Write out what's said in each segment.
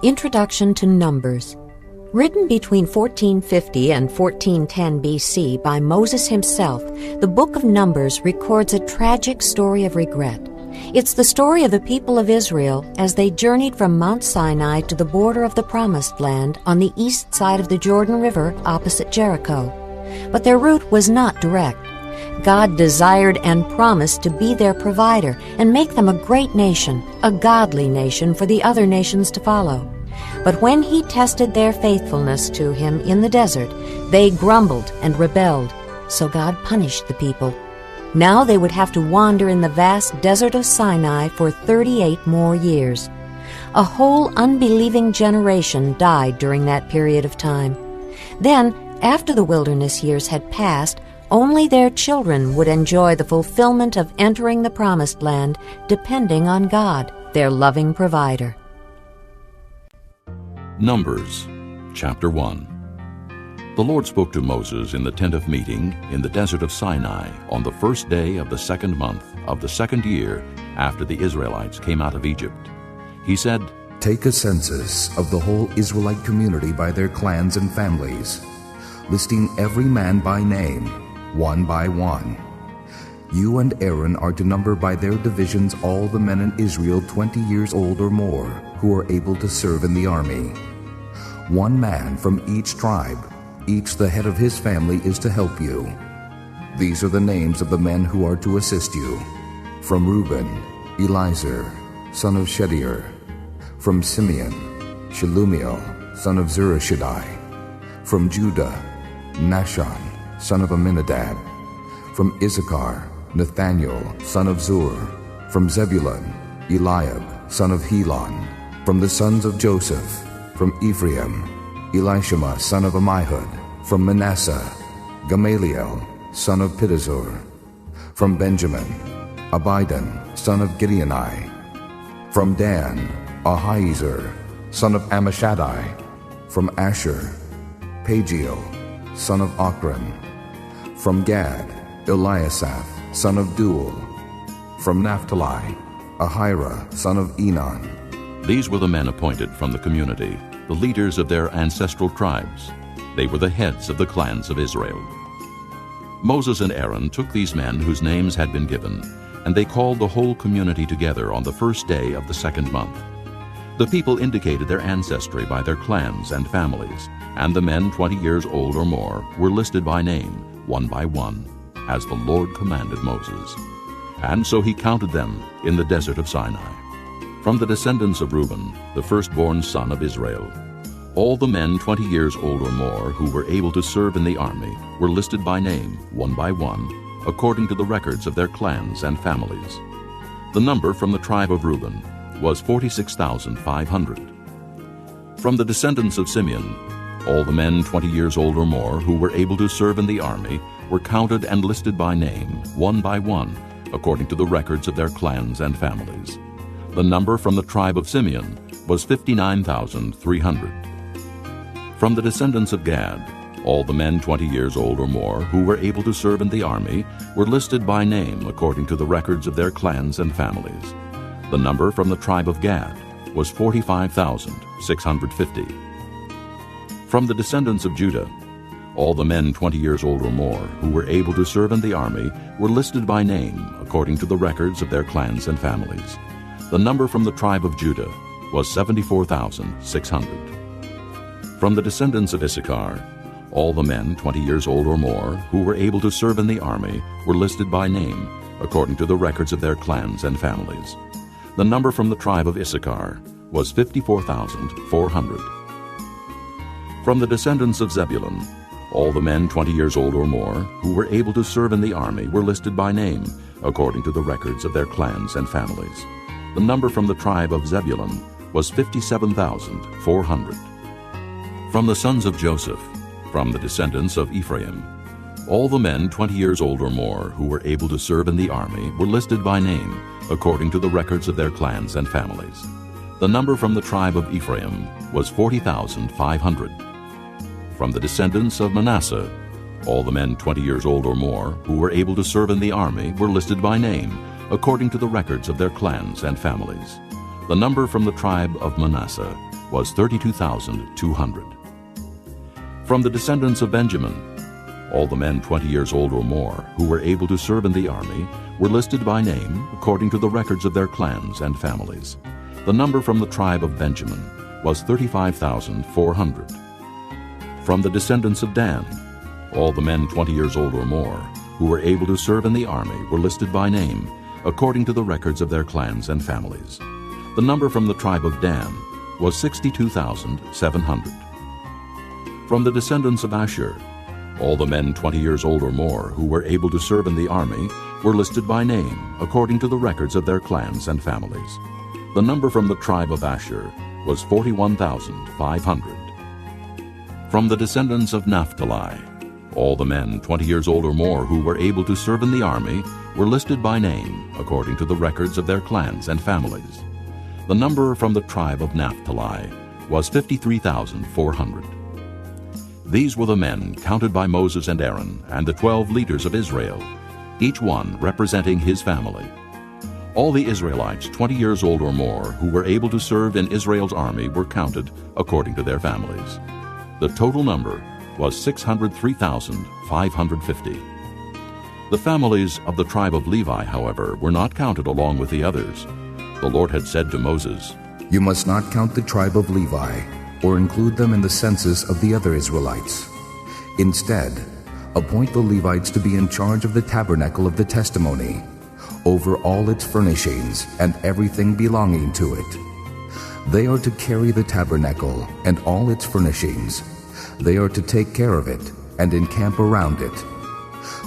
Introduction to Numbers. Written between 1450 and 1410 BC by Moses himself, the book of Numbers records a tragic story of regret. It's the story of the people of Israel as they journeyed from Mount Sinai to the border of the Promised Land on the east side of the Jordan River opposite Jericho. But their route was not direct. God desired and promised to be their provider and make them a great nation, a godly nation for the other nations to follow. But when He tested their faithfulness to Him in the desert, they grumbled and rebelled, so God punished the people. Now they would have to wander in the vast desert of Sinai for 38 more years. A whole unbelieving generation died during that period of time. Then, after the wilderness years had passed, only their children would enjoy the fulfillment of entering the Promised Land, depending on God, their loving provider. Numbers, chapter 1. The Lord spoke to Moses in the tent of meeting in the desert of Sinai on the first day of the second month of the second year after the Israelites came out of Egypt. He said, "Take a census of the whole Israelite community by their clans and families, listing every man by name, one by one. You and Aaron are to number by their divisions all the men in Israel 20 years old or more who are able to serve in the army. One man from each tribe, each the head of his family, is to help you. These are the names of the men who are to assist you. From Reuben, Elizur, son of Shedeur. From Simeon, Shelumiel, son of Zurishaddai. From Judah, Nahshon, son of Amminadab. From Issachar, Nathaniel, son of Zur. From Zebulun, Eliab, son of Helon. From the sons of Joseph, from Ephraim, Elishama, son of Ammihud. From Manasseh, Gamaliel, son of Pedazur. From Benjamin, Abidan, son of Gideoni. From Dan, Ahiezer, son of Ammishaddai. From Asher, Pagiel, son of Ochran. From Gad, Eliasaph, son of Duel. From Naphtali, Ahira, son of Enon. These were the men appointed from the community, the leaders of their ancestral tribes. They were the heads of the clans of Israel. Moses and Aaron took these men whose names had been given, and they called the whole community together on the first day of the second month. The people indicated their ancestry by their clans and families, and the men 20 years old or more were listed by name, one by one, as the Lord commanded Moses. And so he counted them in the desert of Sinai. From the descendants of Reuben, the firstborn son of Israel, all the men 20 years old or more who were able to serve in the army were listed by name, one by one, according to the records of their clans and families. The number from the tribe of Reuben was 46,500. From the descendants of Simeon, all the men 20 years old or more who were able to serve in the army were counted and listed by name, one by one, according to the records of their clans and families. The number from the tribe of Simeon was 59,300. From the descendants of Gad, all the men 20 years old or more who were able to serve in the army were listed by name according to the records of their clans and families. The number from the tribe of Gad was 45,650. From the descendants of Judah, all the men 20 years old or more who were able to serve in the army were listed by name according to the records of their clans and families. The number from the tribe of Judah was 74,600. From the descendants of Issachar, all the men 20 years old or more who were able to serve in the army were listed by name according to the records of their clans and families. The number from the tribe of Issachar was 54,400. From the descendants of Zebulun, all the men 20 years old or more who were able to serve in the army were listed by name according to the records of their clans and families. The number from the tribe of Zebulun was 57,400. From the sons of Joseph, from the descendants of Ephraim, all the men 20 years old or more who were able to serve in the army were listed by name according to the records of their clans and families. The number from the tribe of Ephraim was 40,500. From the descendants of Manasseh, all the men 20 years old or more who were able to serve in the army were listed by name according to the records of their clans and families. The number from the tribe of Manasseh was 32,200. From the descendants of Benjamin, all the men 20 years old or more who were able to serve in the army were listed by name according to the records of their clans and families. The number from the tribe of Benjamin was 35,400. From the descendants of Dan, all the men 20 years old or more who were able to serve in the army were listed by name according to the records of their clans and families. The number from the tribe of Dan was 62,700. From the descendants of Asher, all the men 20 years old or more who were able to serve in the army were listed by name according to the records of their clans and families. The number from the tribe of Asher was 41,500. From the descendants of Naphtali, all the men 20 years old or more who were able to serve in the army were listed by name according to the records of their clans and families. The number from the tribe of Naphtali was 53,400. These were the men counted by Moses and Aaron and the 12 leaders of Israel, each one representing his family. All the Israelites 20 years old or more who were able to serve in Israel's army were counted according to their families. The total number was 603,550. The families of the tribe of Levi, however, were not counted along with the others. The Lord had said to Moses, You must not count the tribe of Levi, or include them in the census of the other Israelites. Instead, appoint the Levites to be in charge of the tabernacle of the testimony, over all its furnishings and everything belonging to it. They are to carry the tabernacle and all its furnishings. They are to take care of it and encamp around it.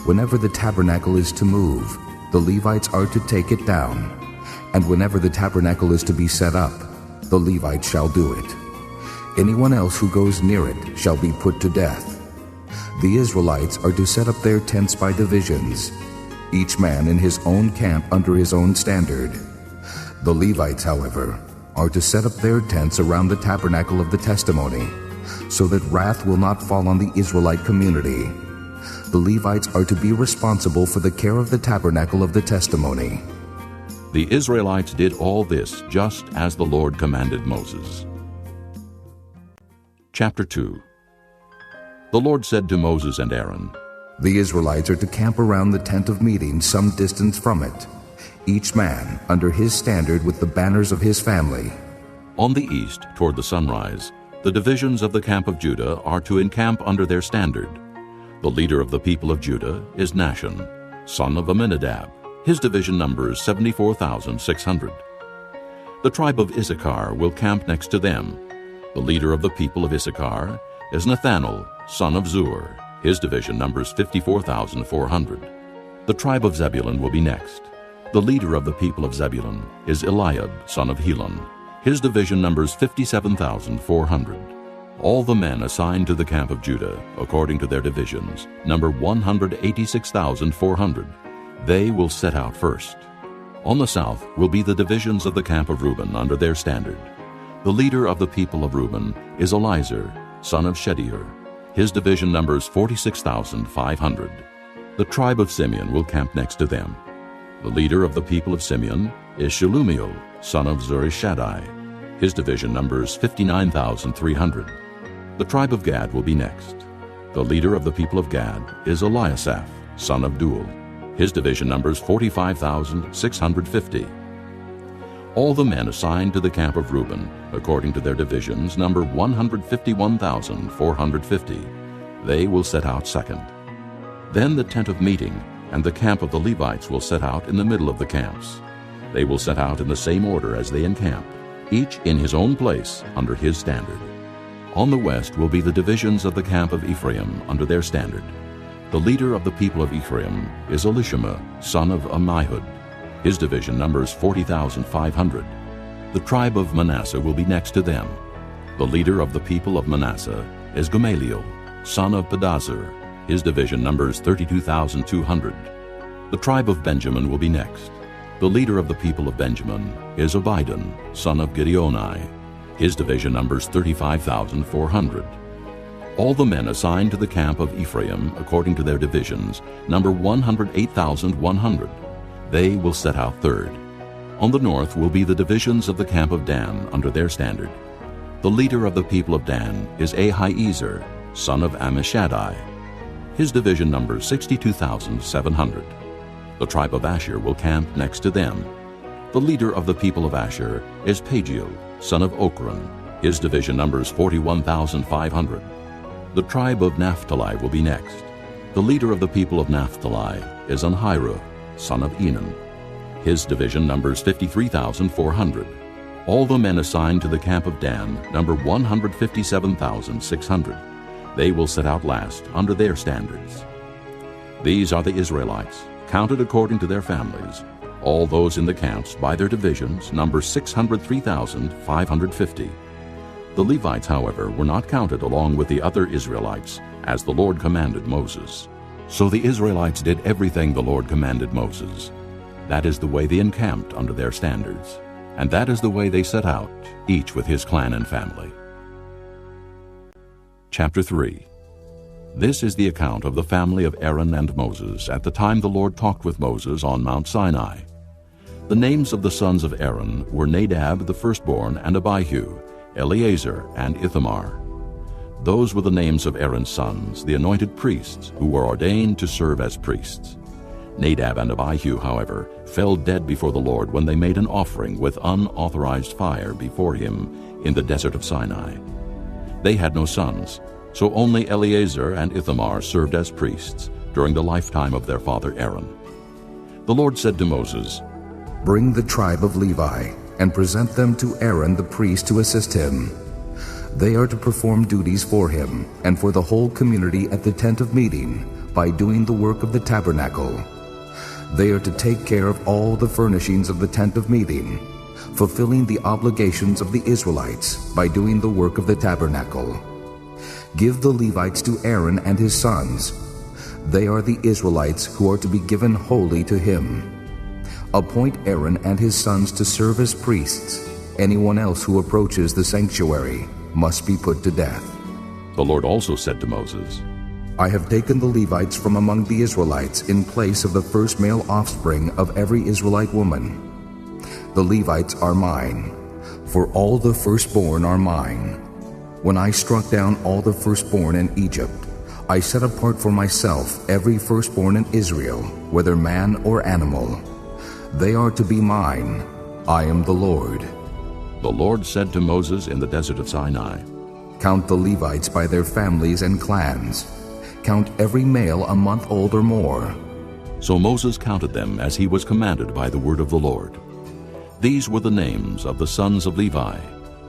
Whenever the tabernacle is to move, the Levites are to take it down, and whenever the tabernacle is to be set up, the Levites shall do it. Anyone else who goes near it shall be put to death. The Israelites are to set up their tents by divisions, each man in his own camp under his own standard. The Levites, however, are to set up their tents around the tabernacle of the testimony, so that wrath will not fall on the Israelite community. The Levites are to be responsible for the care of the tabernacle of the testimony. The Israelites did all this just as the Lord commanded Moses. Chapter 2. The Lord said to Moses and Aaron, The Israelites are to camp around the tent of meeting some distance from it, each man under his standard with the banners of his family. On the east, toward the sunrise, the divisions of the camp of Judah are to encamp under their standard. The leader of the people of Judah is Nahshon, son of Amminadab. His division numbers 74,600. The tribe of Issachar will camp next to them. The leader of the people of Issachar is Nathanael, son of Zur. His division numbers 54,400. The tribe of Zebulun will be next. The leader of the people of Zebulun is Eliab, son of Helon. His division numbers 57,400. All the men assigned to the camp of Judah, according to their divisions, number 186,400. They will set out first. On the south will be the divisions of the camp of Reuben under their standard. The leader of the people of Reuben is Elizur, son of Shedeur. His division numbers 46,500. The tribe of Simeon will camp next to them. The leader of the people of Simeon is Shelumiel, son of Zurishaddai. His division numbers 59,300. The tribe of Gad will be next. The leader of the people of Gad is Eliasaph, son of Duel. His division numbers 45,650. All the men assigned to the camp of Reuben, according to their divisions, number 151,450. They will set out second. Then the tent of meeting and the camp of the Levites will set out in the middle of the camps. They will set out in the same order as they encamp, each in his own place under his standard. On the west will be the divisions of the camp of Ephraim under their standard. The leader of the people of Ephraim is Elishama, son of Ammihud. His division numbers 40,500. The tribe of Manasseh will be next to them. The leader of the people of Manasseh is Gamaliel, son of Pedazur. His division numbers 32,200. The tribe of Benjamin will be next. The leader of the people of Benjamin is Abidan, son of Gideoni. His division numbers 35,400. All the men assigned to the camp of Ephraim, according to their divisions, number 108,100. They will set out third. On the north will be the divisions of the camp of Dan under their standard. The leader of the people of Dan is Ahiezer, son of Ammishaddai. His division numbers 62,700. The tribe of Asher will camp next to them. The leader of the people of Asher is Pagiel, son of Ochran. His division numbers 41,500. The tribe of Naphtali will be next. The leader of the people of Naphtali is Anhiru, son of Enan. His division numbers 53,400. All the men assigned to the camp of Dan number 157,600. They will set out last under their standards. These are the Israelites, counted according to their families. All those in the camps by their divisions number 603,550. The Levites, however, were not counted along with the other Israelites, as the Lord commanded Moses. So the Israelites did everything the Lord commanded Moses. That is the way they encamped under their standards, and that is the way they set out, each with his clan and family. Chapter 3. This is the account of the family of Aaron and Moses at the time the Lord talked with Moses on Mount Sinai. The names of the sons of Aaron were Nadab the firstborn and Abihu, Eleazar and Ithamar. Those were the names of Aaron's sons, the anointed priests, who were ordained to serve as priests. Nadab and Abihu, however, fell dead before the Lord when they made an offering with unauthorized fire before him in the desert of Sinai. They had no sons, so only Eleazar and Ithamar served as priests during the lifetime of their father Aaron. The Lord said to Moses, "Bring the tribe of Levi and present them to Aaron the priest to assist him. They are to perform duties for him and for the whole community at the tent of meeting by doing the work of the tabernacle. They are to take care of all the furnishings of the tent of meeting, fulfilling the obligations of the Israelites by doing the work of the tabernacle. Give the Levites to Aaron and his sons. They are the Israelites who are to be given wholly to him. Appoint Aaron and his sons to serve as priests. Anyone else who approaches the sanctuary must be put to death." The Lord also said to Moses, "I have taken the Levites from among the Israelites in place of the first male offspring of every Israelite woman. The Levites are mine, for all the firstborn are mine. When I struck down all the firstborn in Egypt, I set apart for myself every firstborn in Israel, whether man or animal. They are to be mine. I am the Lord." The Lord said to Moses in the desert of Sinai, "Count the Levites by their families and clans. Count every male a month old or more." So Moses counted them as he was commanded by the word of the Lord. These were the names of the sons of Levi: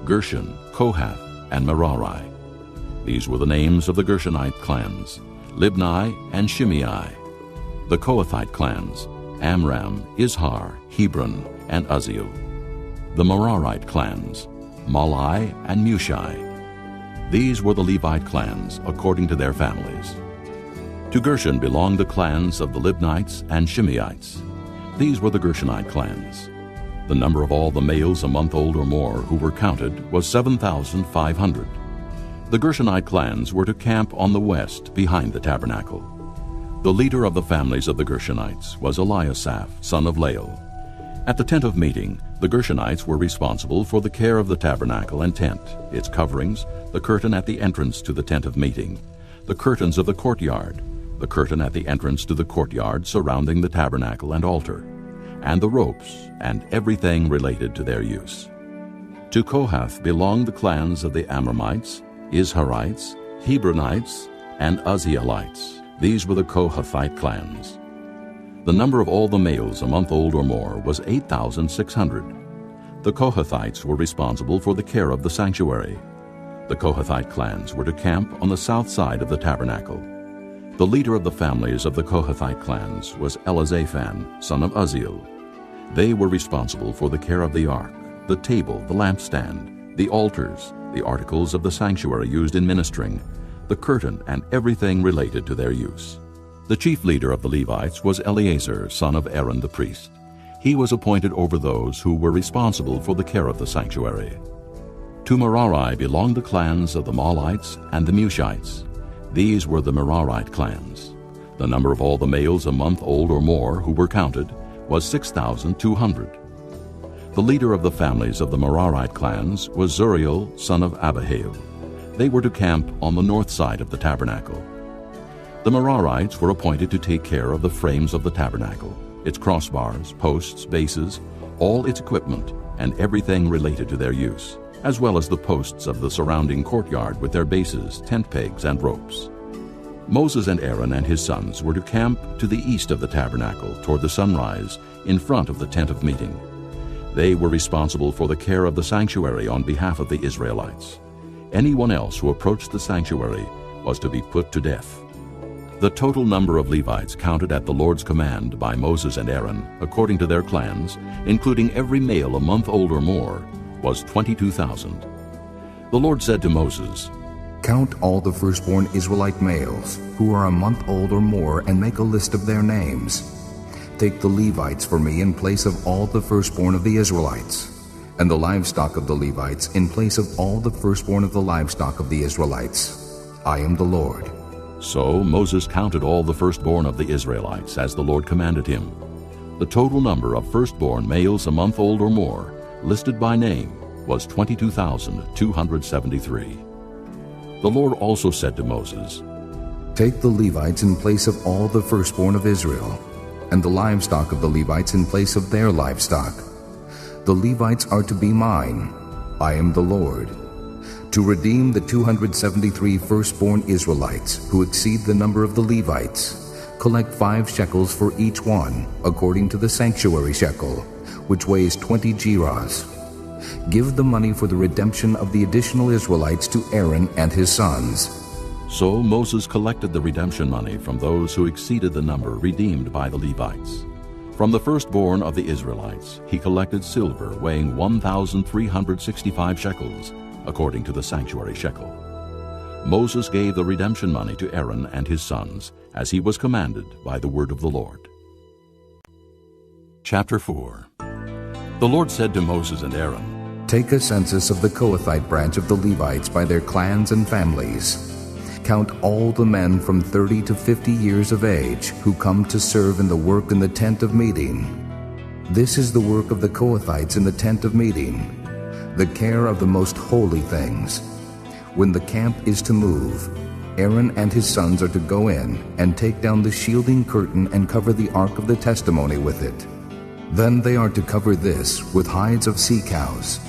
Gershon, Kohath, and Merari. These were the names of the Gershonite clans: Libni and Shimei. The Kohathite clans: Amram, Izhar, Hebron, and Uzziel. The Merarite clans: Malai and Mushi. These were the Levite clans according to their families. To Gershon belonged the clans of the Libnites and Shimeites. These were the Gershonite clans. The number of all the males a month old or more who were counted was 7,500. The Gershonite clans were to camp on the west behind the tabernacle. The leader of the families of the Gershonites was Eliasaph, son of Lael. At the tent of meeting, the Gershonites were responsible for the care of the tabernacle and tent, its coverings, the curtain at the entrance to the tent of meeting, the curtains of the courtyard, the curtain at the entrance to the courtyard surrounding the tabernacle and altar, and the ropes and everything related to their use. To Kohath belonged the clans of the Amramites, Izharites, Hebronites, and Uzzielites. These were the Kohathite clans. The number of all the males a month old or more was 8,600. The Kohathites were responsible for the care of the sanctuary. The Kohathite clans were to camp on the south side of the tabernacle. The leader of the families of the Kohathite clans was Elizaphan, son of Uzziel. They were responsible for the care of the ark, the table, the lampstand, the altars, the articles of the sanctuary used in ministering, the curtain, and everything related to their use. The chief leader of the Levites was Eleazar, son of Aaron the priest. He was appointed over those who were responsible for the care of the sanctuary. To Merari belonged the clans of the Mahlites and the Mushites. These were the Merarite clans. The number of all the males a month old or more who were counted was 6,200. The leader of the families of the Merarite clans was Zuriel, son of Abihail. They were to camp on the north side of the tabernacle. The Merarites were appointed to take care of the frames of the tabernacle, its crossbars, posts, bases, all its equipment, and everything related to their use, as well as the posts of the surrounding courtyard with their bases, tent pegs, and ropes. Moses and Aaron and his sons were to camp to the east of the tabernacle toward the sunrise in front of the tent of meeting. They were responsible for the care of the sanctuary on behalf of the Israelites. Anyone else who approached the sanctuary was to be put to death. The total number of Levites counted at the Lord's command by Moses and Aaron, according to their clans, including every male a month old or more, was 22,000. The Lord said to Moses, Count all the firstborn Israelite males who are a month old or more and make a list of their names. Take the Levites for me in place of all the firstborn of the Israelites, and the livestock of the Levites in place of all the firstborn of the livestock of the Israelites. I am the Lord. So Moses counted all the firstborn of the Israelites as the Lord commanded him. The total number of firstborn males a month old or more, listed by name, was 22,273. The Lord also said to Moses, Take the Levites in place of all the firstborn of Israel, and the livestock of the Levites in place of their livestock. The Levites are to be mine. I am the Lord. To redeem the 273 firstborn Israelites who exceed the number of the Levites, collect 5 shekels for each one, according to the sanctuary shekel, which weighs 20 gerahs. Give the money for the redemption of the additional Israelites to Aaron and his sons. So Moses collected the redemption money from those who exceeded the number redeemed by the Levites. From the firstborn of the Israelites, he collected silver weighing 1,365 shekels, according to the sanctuary shekel. Moses gave the redemption money to Aaron and his sons, as he was commanded by the word of the Lord. Chapter 4. The Lord said to Moses and Aaron, Take a census of the Kohathite branch of the Levites by their clans and families. Count all the men from 30 to 50 years of age who come to serve in the work in the tent of meeting. This is the work of the Kohathites in the tent of meeting, the care of the most holy things. When the camp is to move, Aaron and his sons are to go in and take down the shielding curtain and cover the ark of the testimony with it. Then they are to cover this with hides of sea cows.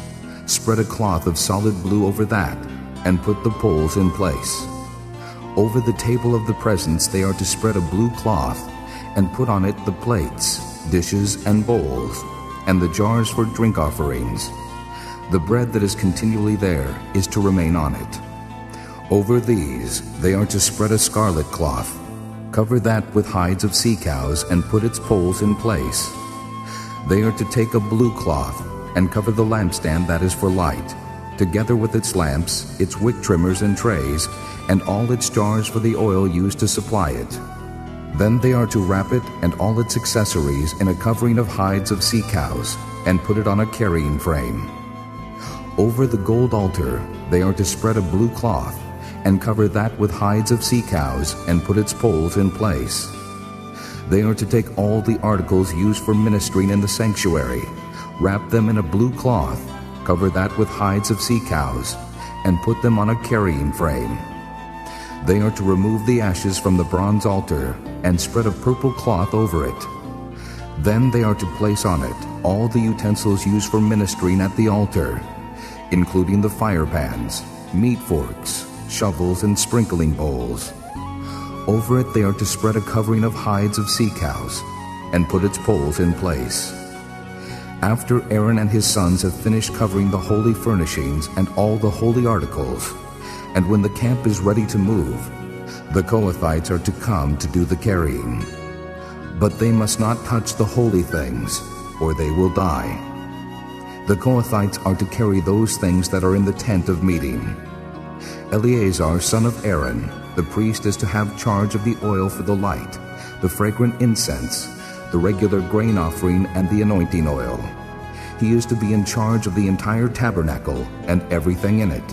Spread a cloth of solid blue over that, and put the poles in place. Over the table of the presence they are to spread a blue cloth, and put on it the plates, dishes, and bowls, and the jars for drink offerings. The bread that is continually there is to remain on it. Over these they are to spread a scarlet cloth. Cover that with hides of sea cows, and put its poles in place. They are to take a blue cloth and cover the lampstand that is for light, together with its lamps, its wick trimmers and trays, and all its jars for the oil used to supply it. Then they are to wrap it and all its accessories in a covering of hides of sea cows, and put it on a carrying frame. Over the gold altar they are to spread a blue cloth, and cover that with hides of sea cows, and put its poles in place. They are to take all the articles used for ministering in the sanctuary, wrap them in a blue cloth, cover that with hides of sea cows, and put them on a carrying frame. They are to remove the ashes from the bronze altar and spread a purple cloth over it. Then they are to place on it all the utensils used for ministering at the altar, including the fire pans, meat forks, shovels, and sprinkling bowls. Over it they are to spread a covering of hides of sea cows, and put its poles in place. After Aaron and his sons have finished covering the holy furnishings and all the holy articles, and when the camp is ready to move, the Kohathites are to come to do the carrying. But they must not touch the holy things, or they will die. The Kohathites are to carry those things that are in the tent of meeting. Eleazar, son of Aaron, the priest, is to have charge of the oil for the light, the fragrant incense, the regular grain offering, and the anointing oil. He is to be in charge of the entire tabernacle and everything in it,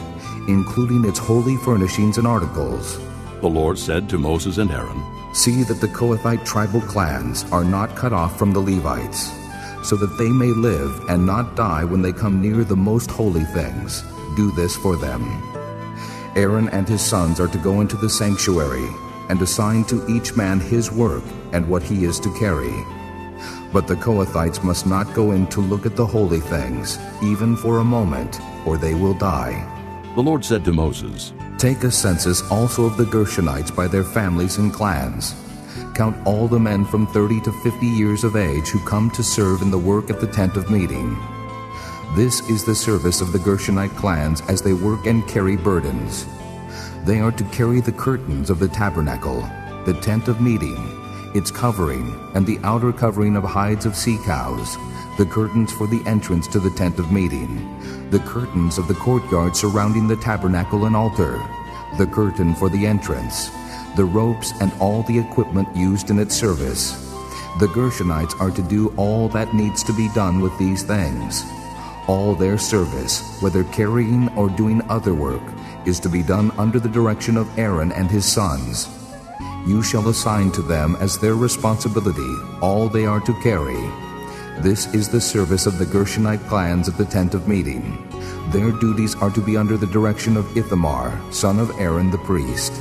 including its holy furnishings and articles. The Lord said to Moses and Aaron, See that the Kohathite tribal clans are not cut off from the Levites, so that they may live and not die when they come near the most holy things. Do this for them. Aaron and his sons are to go into the sanctuary and assign to each man his work and what he is to carry. But the Kohathites must not go in to look at the holy things, even for a moment, or they will die. The Lord said to Moses, Take a census also of the Gershonites by their families and clans. Count all the men from 30 to 50 years of age who come to serve in the work at the tent of meeting. This is the service of the Gershonite clans as they work and carry burdens. They are to carry the curtains of the tabernacle, the tent of meeting, its covering, and the outer covering of hides of sea cows, the curtains for the entrance to the tent of meeting, the curtains of the courtyard surrounding the tabernacle and altar, the curtain for the entrance, the ropes and all the equipment used in its service. The Gershonites are to do all that needs to be done with these things. All their service, whether carrying or doing other work, is to be done under the direction of Aaron and his sons. You shall assign to them as their responsibility all they are to carry. This is the service of the Gershonite clans at the tent of meeting. Their duties are to be under the direction of Ithamar, son of Aaron the priest.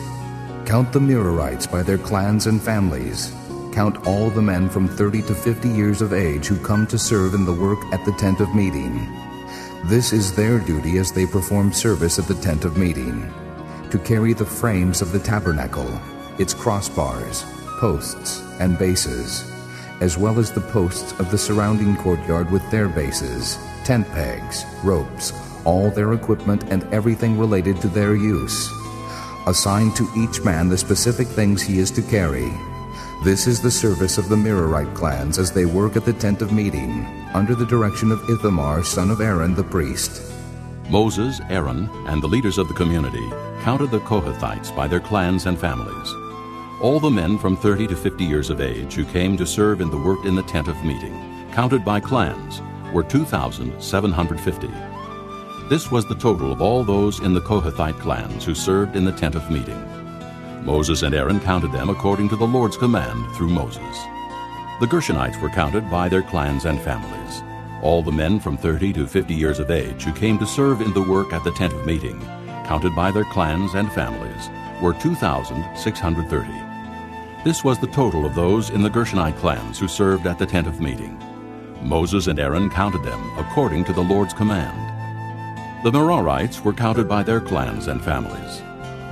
Count the Merarites by their clans and families. Count all the men from 30 to 50 years of age who come to serve in the work at the tent of meeting. This is their duty as they perform service at the tent of meeting, to carry the frames of the tabernacle, its crossbars, posts, and bases, as well as the posts of the surrounding courtyard with their bases, tent pegs, ropes, all their equipment and everything related to their use. Assign to each man the specific things he is to carry. This is the service of the Merarite clans as they work at the tent of meeting, under the direction of Ithamar, son of Aaron the priest. Moses, Aaron, and the leaders of the community counted the Kohathites by their clans and families. All the men from 30 to 50 years of age who came to serve in the work in the tent of meeting, counted by clans, were 2,750. This was the total of all those in the Kohathite clans who served in the tent of meeting. Moses and Aaron counted them according to the Lord's command through Moses. The Gershonites were counted by their clans and families. All the men from 30 to 50 years of age who came to serve in the work at the tent of meeting, counted by their clans and families, were 2,630. This was the total of those in the Gershonite clans who served at the tent of meeting. Moses and Aaron counted them according to the Lord's command. The Merarites were counted by their clans and families.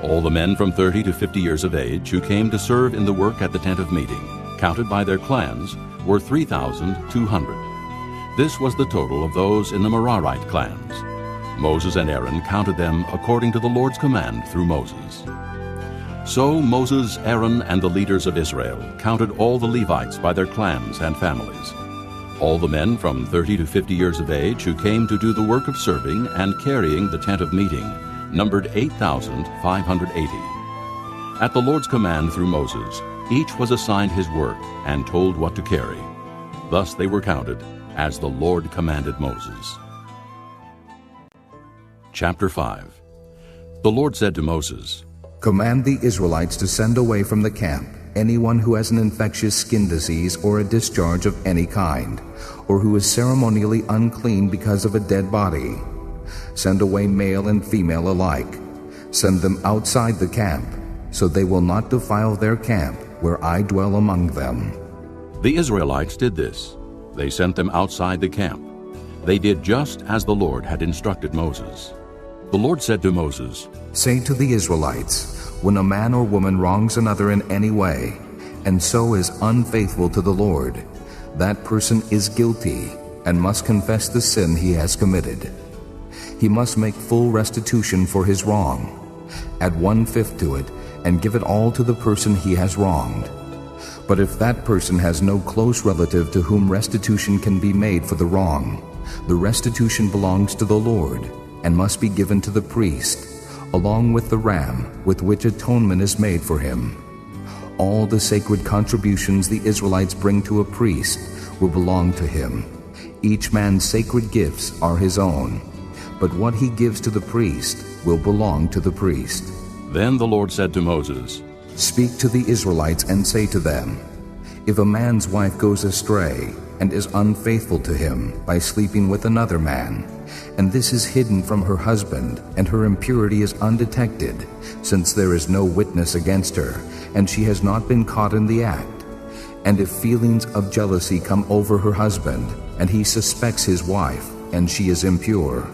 All the men from 30 to 50 years of age who came to serve in the work at the tent of meeting, counted by their clans, were 3,200. This was the total of those in the Merarite clans. Moses and Aaron counted them according to the Lord's command through Moses. So Moses, Aaron, and the leaders of Israel counted all the Levites by their clans and families. All the men from 30 to 50 years of age who came to do the work of serving and carrying the tent of meeting numbered 8,580. At the Lord's command through Moses, each was assigned his work and told what to carry. Thus they were counted as the Lord commanded Moses. Chapter 5. The Lord said to Moses, Command the Israelites to send away from the camp anyone who has an infectious skin disease or a discharge of any kind, or who is ceremonially unclean because of a dead body. Send away male and female alike. Send them outside the camp, so they will not defile their camp where I dwell among them. The Israelites did this. They sent them outside the camp. They did just as the Lord had instructed Moses. The Lord said to Moses, Say to the Israelites, when a man or woman wrongs another in any way, and so is unfaithful to the Lord, that person is guilty and must confess the sin he has committed. He must make full restitution for his wrong, add 1/5 to it, and give it all to the person he has wronged. But if that person has no close relative to whom restitution can be made for the wrong, the restitution belongs to the Lord and must be given to the priest, along with the ram with which atonement is made for him. All the sacred contributions the Israelites bring to a priest will belong to him. Each man's sacred gifts are his own, but what he gives to the priest will belong to the priest. Then the Lord said to Moses, Speak to the Israelites and say to them, If a man's wife goes astray, and is unfaithful to him by sleeping with another man, and this is hidden from her husband, and her impurity is undetected, since there is no witness against her, and she has not been caught in the act. And if feelings of jealousy come over her husband, and he suspects his wife, and she is impure,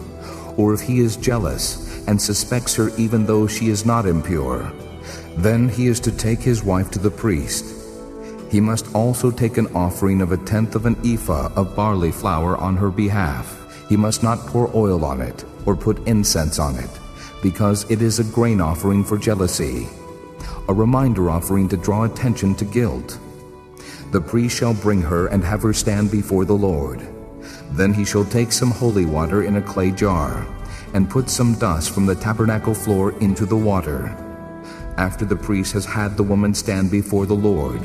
or if he is jealous, and suspects her even though she is not impure, then he is to take his wife to the priest. He must also take an offering of 1/10 of an ephah of barley flour on her behalf. He must not pour oil on it, or put incense on it, because it is a grain offering for jealousy, a reminder offering to draw attention to guilt. The priest shall bring her and have her stand before the Lord. Then he shall take some holy water in a clay jar, and put some dust from the tabernacle floor into the water. After the priest has had the woman stand before the Lord,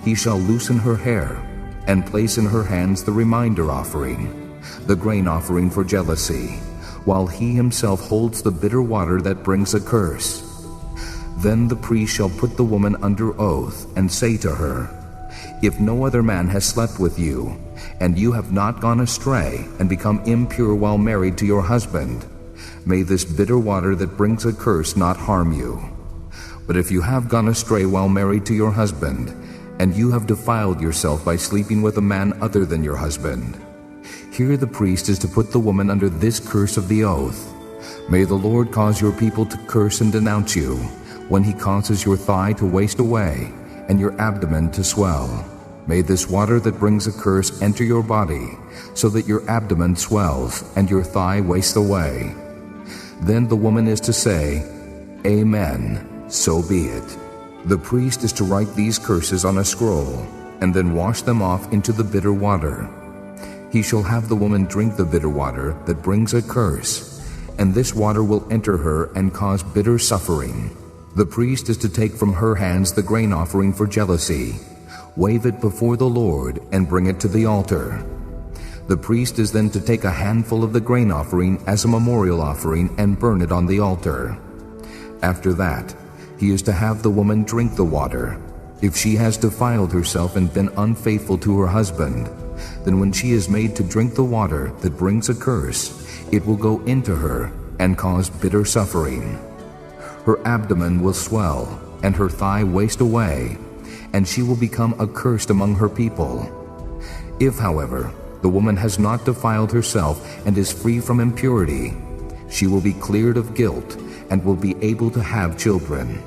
he shall loosen her hair, and place in her hands the reminder offering, the grain offering for jealousy, while he himself holds the bitter water that brings a curse. Then the priest shall put the woman under oath, and say to her, "If no other man has slept with you, and you have not gone astray and become impure while married to your husband, may this bitter water that brings a curse not harm you. But if you have gone astray while married to your husband, and you have defiled yourself by sleeping with a man other than your husband, here the priest is to put the woman under this curse of the oath. May the Lord cause your people to curse and denounce you, when he causes your thigh to waste away, and your abdomen to swell. May this water that brings a curse enter your body, so that your abdomen swells, and your thigh wastes away." Then the woman is to say, "Amen, so be it." The priest is to write these curses on a scroll, and then wash them off into the bitter water. He shall have the woman drink the bitter water that brings a curse, and this water will enter her and cause bitter suffering. The priest is to take from her hands the grain offering for jealousy, wave it before the Lord, and bring it to the altar. The priest is then to take a handful of the grain offering as a memorial offering and burn it on the altar. After that, he is to have the woman drink the water. If she has defiled herself and been unfaithful to her husband, then when she is made to drink the water that brings a curse, it will go into her and cause bitter suffering. Her abdomen will swell, and her thigh waste away, and she will become accursed among her people. If, however, the woman has not defiled herself and is free from impurity, she will be cleared of guilt and will be able to have children.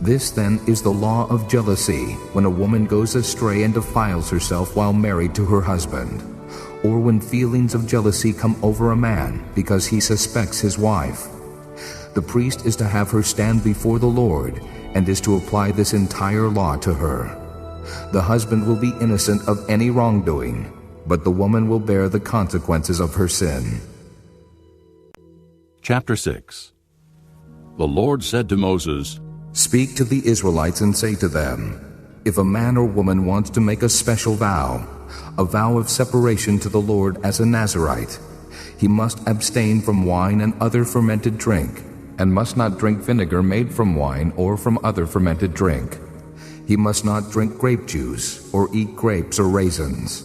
This then is the law of jealousy when a woman goes astray and defiles herself while married to her husband, or when feelings of jealousy come over a man because he suspects his wife. The priest is to have her stand before the Lord and is to apply this entire law to her. The husband will be innocent of any wrongdoing, but the woman will bear the consequences of her sin. Chapter 6. The Lord said to Moses, "Speak to the Israelites and say to them, if a man or woman wants to make a special vow, a vow of separation to the Lord as a Nazirite, he must abstain from wine and other fermented drink, and must not drink vinegar made from wine or from other fermented drink. He must not drink grape juice or eat grapes or raisins.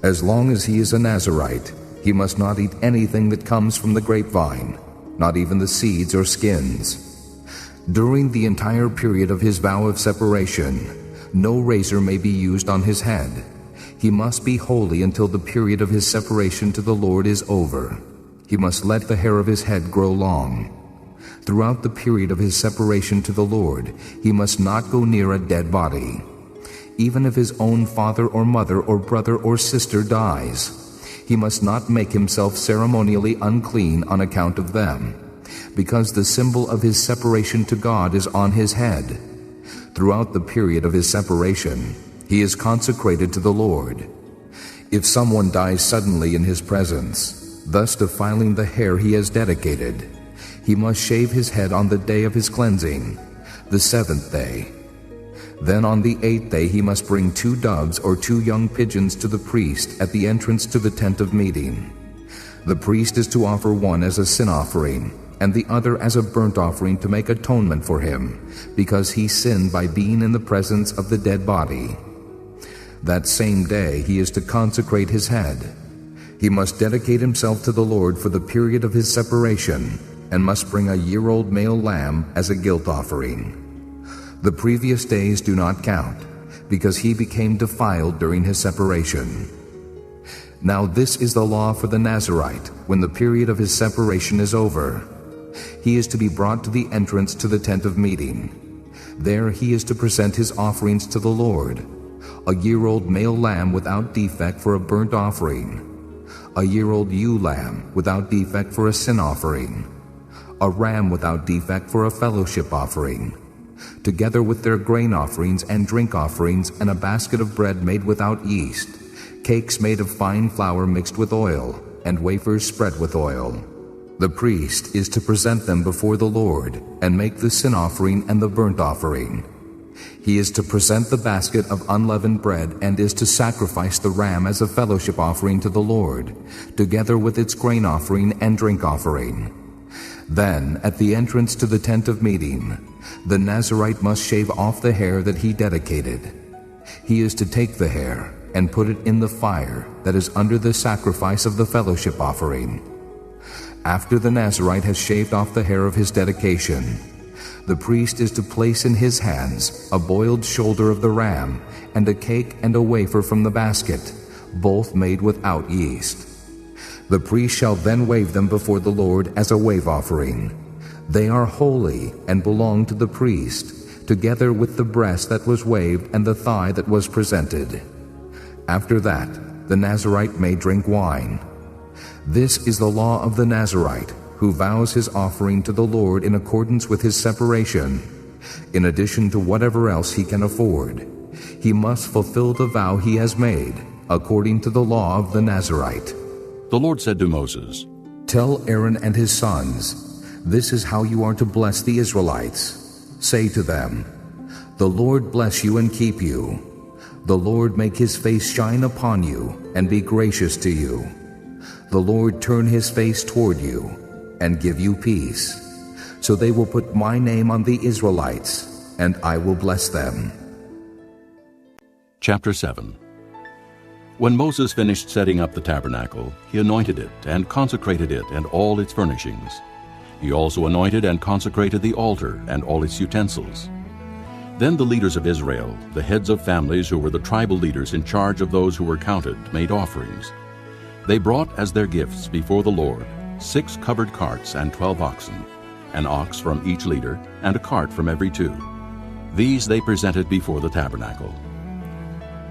As long as he is a Nazirite, he must not eat anything that comes from the grapevine, not even the seeds or skins. During the entire period of his vow of separation, no razor may be used on his head. He must be holy until the period of his separation to the Lord is over. He must let the hair of his head grow long. Throughout the period of his separation to the Lord, he must not go near a dead body. Even if his own father or mother or brother or sister dies, he must not make himself ceremonially unclean on account of them, because the symbol of his separation to God is on his head. Throughout the period of his separation, he is consecrated to the Lord. If someone dies suddenly in his presence, thus defiling the hair he has dedicated, he must shave his head on the day of his cleansing, the 7th day. Then on the 8th day he must bring 2 doves or 2 young pigeons to the priest at the entrance to the tent of meeting. The priest is to offer one as a sin offering, and the other as a burnt offering to make atonement for him, because he sinned by being in the presence of the dead body. That same day he is to consecrate his head. He must dedicate himself to the Lord for the period of his separation, and must bring a year-old male lamb as a guilt offering. The previous days do not count, because he became defiled during his separation. Now this is the law for the Nazirite when the period of his separation is over. He is to be brought to the entrance to the tent of meeting. There he is to present his offerings to the Lord: a year-old male lamb without defect for a burnt offering, a year-old ewe lamb without defect for a sin offering, a ram without defect for a fellowship offering, together with their grain offerings and drink offerings, and a basket of bread made without yeast, cakes made of fine flour mixed with oil, and wafers spread with oil. The priest is to present them before the Lord, and make the sin offering and the burnt offering. He is to present the basket of unleavened bread, and is to sacrifice the ram as a fellowship offering to the Lord, together with its grain offering and drink offering. Then, at the entrance to the tent of meeting, the Nazirite must shave off the hair that he dedicated. He is to take the hair and put it in the fire that is under the sacrifice of the fellowship offering. After the Nazirite has shaved off the hair of his dedication, the priest is to place in his hands a boiled shoulder of the ram, and a cake and a wafer from the basket, both made without yeast. The priest shall then wave them before the Lord as a wave offering. They are holy and belong to the priest, together with the breast that was waved and the thigh that was presented. After that, the Nazirite may drink wine. This is the law of the Nazirite, who vows his offering to the Lord in accordance with his separation, in addition to whatever else he can afford. He must fulfill the vow he has made, according to the law of the Nazirite. The Lord said to Moses, "Tell Aaron and his sons, this is how you are to bless the Israelites. Say to them, 'The Lord bless you and keep you. The Lord make his face shine upon you and be gracious to you. The Lord turn his face toward you and give you peace.' So they will put my name on the Israelites, and I will bless them." Chapter 7. When Moses finished setting up the tabernacle, he anointed it and consecrated it and all its furnishings. He also anointed and consecrated the altar and all its utensils. Then the leaders of Israel, the heads of families who were the tribal leaders in charge of those who were counted, made offerings. They brought as their gifts before the Lord 6 covered carts and 12 oxen, an ox from each leader, and a cart from every 2. These they presented before the tabernacle.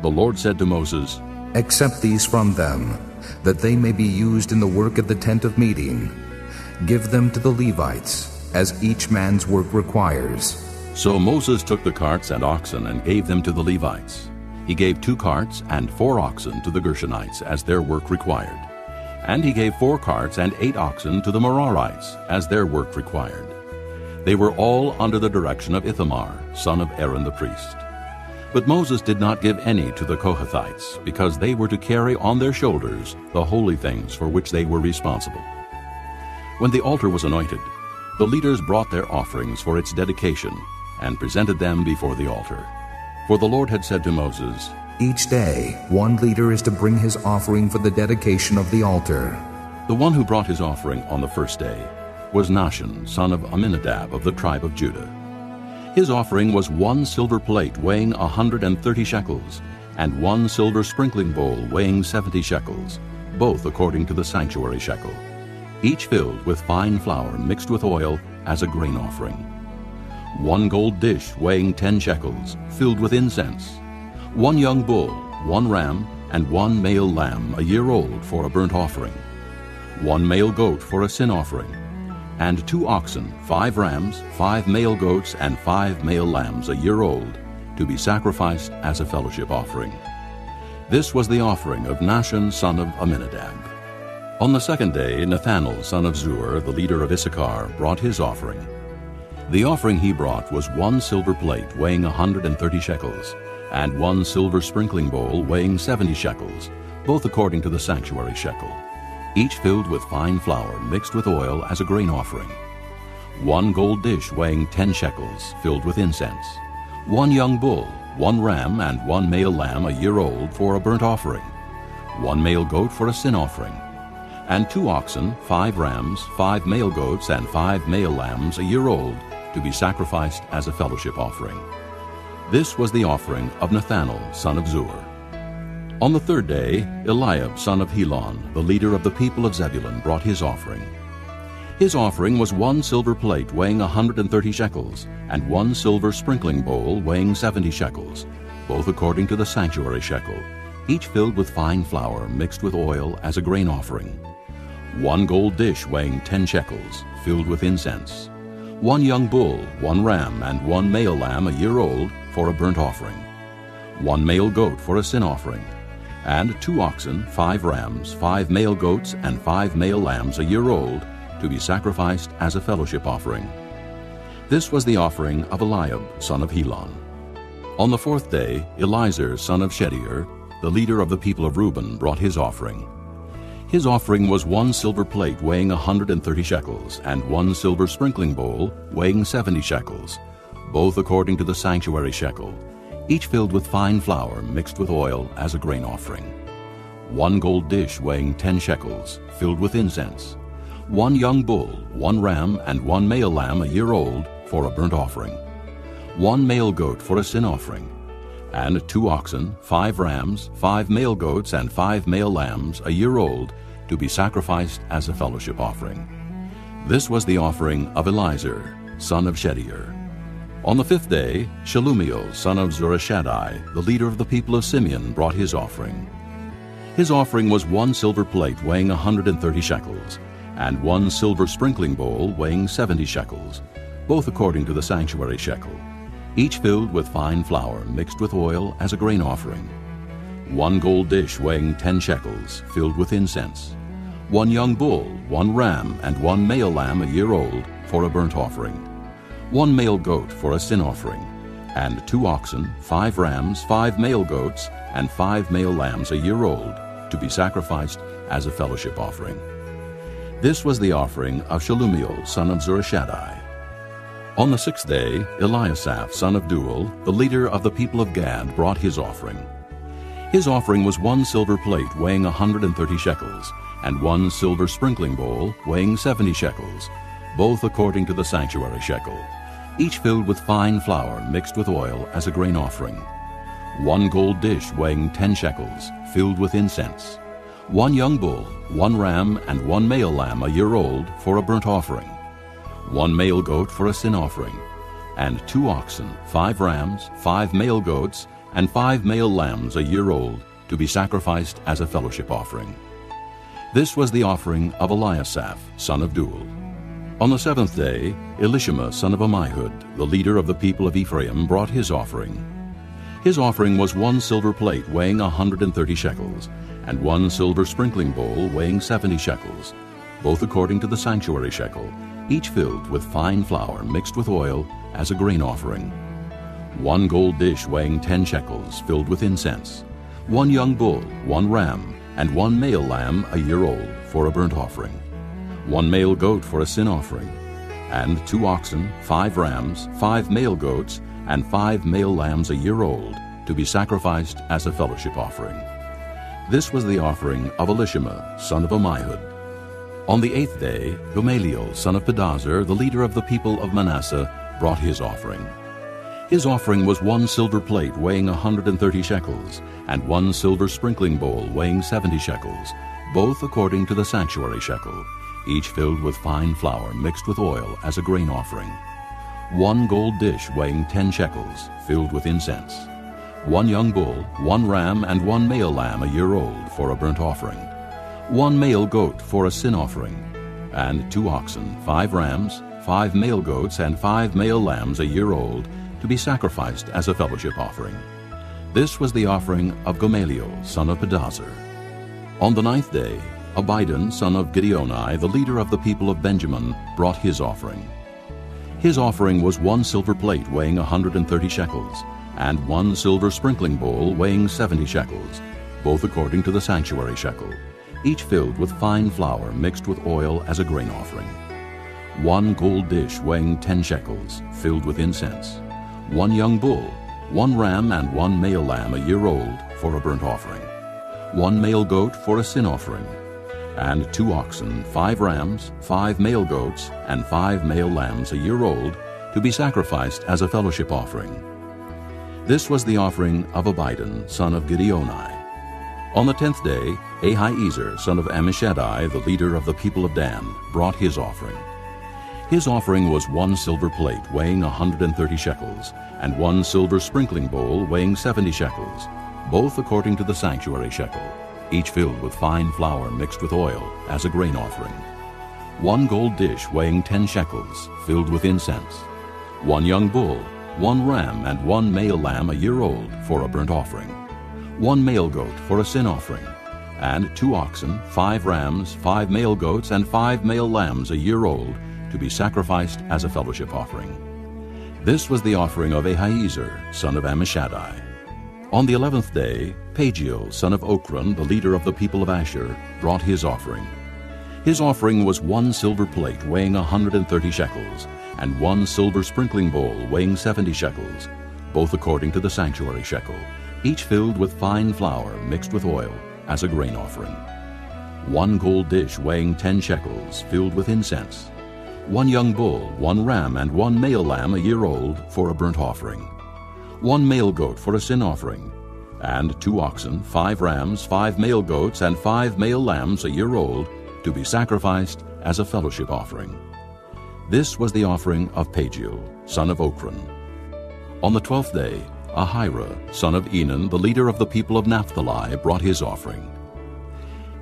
The Lord said to Moses, "Accept these from them, that they may be used in the work of the tent of meeting. Give them to the Levites, as each man's work requires." So Moses took the carts and oxen and gave them to the Levites. He gave 2 carts and 4 oxen to the Gershonites as their work required. And he gave 4 carts and 8 oxen to the Merarites as their work required. They were all under the direction of Ithamar, son of Aaron the priest. But Moses did not give any to the Kohathites, because they were to carry on their shoulders the holy things for which they were responsible. When the altar was anointed, the leaders brought their offerings for its dedication and presented them before the altar. For the Lord had said to Moses, "Each day one leader is to bring his offering for the dedication of the altar." The one who brought his offering on the first day was Nahshon, son of Amminadab of the tribe of Judah. His offering was 1 silver plate weighing 130 shekels, and 1 silver sprinkling bowl weighing 70 shekels, both according to the sanctuary shekel, each filled with fine flour mixed with oil as a grain offering. 1 gold dish weighing 10 shekels, filled with incense, 1 young bull, 1 ram, and 1 male lamb a year old for a burnt offering, 1 male goat for a sin offering, and 2 oxen, 5 rams, 5 male goats, and 5 male lambs a year old, to be sacrificed as a fellowship offering. This was the offering of Nahshon, son of Amminadab. On the second day, Nethanel, son of Zur, the leader of Issachar, brought his offering. The offering he brought was 1 silver plate weighing 130 shekels, and 1 silver sprinkling bowl weighing 70 shekels, both according to the sanctuary shekel, each filled with fine flour mixed with oil as a grain offering. 1 gold dish weighing 10 shekels, filled with incense, 1 young bull, one ram and one male lamb a year old for a burnt offering, one male goat for a sin offering, and 2 oxen, 5 rams, 5 male goats, and 5 male lambs a year old to be sacrificed as a fellowship offering. This was the offering of Nathanael, son of Zuar. On the 3rd day, Eliab, son of Helon, the leader of the people of Zebulun, brought his offering. His offering was 1 silver plate weighing 130 shekels, and 1 silver sprinkling bowl weighing 70 shekels, both according to the sanctuary shekel, each filled with fine flour mixed with oil as a grain offering. 1 gold dish weighing 10 shekels, filled with incense. 1 young bull, 1 ram, and 1 male lamb a year old for a burnt offering. 1 male goat for a sin offering, and 2 oxen, 5 rams, 5 male goats, and 5 male lambs a year old to be sacrificed as a fellowship offering. This was the offering of Eliab, son of Helon. On the 4th day, Elizur, son of Shedeur, the leader of the people of Reuben, brought his offering. His offering was 1 silver plate weighing 130 shekels, and 1 silver sprinkling bowl weighing 70 shekels, both according to the sanctuary shekel, each filled with fine flour mixed with oil as a grain offering. 1 gold dish weighing 10 shekels, filled with incense. 1 young bull, 1 ram, and 1 male lamb a year old for a burnt offering. 1 male goat for a sin offering, and 2 oxen, 5 rams, 5 male goats, and 5 male lambs a year old to be sacrificed as a fellowship offering. This was the offering of Elizur, son of Shedeur. On the 5th day, Shelumiel, son of Zurishaddai, the leader of the people of Simeon, brought his offering. His offering was 1 silver plate weighing 130 shekels, and 1 silver sprinkling bowl weighing 70 shekels, both according to the sanctuary shekel, each filled with fine flour mixed with oil as a grain offering. 1 gold dish weighing 10 shekels, filled with incense. 1 young bull, 1 ram, and 1 male lamb a year old for a burnt offering. 1 male goat for a sin offering, and 2 oxen, 5 rams, 5 male goats, and 5 male lambs a year old to be sacrificed as a fellowship offering. This was the offering of Shelumiel, son of Zurishaddai. On the 6th day, Eliasaph, son of Deuel, the leader of the people of Gad, brought his offering. His offering was 1 silver plate weighing 130 shekels, and 1 silver sprinkling bowl weighing 70 shekels, both according to the sanctuary shekel, each filled with fine flour mixed with oil as a grain offering. 1 gold dish weighing 10 shekels, filled with incense. 1 young bull, 1 ram, and 1 male lamb a year old for a burnt offering. 1 male goat for a sin offering, and 2 oxen, 5 rams, 5 male goats, and 5 male lambs a year old to be sacrificed as a fellowship offering. This was the offering of Eliasaph, son of Deuel. On the 7th day, Elishama, son of Ammihud, the leader of the people of Ephraim, brought his offering. His offering was 1 silver plate weighing 130 shekels, and 1 silver sprinkling bowl weighing 70 shekels, both according to the sanctuary shekel, each filled with fine flour mixed with oil as a grain offering. 1 gold dish weighing 10 shekels, filled with incense. 1 young bull, 1 ram, and 1 male lamb a year old for a burnt offering. 1 male goat for a sin offering, and 2 oxen, 5 rams, 5 male goats, and 5 male lambs a year old to be sacrificed as a fellowship offering. This was the offering of Elishama, son of Ammihud. On the 8th day, Gamaliel, son of Pedazur, the leader of the people of Manasseh, brought his offering. His offering was 1 silver plate weighing 130 shekels, and 1 silver sprinkling bowl weighing 70 shekels, both according to the sanctuary shekel, each filled with fine flour mixed with oil as a grain offering. 1 gold dish weighing 10 shekels, filled with incense. 1 young bull, 1 ram, and 1 male lamb a year old for a burnt offering. 1 male goat for a sin offering, and 2 oxen, 5 rams, 5 male goats, and 5 male lambs a year old to be sacrificed as a fellowship offering. This was the offering of Gamaliel, son of Pedazur. On the 9th day, Abidan, son of Gideoni, the leader of the people of Benjamin, brought his offering. His offering was 1 silver plate weighing 130 shekels, and 1 silver sprinkling bowl weighing 70 shekels, both according to the sanctuary shekel, each filled with fine flour mixed with oil as a grain offering. 1 gold dish weighing 10 shekels, filled with incense. 1 young bull, 1 ram and 1 male lamb a year old for a burnt offering, 1 male goat for a sin offering, and 2 oxen, 5 rams, 5 male goats, and 5 male lambs a year old, to be sacrificed as a fellowship offering. This was the offering of Abidan, son of Gideoni. On the 10th day, Ahiezer, son of Ammishaddai, the leader of the people of Dan, brought his offering. His offering was 1 silver plate weighing 130 shekels, and 1 silver sprinkling bowl weighing 70 shekels, both according to the sanctuary shekel, each filled with fine flour mixed with oil as a grain offering. 1 gold dish weighing 10 shekels, filled with incense. 1 young bull, 1 ram, and 1 male lamb a year old for a burnt offering. 1 male goat for a sin offering, and 2 oxen, 5 rams, 5 male goats, and 5 male lambs a year old, to be sacrificed as a fellowship offering. This was the offering of Ahiezer, son of Ammishaddai. On the 11th day, Pagiel, son of Ochran, the leader of the people of Asher, brought his offering. His offering was 1 silver plate weighing 130 shekels, and 1 silver sprinkling bowl weighing 70 shekels, both according to the sanctuary shekel, each filled with fine flour mixed with oil as a grain offering. 1 gold dish weighing 10 shekels, filled with incense. 1 young bull, 1 ram, and 1 male lamb a year old for a burnt offering. 1 male goat for a sin offering, and 2 oxen, 5 rams, 5 male goats, and 5 male lambs a year old, to be sacrificed as a fellowship offering. This was the offering of Pagiel, son of Ochran. On the 12th day, Ahira, son of Enan, the leader of the people of Naphtali, brought his offering.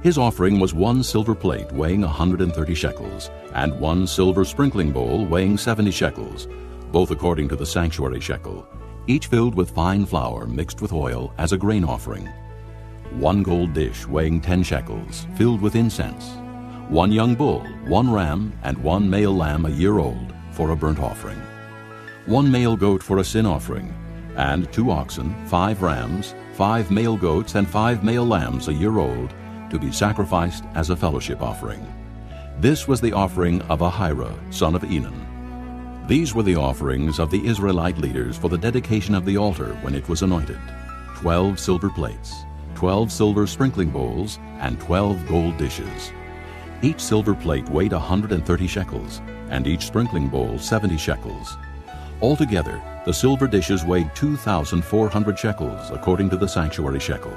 His offering was 1 silver plate weighing 130 shekels, and 1 silver sprinkling bowl weighing 70 shekels, both according to the sanctuary shekel, each filled with fine flour mixed with oil as a grain offering. 1 gold dish weighing 10 shekels, filled with incense. 1 young bull, 1 ram, and 1 male lamb a year old for a burnt offering. 1 male goat for a sin offering, and 2 oxen, 5 rams, 5 male goats, and 5 male lambs a year old, to be sacrificed as a fellowship offering. This was the offering of Ahira, son of Enan. These were the offerings of the Israelite leaders for the dedication of the altar when it was anointed: 12 silver plates, 12 silver sprinkling bowls, and 12 gold dishes. Each silver plate weighed 130 shekels, and each sprinkling bowl 70 shekels. Altogether, the silver dishes weighed 2,400 shekels, according to the sanctuary shekel.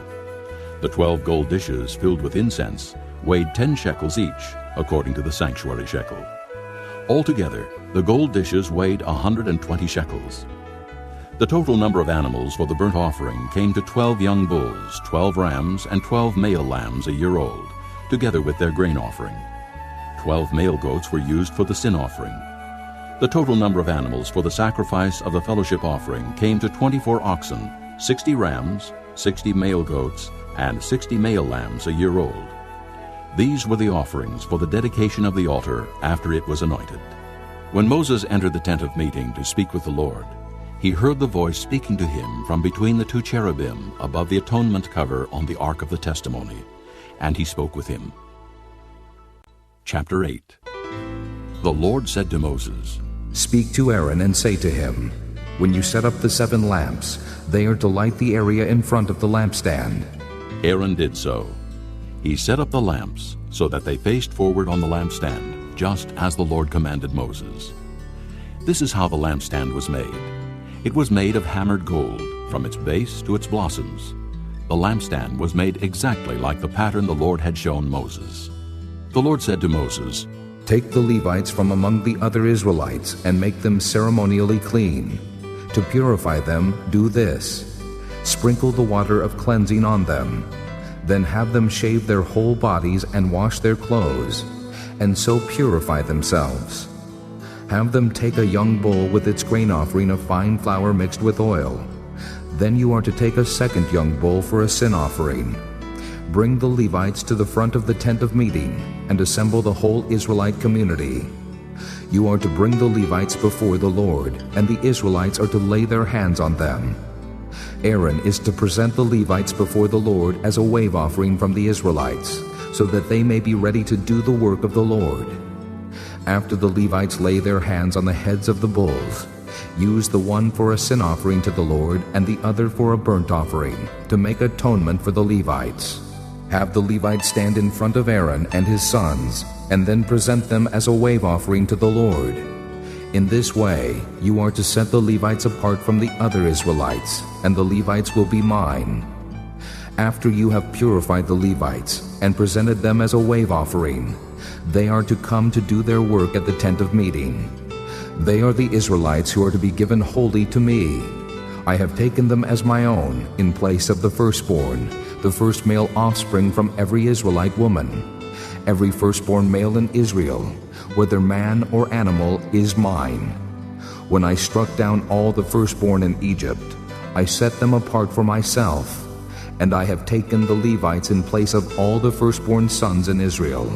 The 12 gold dishes filled with incense weighed 10 shekels each, according to the sanctuary shekel. Altogether, the gold dishes weighed 120 shekels. The total number of animals for the burnt offering came to 12 young bulls, 12 rams, and 12 male lambs a year old, together with their grain offering. 12 male goats were used for the sin offering. The total number of animals for the sacrifice of the fellowship offering came to 24 oxen, 60 rams, 60 male goats, and 60 male lambs a year old. These were the offerings for the dedication of the altar after it was anointed. When Moses entered the tent of meeting to speak with the Lord, he heard the voice speaking to him from between the 2 cherubim above the atonement cover on the ark of the testimony, and he spoke with him. Chapter 8. The Lord said to Moses, Speak to Aaron and say to him, When you set up the 7 lamps, they are to light the area in front of the lampstand. Aaron did so. He set up the lamps so that they faced forward on the lampstand, just as the Lord commanded Moses. This is how the lampstand was made. It was made of hammered gold, from its base to its blossoms. The lampstand was made exactly like the pattern the Lord had shown Moses. The Lord said to Moses, Take the Levites from among the other Israelites and make them ceremonially clean. To purify them, do this. Sprinkle the water of cleansing on them. Then have them shave their whole bodies and wash their clothes, and so purify themselves. Have them take a young bull with its grain offering of fine flour mixed with oil. Then you are to take a second young bull for a sin offering. Bring the Levites to the front of the tent of meeting, and assemble the whole Israelite community. You are to bring the Levites before the Lord, and the Israelites are to lay their hands on them. Aaron is to present the Levites before the Lord as a wave offering from the Israelites, so that they may be ready to do the work of the Lord. After the Levites lay their hands on the heads of the bulls, Use the one for a sin offering to the Lord and the other for a burnt offering, to make atonement for the Levites. Have the Levites stand in front of Aaron and his sons, and then present them as a wave offering to the Lord. In this way, you are to set the Levites apart from the other Israelites, and the Levites will be mine. After you have purified the Levites and presented them as a wave offering, they are to come to do their work at the tent of meeting. They are the Israelites who are to be given wholly to me. I have taken them as my own in place of the firstborn, the first male offspring from every Israelite woman. Every firstborn male in Israel, whether man or animal, is mine. When I struck down all the firstborn in Egypt, I set them apart for myself, and I have taken the Levites in place of all the firstborn sons in Israel.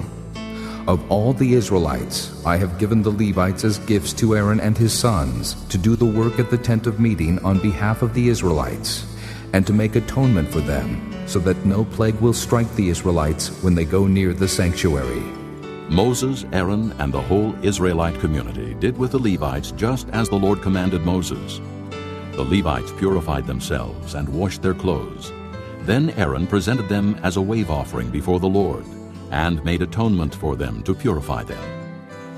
Of all the Israelites, I have given the Levites as gifts to Aaron and his sons to do the work at the tent of meeting on behalf of the Israelites, and to make atonement for them, so that no plague will strike the Israelites when they go near the sanctuary. Moses, Aaron, and the whole Israelite community did with the Levites just as the Lord commanded Moses. The Levites purified themselves and washed their clothes. Then Aaron presented them as a wave offering before the Lord, and made atonement for them to purify them.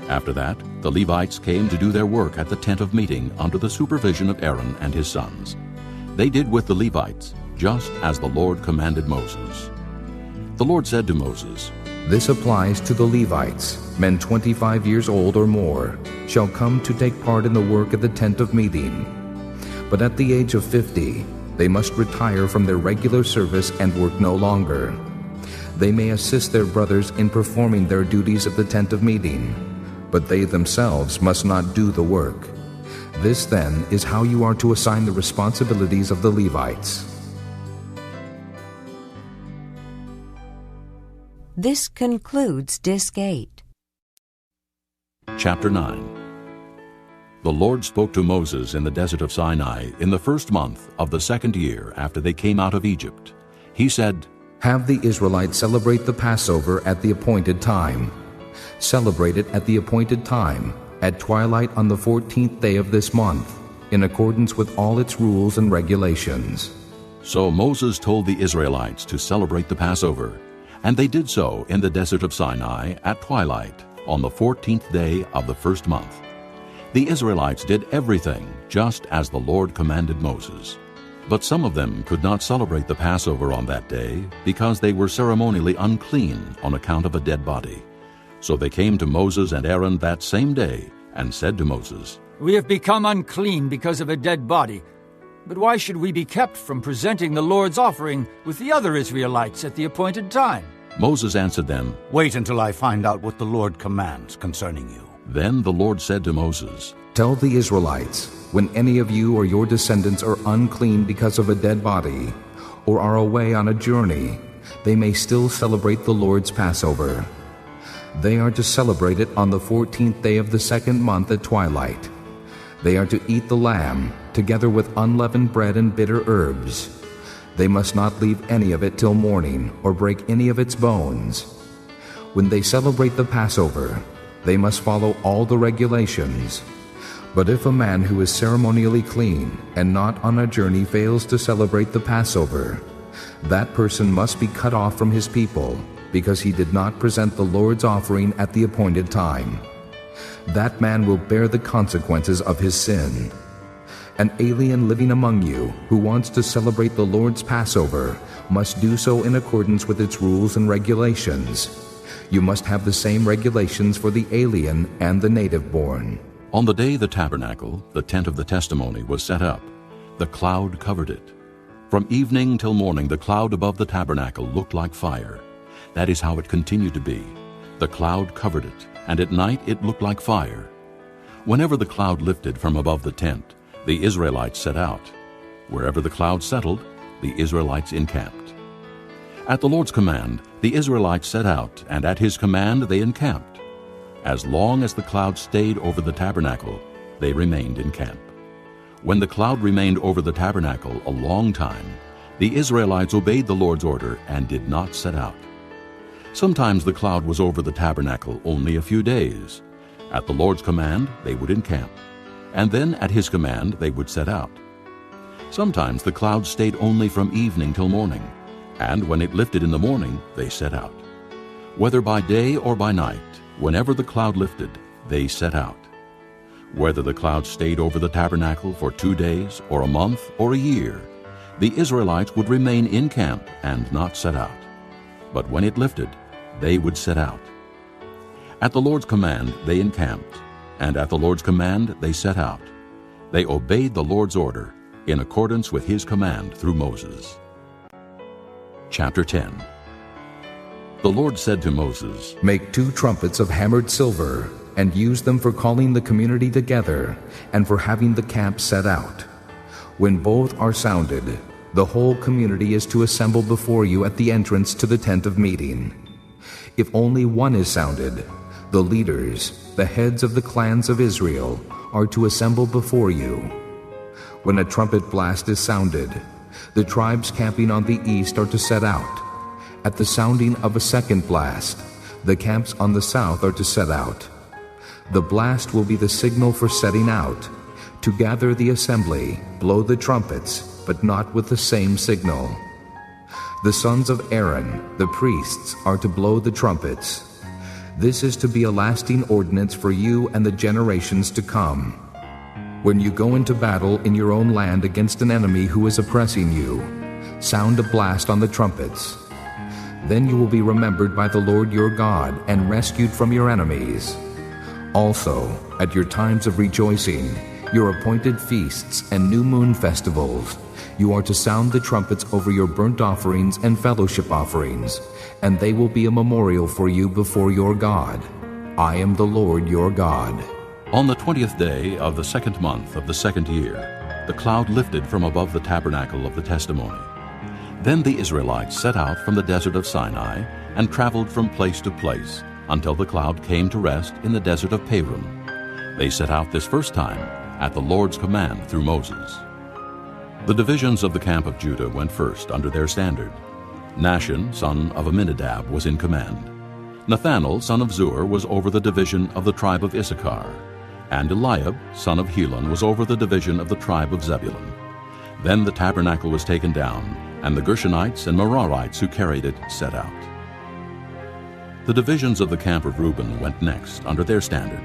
After that, the Levites came to do their work at the tent of meeting under the supervision of Aaron and his sons. They did with the Levites just as the Lord commanded Moses. The Lord said to Moses, This applies to the Levites. Men 25 years old or more shall come to take part in the work at the tent of meeting. But at the age of 50, they must retire from their regular service and work no longer. They may assist their brothers in performing their duties at the tent of meeting, but they themselves must not do the work. This, then, is how you are to assign the responsibilities of the Levites. This concludes Disc 8. Chapter 9. The Lord spoke to Moses in the desert of Sinai in the first month of the second year after they came out of Egypt. He said, Have the Israelites celebrate the Passover at the appointed time. Celebrate it at the appointed time, at twilight on the 14th day of this month, in accordance with all its rules and regulations. So Moses told the Israelites to celebrate the Passover, and they did so in the desert of Sinai at twilight on the 14th day of the first month. The Israelites did everything just as the Lord commanded Moses. But some of them could not celebrate the Passover on that day because they were ceremonially unclean on account of a dead body. So they came to Moses and Aaron that same day and said to Moses, We have become unclean because of a dead body. But why should we be kept from presenting the Lord's offering with the other Israelites at the appointed time? Moses answered them, Wait until I find out what the Lord commands concerning you. Then the Lord said to Moses, Tell the Israelites, when any of you or your descendants are unclean because of a dead body, or are away on a journey, they may still celebrate the Lord's Passover. They are to celebrate it on the 14th day of the second month at twilight. They are to eat the lamb, together with unleavened bread and bitter herbs. They must not leave any of it till morning, or break any of its bones. When they celebrate the Passover, they must follow all the regulations. But if a man who is ceremonially clean and not on a journey fails to celebrate the Passover, that person must be cut off from his people, because he did not present the Lord's offering at the appointed time. That man will bear the consequences of his sin. An alien living among you who wants to celebrate the Lord's Passover must do so in accordance with its rules and regulations. You must have the same regulations for the alien and the native-born. On the day the tabernacle, the tent of the testimony, was set up, the cloud covered it. From evening till morning the cloud above the tabernacle looked like fire. That is how it continued to be. The cloud covered it, and at night it looked like fire. Whenever the cloud lifted from above the tent, the Israelites set out. Wherever the cloud settled, the Israelites encamped. At the Lord's command, the Israelites set out, and at his command they encamped. As long as the cloud stayed over the tabernacle, they remained in camp. When the cloud remained over the tabernacle a long time, the Israelites obeyed the Lord's order and did not set out. Sometimes the cloud was over the tabernacle only a few days. At the Lord's command, they would encamp. and then at his command they would set out. Sometimes the cloud stayed only from evening till morning, and when it lifted in the morning they set out. Whether by day or by night, whenever the cloud lifted, they set out. Whether the cloud stayed over the tabernacle for 2 days, or a month, or a year, the Israelites would remain in camp and not set out. But when it lifted, they would set out. At the Lord's command they encamped, and at the Lord's command they set out. They obeyed the Lord's order, in accordance with his command through Moses. Chapter 10. The Lord said to Moses, Make 2 trumpets of hammered silver, and use them for calling the community together, and for having the camp set out. When both are sounded, the whole community is to assemble before you at the entrance to the tent of meeting. If only one is sounded, the leaders, the heads of the clans of Israel, are to assemble before you. When a trumpet blast is sounded, the tribes camping on the east are to set out. At the sounding of a second blast, the camps on the south are to set out. The blast will be the signal for setting out. To gather the assembly, blow the trumpets, but not with the same signal. The sons of Aaron, the priests, are to blow the trumpets. This is to be a lasting ordinance for you and the generations to come. When you go into battle in your own land against an enemy who is oppressing you, sound a blast on the trumpets. Then you will be remembered by the Lord your God and rescued from your enemies. Also, at your times of rejoicing, your appointed feasts and new moon festivals, you are to sound the trumpets over your burnt offerings and fellowship offerings, and they will be a memorial for you before your God. I am the Lord your God. On the 20th day of the 2nd month of the 2nd year, the cloud lifted from above the tabernacle of the testimony. Then the Israelites set out from the desert of Sinai and traveled from place to place until the cloud came to rest in the desert of Paran. They set out this first time at the Lord's command through Moses. The divisions of the camp of Judah went first under their standard. Nahshon, son of Amminadab, was in command. Nathanael, son of Zur, was over the division of the tribe of Issachar, and Eliab, son of Helon, was over the division of the tribe of Zebulun. Then the tabernacle was taken down, and the Gershonites and Merarites who carried it set out. The divisions of the camp of Reuben went next under their standard.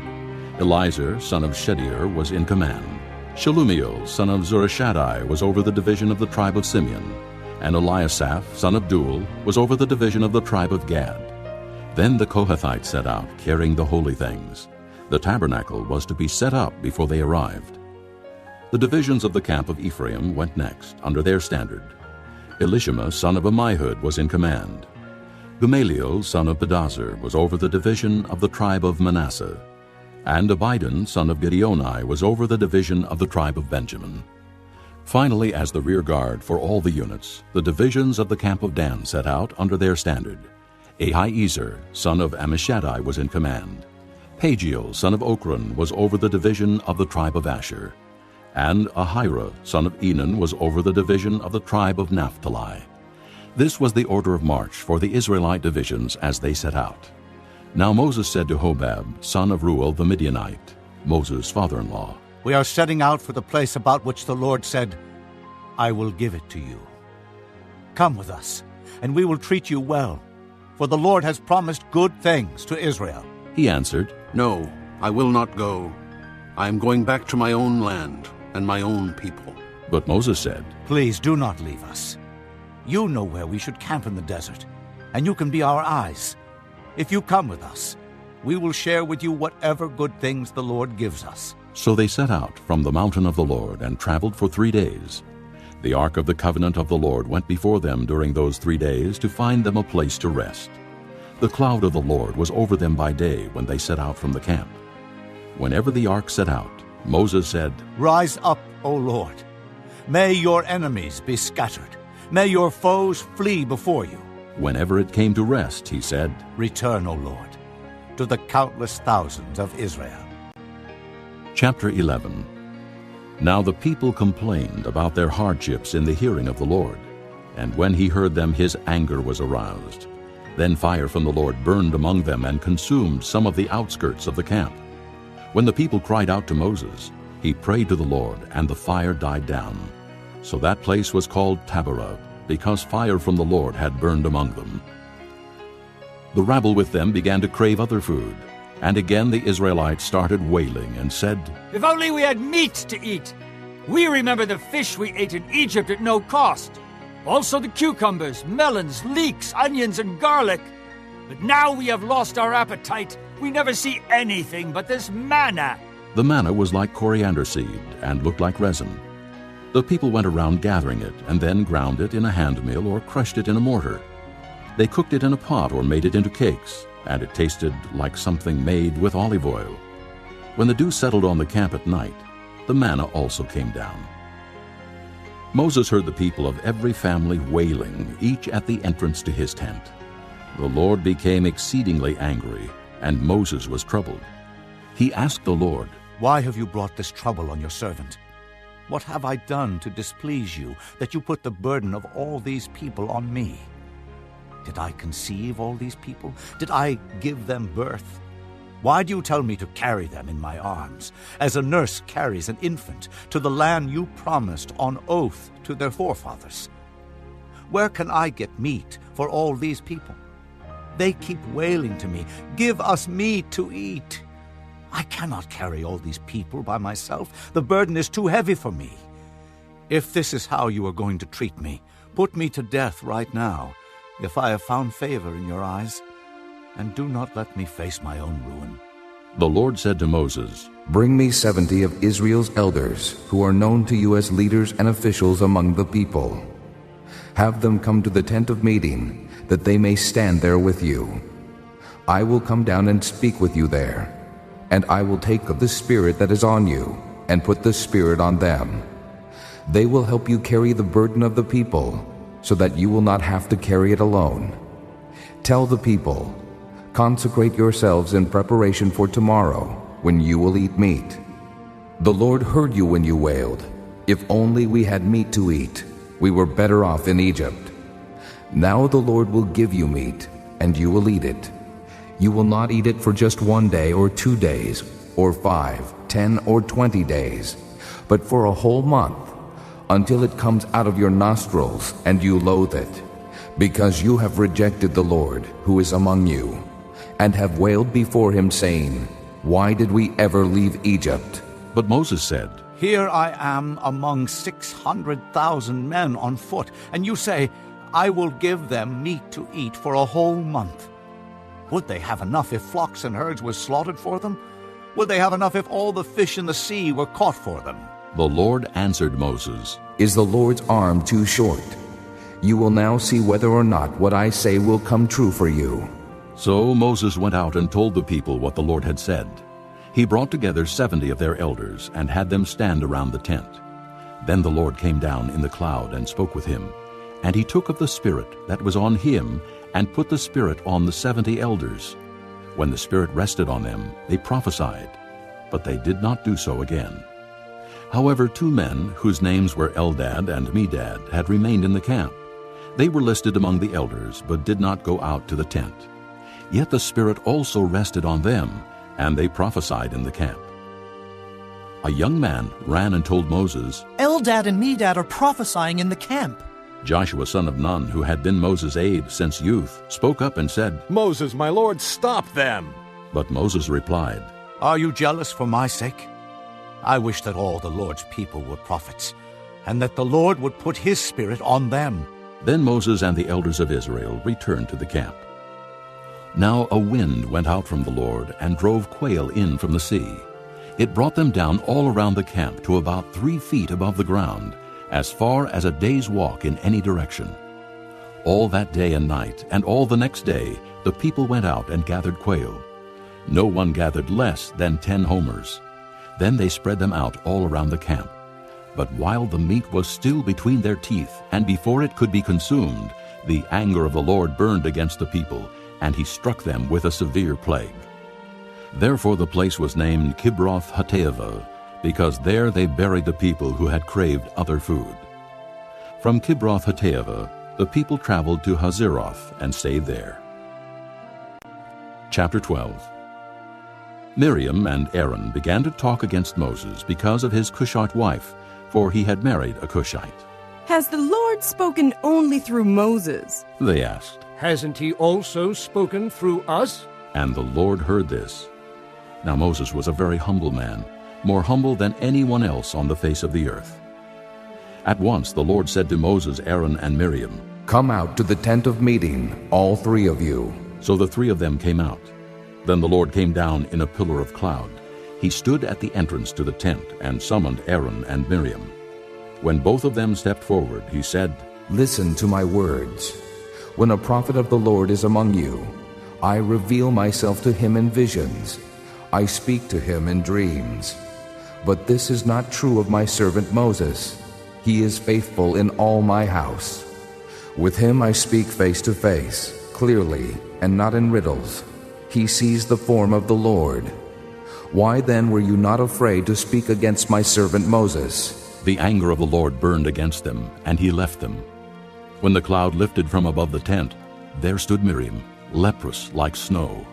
Elizur, son of Shedeur, was in command. Shelumiel, son of Zurishaddai, was over the division of the tribe of Simeon, and Eliasaph, son of Duel, was over the division of the tribe of Gad. Then the Kohathites set out, carrying the holy things. The tabernacle was to be set up before they arrived. The divisions of the camp of Ephraim went next, under their standard. Elishama, son of Ammihud, was in command. Gamaliel, son of Pedazur, was over the division of the tribe of Manasseh, and Abidan, son of Gideoni, was over the division of the tribe of Benjamin. Finally, as the rear guard for all the units, the divisions of the camp of Dan set out under their standard. Ahiezer, son of Ammishaddai, was in command. Pagiel, son of Ochran, was over the division of the tribe of Asher, and Ahira, son of Enan, was over the division of the tribe of Naphtali. This was the order of march for the Israelite divisions as they set out. Now Moses said to Hobab, son of Reuel the Midianite, Moses' father-in-law, We are setting out for the place about which the Lord said, I will give it to you. Come with us, and we will treat you well, for the Lord has promised good things to Israel. He answered, No, I will not go. I am going back to my own land and my own people. But Moses said, Please do not leave us. You know where we should camp in the desert, and you can be our eyes. If you come with us, we will share with you whatever good things the Lord gives us. So they set out from the mountain of the Lord and traveled for 3 days. The ark of the covenant of the Lord went before them during those 3 days to find them a place to rest. The cloud of the Lord was over them by day when they set out from the camp. Whenever the ark set out, Moses said, Rise up, O Lord. May your enemies be scattered. May your foes flee before you. Whenever it came to rest, he said, Return, O Lord, to the countless thousands of Israel. Chapter 11. Now the people complained about their hardships in the hearing of the Lord, and when he heard them his anger was aroused. Then fire from the Lord burned among them and consumed some of the outskirts of the camp. When the people cried out to Moses, He prayed to the Lord, and the fire died down. So that place was called Taberah, because fire from the Lord had burned among them. The rabble with them began to crave other food, and again the Israelites started wailing and said, If only we had meat to eat! We remember the fish we ate in Egypt at no cost. Also the cucumbers, melons, leeks, onions, and garlic. But now we have lost our appetite. We never see anything but this manna. The manna was like coriander seed and looked like resin. The people went around gathering it and then ground it in a hand mill or crushed it in a mortar. They cooked it in a pot or made it into cakes, and it tasted like something made with olive oil. When the dew settled on the camp at night, the manna also came down. Moses heard the people of every family wailing, each at the entrance to his tent. The Lord became exceedingly angry, and Moses was troubled. He asked the Lord, Why have you brought this trouble on your servant? What have I done to displease you, that you put the burden of all these people on me? Did I conceive all these people? Did I give them birth? Why do you tell me to carry them in my arms, as a nurse carries an infant, to the land you promised on oath to their forefathers? Where can I get meat for all these people? They keep wailing to me, Give us meat to eat. I cannot carry all these people by myself. The burden is too heavy for me. If this is how you are going to treat me, put me to death right now, if I have found favor in your eyes, and do not let me face my own ruin. The Lord said to Moses, Bring me 70 of Israel's elders, who are known to you as leaders and officials among the people. Have them come to the tent of meeting, that they may stand there with you. I will come down and speak with you there, and I will take of the Spirit that is on you, and put the Spirit on them. They will help you carry the burden of the people, so that you will not have to carry it alone. Tell the people, Consecrate yourselves in preparation for tomorrow, when you will eat meat. The Lord heard you when you wailed, If only we had meat to eat. We were better off in Egypt. Now the Lord will give you meat, and you will eat it. You will not eat it for just 1 day or 2 days, or 5, 10, or 20 days, but for a whole month, until it comes out of your nostrils and you loathe it, because you have rejected the Lord who is among you, and have wailed before him, saying, Why did we ever leave Egypt? But Moses said, Here I am among 600,000 men on foot, and you say, I will give them meat to eat for a whole month. Would they have enough if flocks and herds were slaughtered for them? Would they have enough if all the fish in the sea were caught for them? The Lord answered Moses, Is the Lord's arm too short? You will now see whether or not what I say will come true for you. So Moses went out and told the people what the Lord had said. He brought together 70 of their elders and had them stand around the tent. Then the Lord came down in the cloud and spoke with him. And he took of the Spirit that was on him and put the Spirit on the 70 elders. When the Spirit rested on them, they prophesied, but they did not do so again. However, 2 men, whose names were Eldad and Medad, had remained in the camp. They were listed among the elders, but did not go out to the tent. Yet the Spirit also rested on them, and they prophesied in the camp. A young man ran and told Moses, Eldad and Medad are prophesying in the camp. Joshua son of Nun, who had been Moses' aide since youth, spoke up and said, Moses, my lord, stop them! But Moses replied, Are you jealous for my sake? I wish that all the Lord's people were prophets, and that the Lord would put his Spirit on them. Then Moses and the elders of Israel returned to the camp. Now a wind went out from the Lord and drove quail in from the sea. It brought them down all around the camp to about 3 feet above the ground, as far as a day's walk in any direction. All that day and night, and all the next day, the people went out and gathered quail. No one gathered less than 10 homers. Then they spread them out all around the camp. But while the meat was still between their teeth, and before it could be consumed, the anger of the Lord burned against the people, and he struck them with a severe plague. Therefore the place was named Kibroth Hattaavah, because there they buried the people who had craved other food. From Kibroth Hattaavah the people traveled to Hazeroth and stayed there. Chapter 12. Miriam and Aaron began to talk against Moses because of his Cushite wife, for he had married a Cushite. Has the Lord spoken only through Moses? They asked. Hasn't he also spoken through us? And the Lord heard this. Now Moses was a very humble man, more humble than anyone else on the face of the earth. At once the Lord said to Moses, Aaron, and Miriam, Come out to the tent of meeting, all three of you. So the three of them came out. Then the Lord came down in a pillar of cloud. He stood at the entrance to the tent and summoned Aaron and Miriam. When both of them stepped forward, he said, Listen to my words. When a prophet of the Lord is among you, I reveal myself to him in visions. I speak to him in dreams. But this is not true of my servant Moses. He is faithful in all my house. With him I speak face to face, clearly, and not in riddles. He sees the form of the Lord. Why then were you not afraid to speak against my servant Moses? The anger of the Lord burned against them, and he left them. When the cloud lifted from above the tent, there stood Miriam, leprous like snow.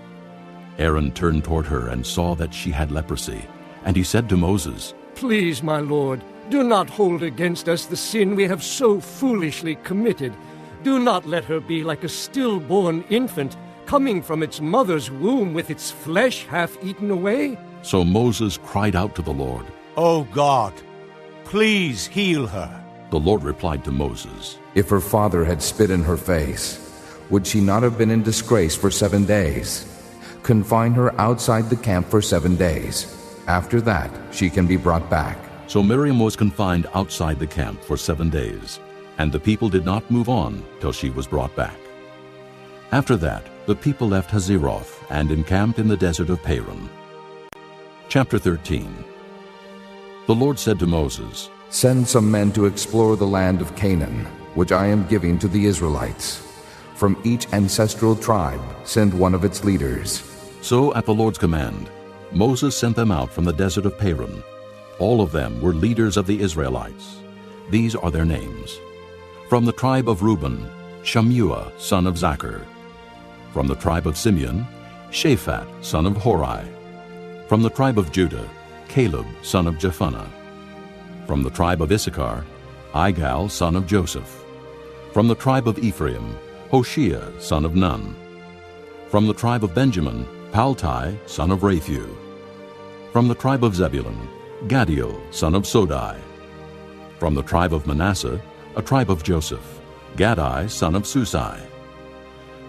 Aaron turned toward her and saw that she had leprosy, and he said to Moses, Please, my Lord, do not hold against us the sin we have so foolishly committed. Do not let her be like a stillborn infant, coming from its mother's womb with its flesh half eaten away. So Moses cried out to the Lord. O God, please heal her. The Lord replied to Moses, If her father had spit in her face, would she not have been in disgrace for 7 days? Confine her outside the camp for 7 days. After that, she can be brought back. So Miriam was confined outside the camp for 7 days, and the people did not move on till she was brought back. After that, the people left Hazeroth and encamped in the desert of Paran. Chapter 13. The Lord said to Moses, Send some men to explore the land of Canaan, which I am giving to the Israelites. From each ancestral tribe, send one of its leaders. So at the Lord's command, Moses sent them out from the desert of Paran. All of them were leaders of the Israelites. These are their names. From the tribe of Reuben, Shammua, son of Zachar. From the tribe of Simeon, Shaphat, son of Hori. From the tribe of Judah, Caleb, son of Jephunneh. From the tribe of Issachar, Igal, son of Joseph. From the tribe of Ephraim, Hoshea, son of Nun. From the tribe of Benjamin, Paltai, son of Raphu. From the tribe of Zebulun, Gadiel, son of Sodai. From the tribe of Manasseh, a tribe of Joseph, Gadai, son of Susai.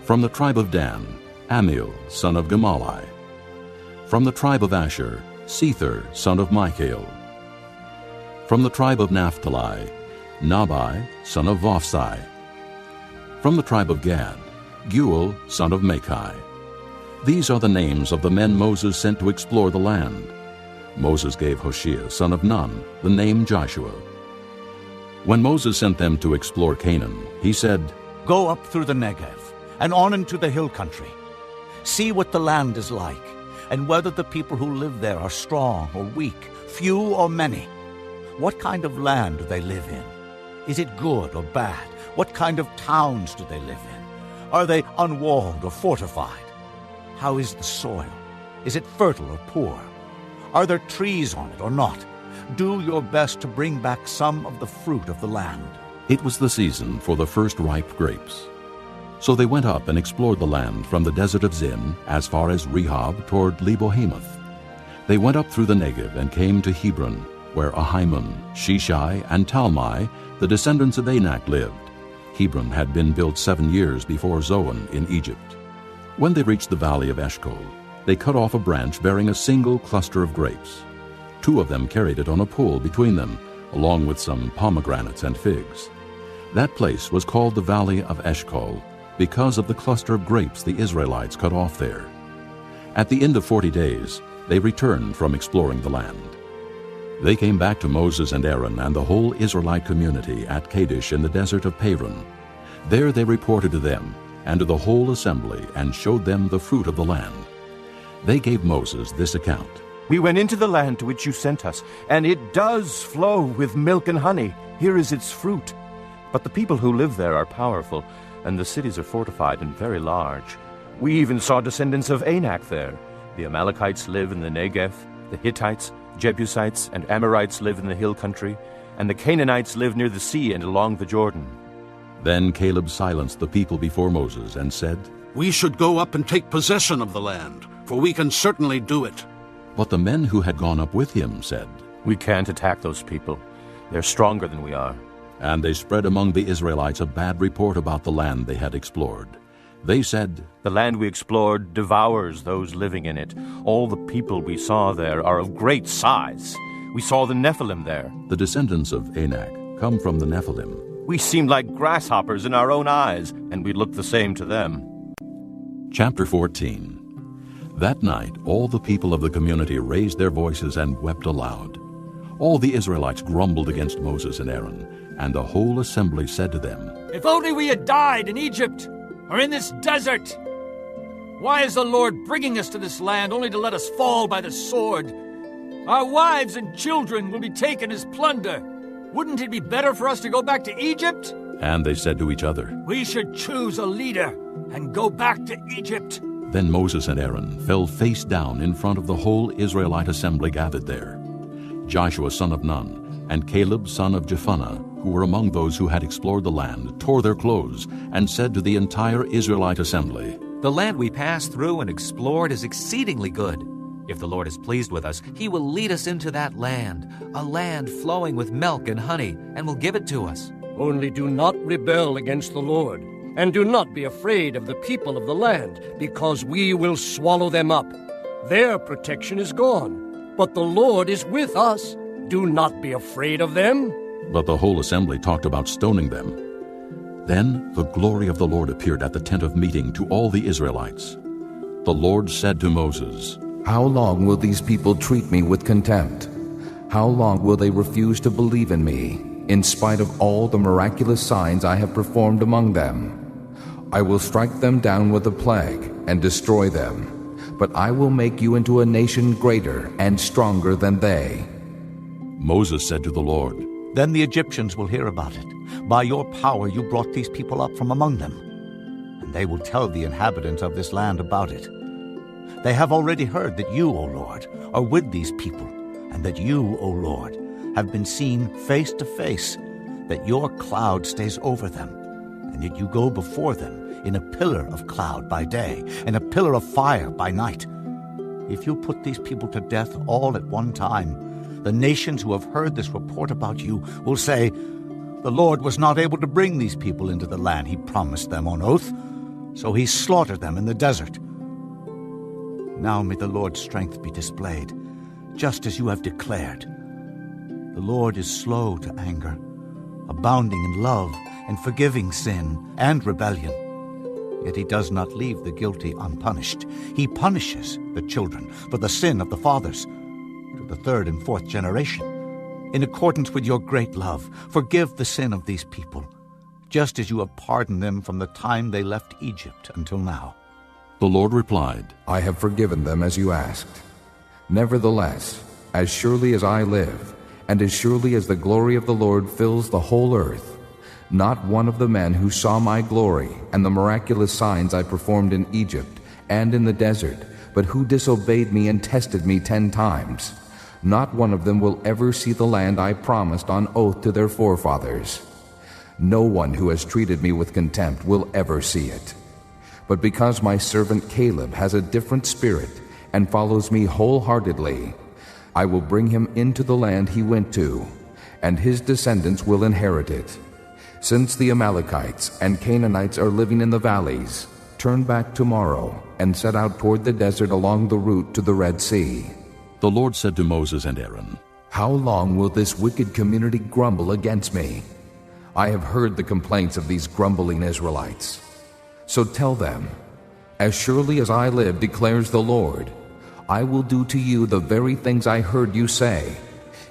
From the tribe of Dan, Amiel, son of Gemalli. From the tribe of Asher, Sether, son of Michael. From the tribe of Naphtali, Nabai, son of Vophsi. From the tribe of Gad, Guel, son of Machi. These are the names of the men Moses sent to explore the land. Moses gave Hoshea, son of Nun, the name Joshua. When Moses sent them to explore Canaan, he said, Go up through the Negev and on into the hill country. See what the land is like, and whether the people who live there are strong or weak, few or many. What kind of land do they live in? Is it good or bad? What kind of towns do they live in? Are they unwalled or fortified? How is the soil? Is it fertile or poor? Are there trees on it or not? Do your best to bring back some of the fruit of the land. It was the season for the first ripe grapes. So they went up and explored the land from the desert of Zin as far as Rehob toward Lebo-Hamath. They went up through the Negev and came to Hebron, where Ahiman, Sheshai, and Talmai, the descendants of Anak, lived. Hebron had been built 7 years before Zoan in Egypt. When they reached the valley of Eshcol, they cut off a branch bearing a single cluster of grapes. 2 of them carried it on a pole between them, along with some pomegranates and figs. That place was called the Valley of Eshcol because of the cluster of grapes the Israelites cut off there. At the end of 40 days, they returned from exploring the land. They came back to Moses and Aaron and the whole Israelite community at Kadesh in the desert of Paran. There they reported to them and to the whole assembly and showed them the fruit of the land. They gave Moses this account. We went into the land to which you sent us, and it does flow with milk and honey. Here is its fruit. But the people who live there are powerful, and the cities are fortified and very large. We even saw descendants of Anak there. The Amalekites live in the Negev, the Hittites, Jebusites, and Amorites live in the hill country, and the Canaanites live near the sea and along the Jordan. Then Caleb silenced the people before Moses and said, We should go up and take possession of the land, for we can certainly do it. But the men who had gone up with him said, We can't attack those people. They're stronger than we are. And they spread among the Israelites a bad report about the land they had explored. They said, The land we explored devours those living in it. All the people we saw there are of great size. We saw the Nephilim there. The descendants of Anak come from the Nephilim. We seemed like grasshoppers in our own eyes, and we looked the same to them. Chapter 14. That night all the people of the community raised their voices and wept aloud. All the Israelites grumbled against Moses and Aaron, and the whole assembly said to them, If only we had died in Egypt, or in this desert! Why is the Lord bringing us to this land only to let us fall by the sword? Our wives and children will be taken as plunder. Wouldn't it be better for us to go back to Egypt? And they said to each other, We should choose a leader and go back to Egypt. Then Moses and Aaron fell face down in front of the whole Israelite assembly gathered there. Joshua son of Nun and Caleb son of Jephunneh, who were among those who had explored the land, tore their clothes and said to the entire Israelite assembly, The land we passed through and explored is exceedingly good. If the Lord is pleased with us, he will lead us into that land, a land flowing with milk and honey, and will give it to us. Only do not rebel against the Lord, and do not be afraid of the people of the land, because we will swallow them up. Their protection is gone, but the Lord is with us. Do not be afraid of them. But the whole assembly talked about stoning them. Then the glory of the Lord appeared at the tent of meeting to all the Israelites. The Lord said to Moses, How long will these people treat me with contempt? How long will they refuse to believe in me, in spite of all the miraculous signs I have performed among them? I will strike them down with a plague and destroy them, but I will make you into a nation greater and stronger than they. Moses said to the Lord, Then the Egyptians will hear about it. By your power you brought these people up from among them, and they will tell the inhabitants of this land about it. They have already heard that you, O Lord, are with these people, and that you, O Lord, have been seen face to face, that your cloud stays over them, and yet you go before them in a pillar of cloud by day, and a pillar of fire by night. If you put these people to death all at one time, the nations who have heard this report about you will say, The Lord was not able to bring these people into the land he promised them on oath, so he slaughtered them in the desert. Now may the Lord's strength be displayed, just as you have declared. The Lord is slow to anger, abounding in love and forgiving sin and rebellion. Yet he does not leave the guilty unpunished. He punishes the children for the sin of the fathers, to the third and fourth generation. In accordance with your great love, forgive the sin of these people, just as you have pardoned them from the time they left Egypt until now. The Lord replied, I have forgiven them as you asked. Nevertheless, as surely as I live, and as surely as the glory of the Lord fills the whole earth, not one of the men who saw my glory and the miraculous signs I performed in Egypt and in the desert, but who disobeyed me and tested me 10 times, not one of them will ever see the land I promised on oath to their forefathers. No one who has treated me with contempt will ever see it. But because my servant Caleb has a different spirit and follows me wholeheartedly, I will bring him into the land he went to, and his descendants will inherit it. Since the Amalekites and Canaanites are living in the valleys, turn back tomorrow and set out toward the desert along the route to the Red Sea. The Lord said to Moses and Aaron, How long will this wicked community grumble against me? I have heard the complaints of these grumbling Israelites. So tell them, As surely as I live, declares the Lord, I will do to you the very things I heard you say.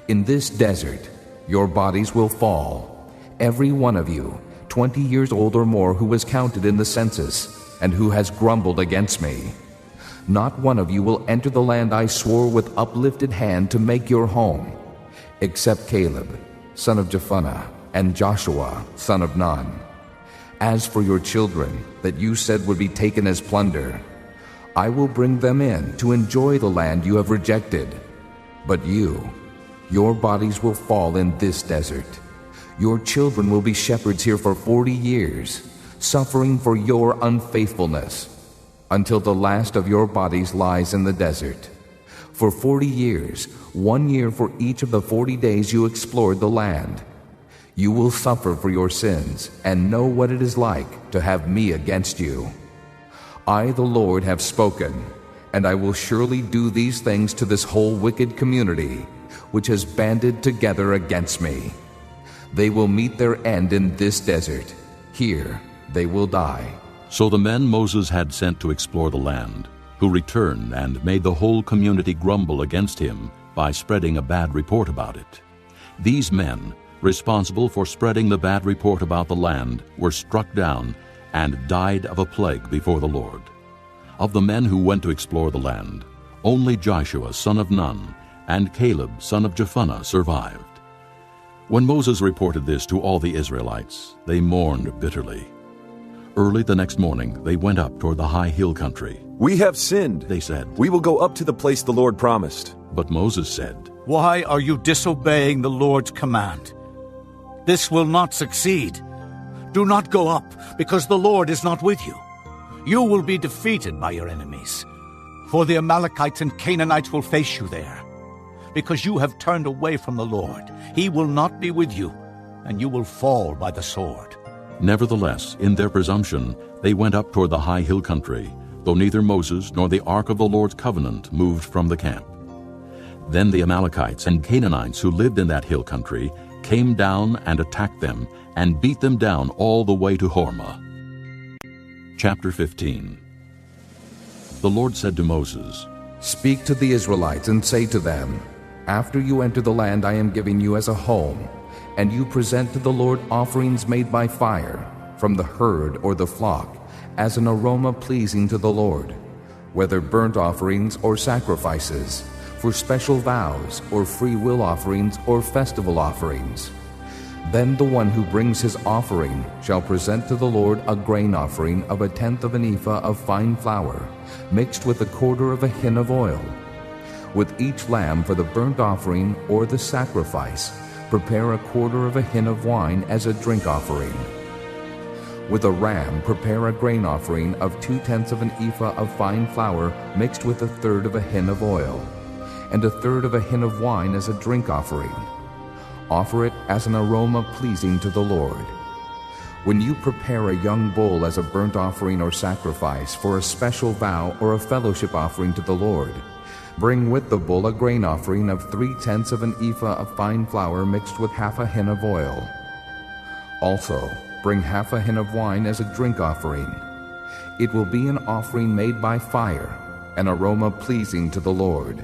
In this desert your bodies will fall, every one of you, 20 years old or more, who was counted in the census, and who has grumbled against me. Not one of you will enter the land I swore with uplifted hand to make your home, except Caleb, son of Jephunneh, and Joshua, son of Nun. As for your children, that you said would be taken as plunder, I will bring them in to enjoy the land you have rejected. But you, your bodies will fall in this desert. Your children will be shepherds here for 40 years, suffering for your unfaithfulness, until the last of your bodies lies in the desert. For 40 years, 1 year for each of the 40 days you explored the land. You will suffer for your sins and know what it is like to have me against you. I, the Lord, have spoken, and I will surely do these things to this whole wicked community, which has banded together against me. They will meet their end in this desert. Here they will die. So the men Moses had sent to explore the land, who returned and made the whole community grumble against him by spreading a bad report about it. These men, responsible for spreading the bad report about the land, were struck down and died of a plague before the Lord. Of the men who went to explore the land, only Joshua son of Nun and Caleb son of Jephunneh survived. When Moses reported this to all the Israelites, they mourned bitterly. Early the next morning they went up toward the high hill country. "We have sinned," they said. "We will go up to the place the Lord promised." But Moses said, "Why are you disobeying the Lord's command? This will not succeed. Do not go up, because the Lord is not with you. You will be defeated by your enemies. For the Amalekites and Canaanites will face you there. Because you have turned away from the Lord, he will not be with you, and you will fall by the sword." Nevertheless, in their presumption, they went up toward the high hill country, though neither Moses nor the ark of the Lord's covenant moved from the camp. Then the Amalekites and Canaanites who lived in that hill country came down and attacked them and beat them down all the way to Hormah. Chapter 15. The Lord said to Moses, "Speak to the Israelites and say to them, after you enter the land I am giving you as a home, and you present to the Lord offerings made by fire, from the herd or the flock, as an aroma pleasing to the Lord, whether burnt offerings or sacrifices, for special vows or free will offerings or festival offerings. Then the one who brings his offering shall present to the Lord a grain offering of 1/10 of an ephah of fine flour, mixed with 1/4 of a hin of oil. With each lamb for the burnt offering or the sacrifice, prepare 1/4 of a hin of wine as a drink offering. With a ram, prepare a grain offering of 2/10 of an ephah of fine flour mixed with 1/3 of a hin of oil, and 1/3 of a hin of wine as a drink offering. Offer it as an aroma pleasing to the Lord. When you prepare a young bull as a burnt offering or sacrifice for a special vow or a fellowship offering to the Lord, bring with the bull a grain offering of 3/10 of an ephah of fine flour mixed with 1/2 a hin of oil. Also, bring 1/2 a hin of wine as a drink offering. It will be an offering made by fire, an aroma pleasing to the Lord.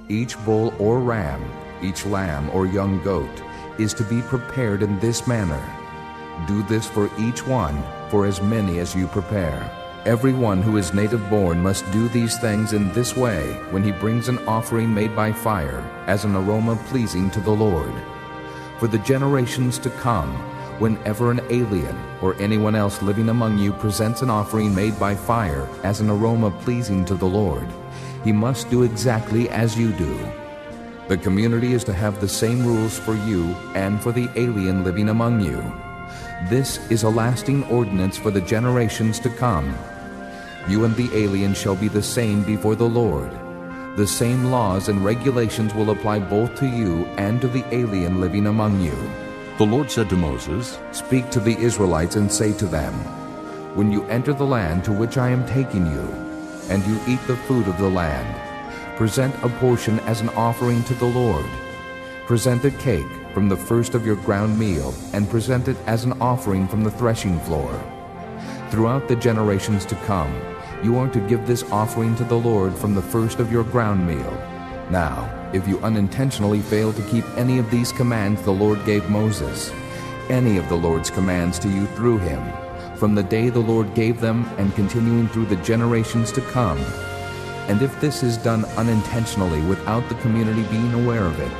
Each bull or ram, each lamb or young goat, is to be prepared in this manner. Do this for each one, for as many as you prepare. Everyone who is native-born must do these things in this way when he brings an offering made by fire, as an aroma pleasing to the Lord. For the generations to come, whenever an alien or anyone else living among you presents an offering made by fire as an aroma pleasing to the Lord, he must do exactly as you do. The community is to have the same rules for you and for the alien living among you. This is a lasting ordinance for the generations to come. You and the alien shall be the same before the Lord. The same laws and regulations will apply both to you and to the alien living among you." The Lord said to Moses, "Speak to the Israelites and say to them, when you enter the land to which I am taking you, and you eat the food of the land, present a portion as an offering to the Lord. Present a cake from the first of your ground meal, and present it as an offering from the threshing floor. Throughout the generations to come, you are to give this offering to the Lord from the first of your ground meal. Now, if you unintentionally fail to keep any of these commands the Lord gave Moses, any of the Lord's commands to you through him, from the day the Lord gave them and continuing through the generations to come, and if this is done unintentionally without the community being aware of it,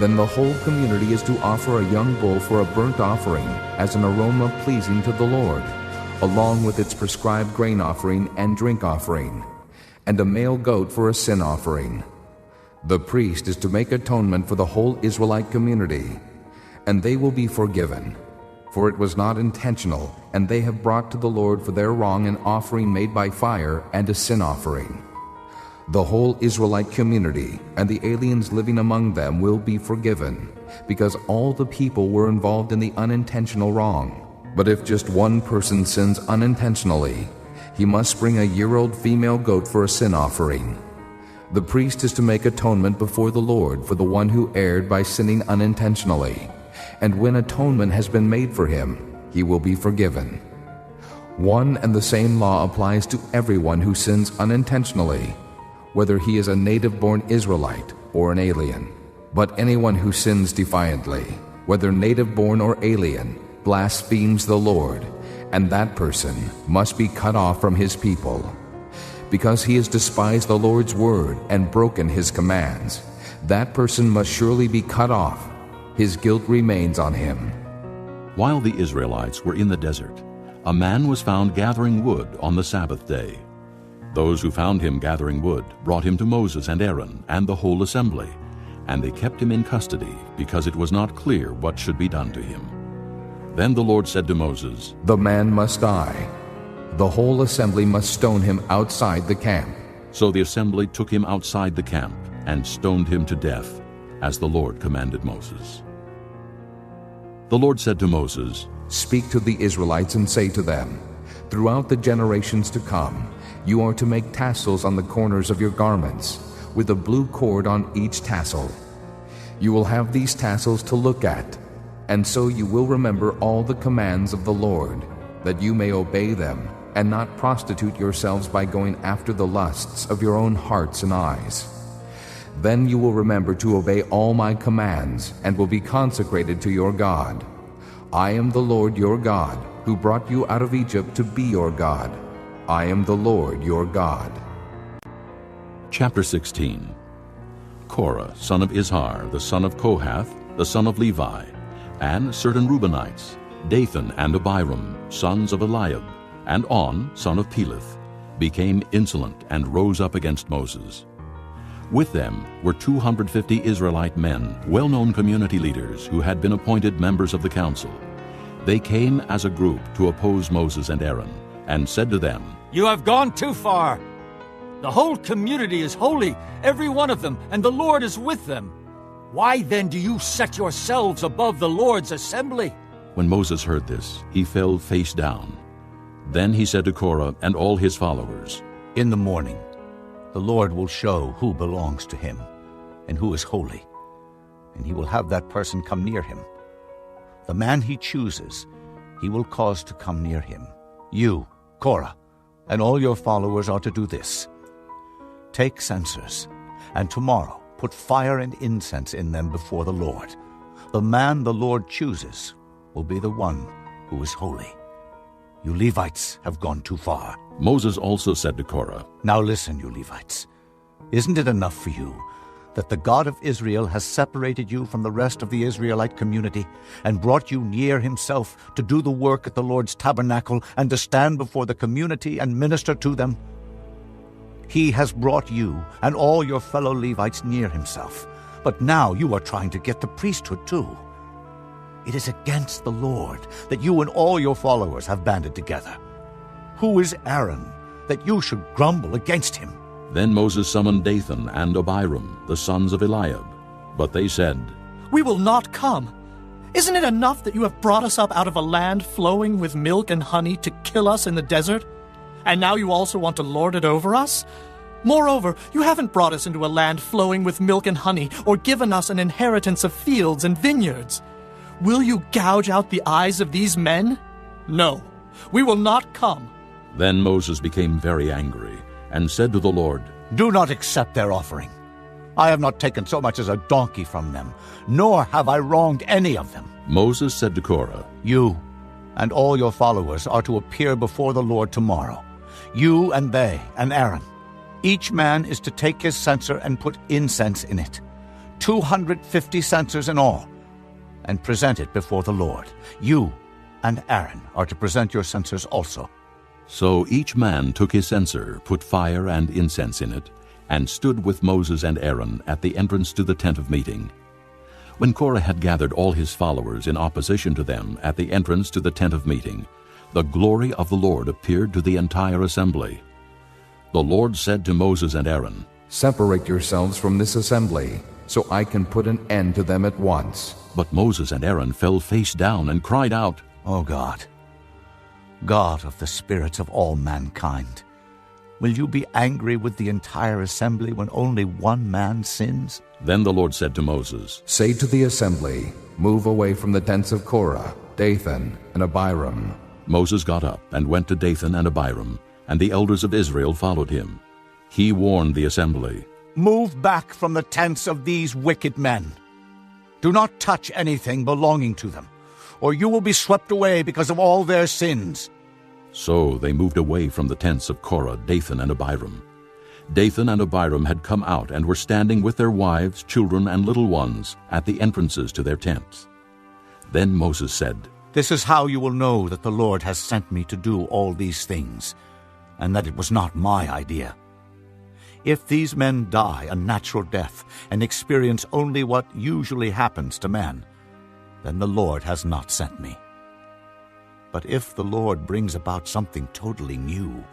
then the whole community is to offer a young bull for a burnt offering as an aroma pleasing to the Lord, along with its prescribed grain offering and drink offering, and a male goat for a sin offering. The priest is to make atonement for the whole Israelite community, and they will be forgiven. For it was not intentional, and they have brought to the Lord for their wrong an offering made by fire and a sin offering. The whole Israelite community and the aliens living among them will be forgiven, because all the people were involved in the unintentional wrong. But if just one person sins unintentionally, he must bring a year-old female goat for a sin offering. The priest is to make atonement before the Lord for the one who erred by sinning unintentionally, and when atonement has been made for him, he will be forgiven. One and the same law applies to everyone who sins unintentionally, whether he is a native-born Israelite or an alien. But anyone who sins defiantly, whether native-born or alien, blasphemes the Lord, and that person must be cut off from his people. Because he has despised the Lord's word and broken his commands, that person must surely be cut off. His guilt remains on him. While the Israelites were in the desert, a man was found gathering wood on the Sabbath day. Those who found him gathering wood brought him to Moses and Aaron and the whole assembly, and they kept him in custody because it was not clear what should be done to him. Then the Lord said to Moses, "The man must die. The whole assembly must stone him outside the camp." So the assembly took him outside the camp and stoned him to death, as the Lord commanded Moses. The Lord said to Moses, "Speak to the Israelites and say to them, throughout the generations to come, you are to make tassels on the corners of your garments, with a blue cord on each tassel. You will have these tassels to look at, and so you will remember all the commands of the Lord, that you may obey them, and not prostitute yourselves by going after the lusts of your own hearts and eyes. Then you will remember to obey all my commands, and will be consecrated to your God. I am the Lord your God, who brought you out of Egypt to be your God. I am the Lord your God." Chapter 16. Korah, son of Izhar, the son of Kohath, the son of Levi, and certain Reubenites, Dathan and Abiram, sons of Eliab, and On, son of Peleth, became insolent and rose up against Moses. With them were 250 Israelite men, well-known community leaders who had been appointed members of the council. They came as a group to oppose Moses and Aaron, and said to them, "You have gone too far. The whole community is holy, every one of them, and the Lord is with them. Why then do you set yourselves above the Lord's assembly?" When Moses heard this, he fell face down. Then he said to Korah and all his followers, "In the morning, the Lord will show who belongs to him and who is holy, and he will have that person come near him. The man he chooses, he will cause to come near him. You, Korah, and all your followers are to do this. Take censers, and tomorrow put fire and incense in them before the Lord. The man the Lord chooses will be the one who is holy. You Levites have gone too far." Moses also said to Korah, "Now listen, you Levites. Isn't it enough for you that the God of Israel has separated you from the rest of the Israelite community and brought you near himself to do the work at the Lord's tabernacle and to stand before the community and minister to them? He has brought you and all your fellow Levites near himself, but now you are trying to get the priesthood too. It is against the Lord that you and all your followers have banded together. Who is Aaron that you should grumble against him?" Then Moses summoned Dathan and Abiram, the sons of Eliab. But they said, "We will not come. Isn't it enough that you have brought us up out of a land flowing with milk and honey to kill us in the desert? And now you also want to lord it over us? Moreover, you haven't brought us into a land flowing with milk and honey, or given us an inheritance of fields and vineyards. Will you gouge out the eyes of these men? No, we will not come." Then Moses became very angry, and said to the Lord, "Do not accept their offering. I have not taken so much as a donkey from them, nor have I wronged any of them." Moses said to Korah, "You and all your followers are to appear before the Lord tomorrow, you and they and Aaron. Each man is to take his censer and put incense in it, 250 censers in all, and present it before the Lord. You and Aaron are to present your censers also. So each man took his censer, put fire and incense in it, and stood with Moses and Aaron at the entrance to the tent of meeting. When Korah had gathered all his followers in opposition to them at the entrance to the tent of meeting, the glory of the Lord appeared to the entire assembly. The Lord said to Moses and Aaron, "Separate yourselves from this assembly, so I can put an end to them at once." But Moses and Aaron fell face down and cried out, O God, God of the spirits of all mankind, will you be angry with the entire assembly when only one man sins? Then the Lord said to Moses, "Say to the assembly, move away from the tents of Korah, Dathan, and Abiram." Moses got up and went to Dathan and Abiram, and the elders of Israel followed him. He warned the assembly, Move back from the tents of these wicked men. Do not touch anything belonging to them, or you will be swept away because of all their sins. So they moved away from the tents of Korah, Dathan, and Abiram. Dathan and Abiram had come out and were standing with their wives, children, and little ones at the entrances to their tents. Then Moses said, This is how you will know that the Lord has sent me to do all these things, and that it was not my idea. If these men die a natural death and experience only what usually happens to men, then the Lord has not sent me. But if the Lord brings about something totally new,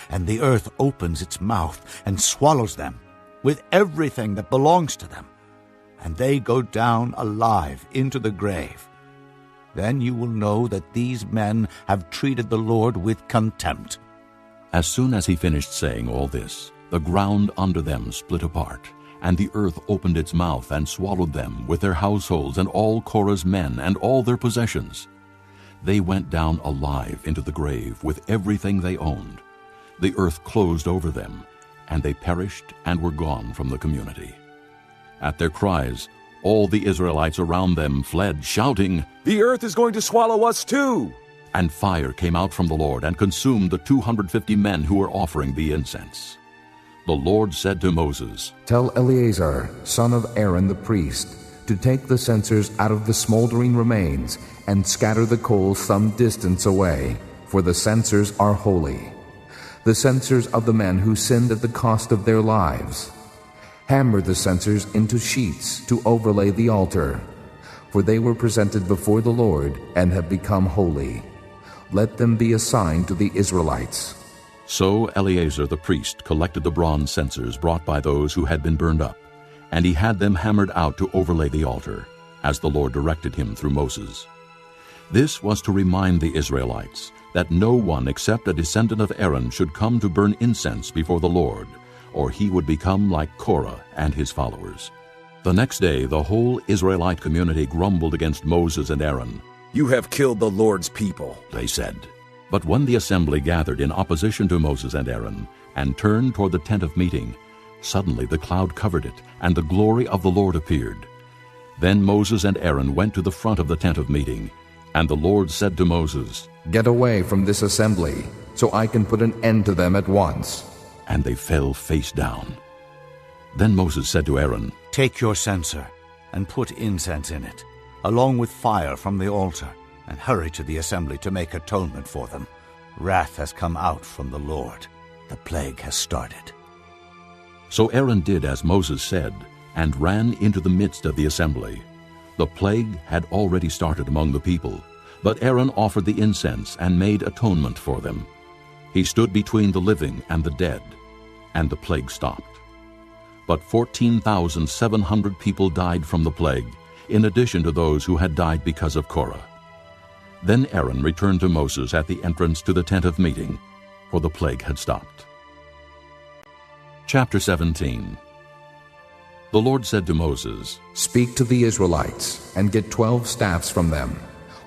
and the earth opens its mouth and swallows them with everything that belongs to them, and they go down alive into the grave, then you will know that these men have treated the Lord with contempt. As soon as he finished saying all this, the ground under them split apart, and the earth opened its mouth and swallowed them with their households and all Korah's men and all their possessions. They went down alive into the grave with everything they owned. The earth closed over them, and they perished and were gone from the community. At their cries, all the Israelites around them fled, shouting, The earth is going to swallow us too! And fire came out from the Lord and consumed the 250 men who were offering the incense. The Lord said to Moses, "Tell Eleazar, son of Aaron the priest, to take the censers out of the smoldering remains and scatter the coals some distance away, for the censers are holy, the censers of the men who sinned at the cost of their lives. Hammer the censers into sheets to overlay the altar, for they were presented before the Lord and have become holy. Let them be assigned to the Israelites." So Eleazar the priest collected the bronze censers brought by those who had been burned up, and he had them hammered out to overlay the altar, as the Lord directed him through Moses. This was to remind the Israelites that no one except a descendant of Aaron should come to burn incense before the Lord, or he would become like Korah and his followers. The next day the whole Israelite community grumbled against Moses and Aaron. You have killed the Lord's people, they said. But when the assembly gathered in opposition to Moses and Aaron and turned toward the tent of meeting, suddenly the cloud covered it, and the glory of the Lord appeared. Then Moses and Aaron went to the front of the tent of meeting, and the Lord said to Moses, "Get away from this assembly, so I can put an end to them at once." And they fell face down. Then Moses said to Aaron, Take your censer and put incense in it, along with fire from the altar, and hurry to the assembly to make atonement for them. Wrath has come out from the Lord. The plague has started. So Aaron did as Moses said, and ran into the midst of the assembly. The plague had already started among the people, but Aaron offered the incense and made atonement for them. He stood between the living and the dead, and the plague stopped. But 14,700 people died from the plague, in addition to those who had died because of Korah. Then Aaron returned to Moses at the entrance to the tent of meeting, for the plague had stopped. Chapter 17. The Lord said to Moses, "Speak to the Israelites, and get 12 staffs from them,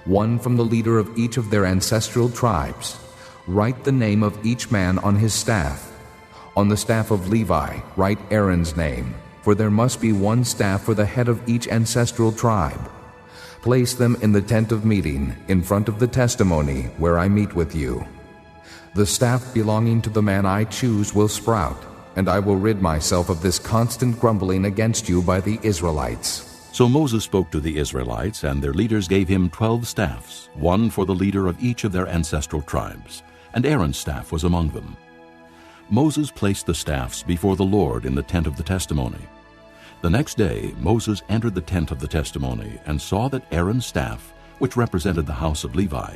one from the leader of each of their ancestral tribes. Write the name of each man on his staff. On the staff of Levi, write Aaron's name, for there must be one staff for the head of each ancestral tribe. Place them in the tent of meeting, in front of the testimony where I meet with you. The staff belonging to the man I choose will sprout, and I will rid myself of this constant grumbling against you by the Israelites." So Moses spoke to the Israelites, and their leaders gave him 12 staffs, one for the leader of each of their ancestral tribes, and Aaron's staff was among them. Moses placed the staffs before the Lord in the tent of the testimony. The next day Moses entered the tent of the testimony and saw that Aaron's staff, which represented the house of Levi,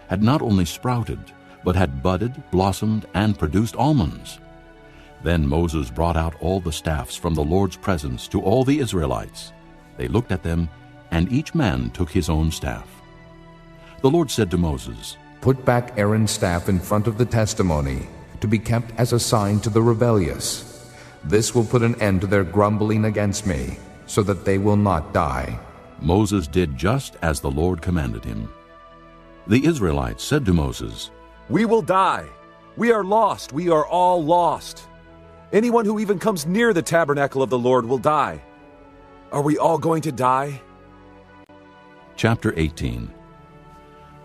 had not only sprouted, but had budded, blossomed, and produced almonds. Then Moses brought out all the staffs from the Lord's presence to all the Israelites. They looked at them, and each man took his own staff. The Lord said to Moses, "Put back Aaron's staff in front of the testimony, to be kept as a sign to the rebellious. This will put an end to their grumbling against me, so that they will not die." Moses did just as the Lord commanded him. The Israelites said to Moses, "We will die. We are lost. We are all lost. Anyone who even comes near the tabernacle of the Lord will die. Are we all going to die?" Chapter 18.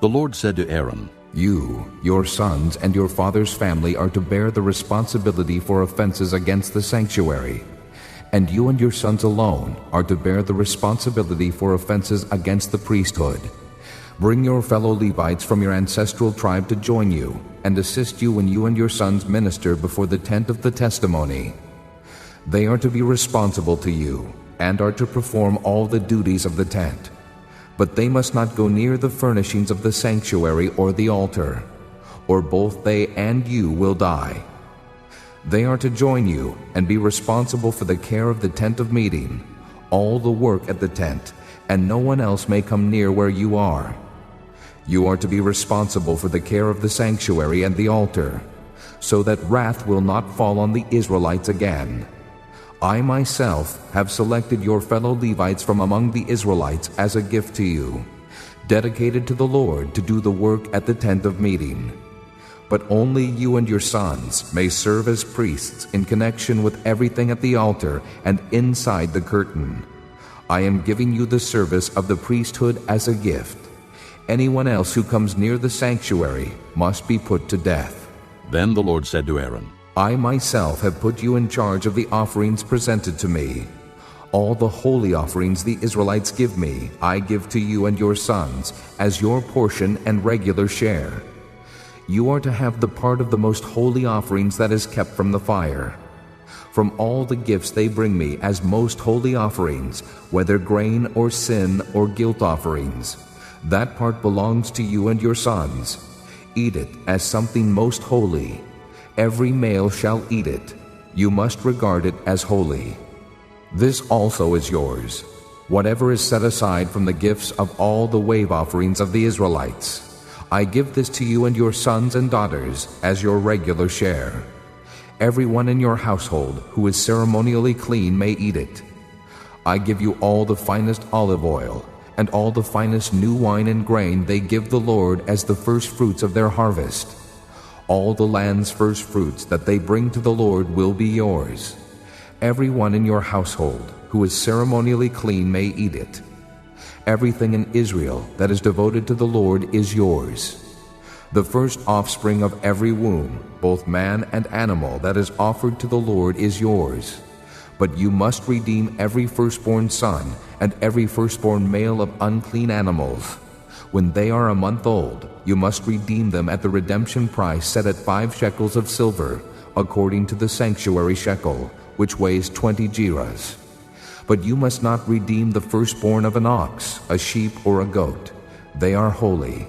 The Lord said to Aaron, "You, your sons, and your father's family are to bear the responsibility for offenses against the sanctuary, and you and your sons alone are to bear the responsibility for offenses against the priesthood. Bring your fellow Levites from your ancestral tribe to join you and assist you when you and your sons minister before the tent of the testimony. They are to be responsible to you and are to perform all the duties of the tent. But they must not go near the furnishings of the sanctuary or the altar, or both they and you will die. They are to join you and be responsible for the care of the tent of meeting, all the work at the tent, and no one else may come near where you are. You are to be responsible for the care of the sanctuary and the altar, so that wrath will not fall on the Israelites again. I myself have selected your fellow Levites from among the Israelites as a gift to you, dedicated to the Lord to do the work at the tent of meeting. But only you and your sons may serve as priests in connection with everything at the altar and inside the curtain. I am giving you the service of the priesthood as a gift. Anyone else who comes near the sanctuary must be put to death." Then the Lord said to Aaron, I myself have put you in charge of the offerings presented to me. All the holy offerings the Israelites give me, I give to you and your sons as your portion and regular share. You are to have the part of the most holy offerings that is kept from the fire. From all the gifts they bring me as most holy offerings, whether grain or sin or guilt offerings, that part belongs to you and your sons. Eat it as something most holy. Every male shall eat it. You must regard it as holy. This also is yours, whatever is set aside from the gifts of all the wave offerings of the Israelites. I give this to you and your sons and daughters as your regular share. Everyone in your household who is ceremonially clean may eat it. I give you all the finest olive oil, and all the finest new wine and grain they give the Lord as the first fruits of their harvest. All the land's first fruits that they bring to the Lord will be yours. Everyone in your household who is ceremonially clean may eat it. Everything in Israel that is devoted to the Lord is yours. The first offspring of every womb, both man and animal, that is offered to the Lord is yours. But you must redeem every firstborn son and every firstborn male of unclean animals. When they are a month old, you must redeem them at the redemption price set at 5 shekels of silver, according to the sanctuary shekel, which weighs 20 gerahs. But you must not redeem the firstborn of an ox, a sheep, or a goat. They are holy.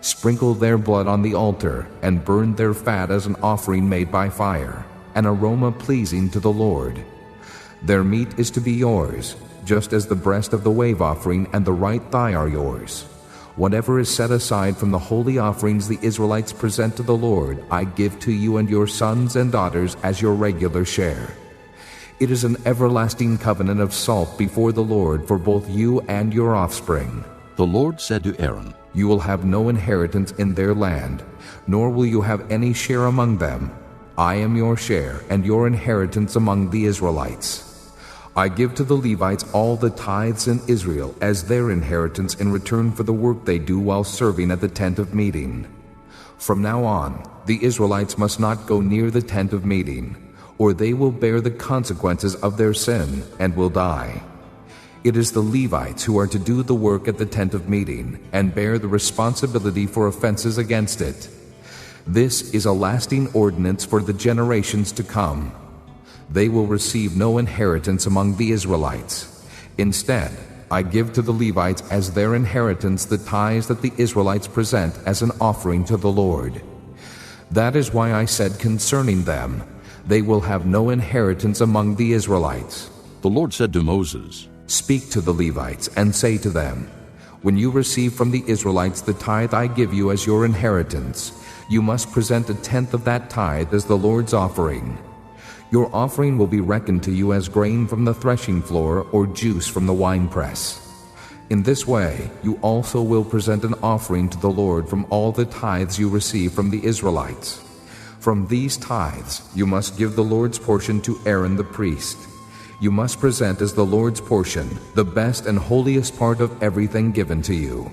Sprinkle their blood on the altar and burn their fat as an offering made by fire, an aroma pleasing to the Lord. Their meat is to be yours, just as the breast of the wave offering and the right thigh are yours. Whatever is set aside from the holy offerings the Israelites present to the Lord, I give to you and your sons and daughters as your regular share. It is an everlasting covenant of salt before the Lord for both you and your offspring. The Lord said to Aaron, You will have no inheritance in their land, nor will you have any share among them. I am your share and your inheritance among the Israelites. I give to the Levites all the tithes in Israel as their inheritance in return for the work they do while serving at the tent of meeting. From now on, the Israelites must not go near the tent of meeting, or they will bear the consequences of their sin and will die. It is the Levites who are to do the work at the tent of meeting and bear the responsibility for offenses against it. This is a lasting ordinance for the generations to come. They will receive no inheritance among the Israelites. Instead, I give to the Levites as their inheritance the tithes that the Israelites present as an offering to the Lord. That is why I said concerning them, they will have no inheritance among the Israelites. The Lord said to Moses, Speak to the Levites and say to them, When you receive from the Israelites the tithe I give you as your inheritance, you must present a tenth of that tithe as the Lord's offering. Your offering will be reckoned to you as grain from the threshing floor or juice from the winepress. In this way, you also will present an offering to the Lord from all the tithes you receive from the Israelites. From these tithes, you must give the Lord's portion to Aaron the priest. You must present as the Lord's portion the best and holiest part of everything given to you.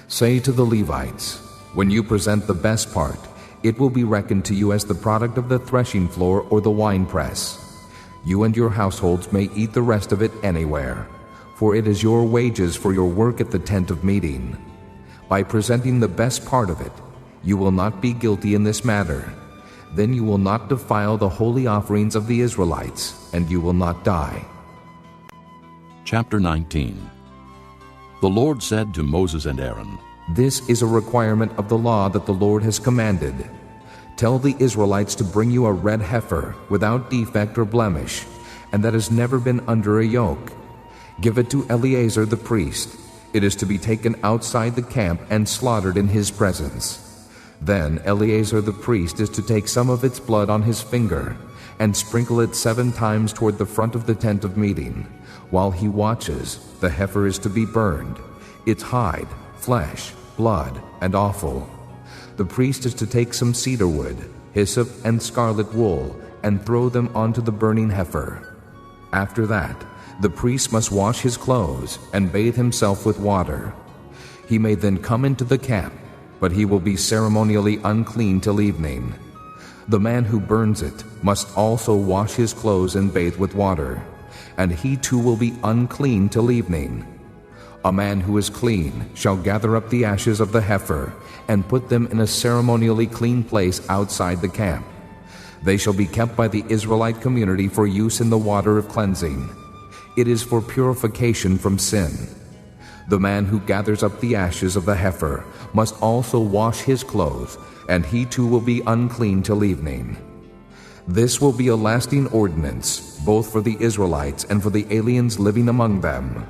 Say to the Levites, When you present the best part, it will be reckoned to you as the product of the threshing floor or the winepress. You and your households may eat the rest of it anywhere, for it is your wages for your work at the tent of meeting. By presenting the best part of it, you will not be guilty in this matter. Then you will not defile the holy offerings of the Israelites, and you will not die. Chapter 19. The Lord said to Moses and Aaron, This is a requirement of the law that the Lord has commanded. Tell the Israelites to bring you a red heifer without defect or blemish, and that has never been under a yoke. Give it to Eleazar the priest. It is to be taken outside the camp and slaughtered in his presence. Then Eleazar the priest is to take some of its blood on his finger and sprinkle it 7 times toward the front of the tent of meeting. While he watches, the heifer is to be burned, its hide, flesh, blood, and offal. The priest is to take some cedar wood, hyssop, and scarlet wool, and throw them onto the burning heifer. After that, the priest must wash his clothes and bathe himself with water. He may then come into the camp, but he will be ceremonially unclean till evening. The man who burns it must also wash his clothes and bathe with water, and he too will be unclean till evening. A man who is clean shall gather up the ashes of the heifer and put them in a ceremonially clean place outside the camp. They shall be kept by the Israelite community for use in the water of cleansing. It is for purification from sin. The man who gathers up the ashes of the heifer must also wash his clothes, and he too will be unclean till evening. This will be a lasting ordinance, both for the Israelites and for the aliens living among them.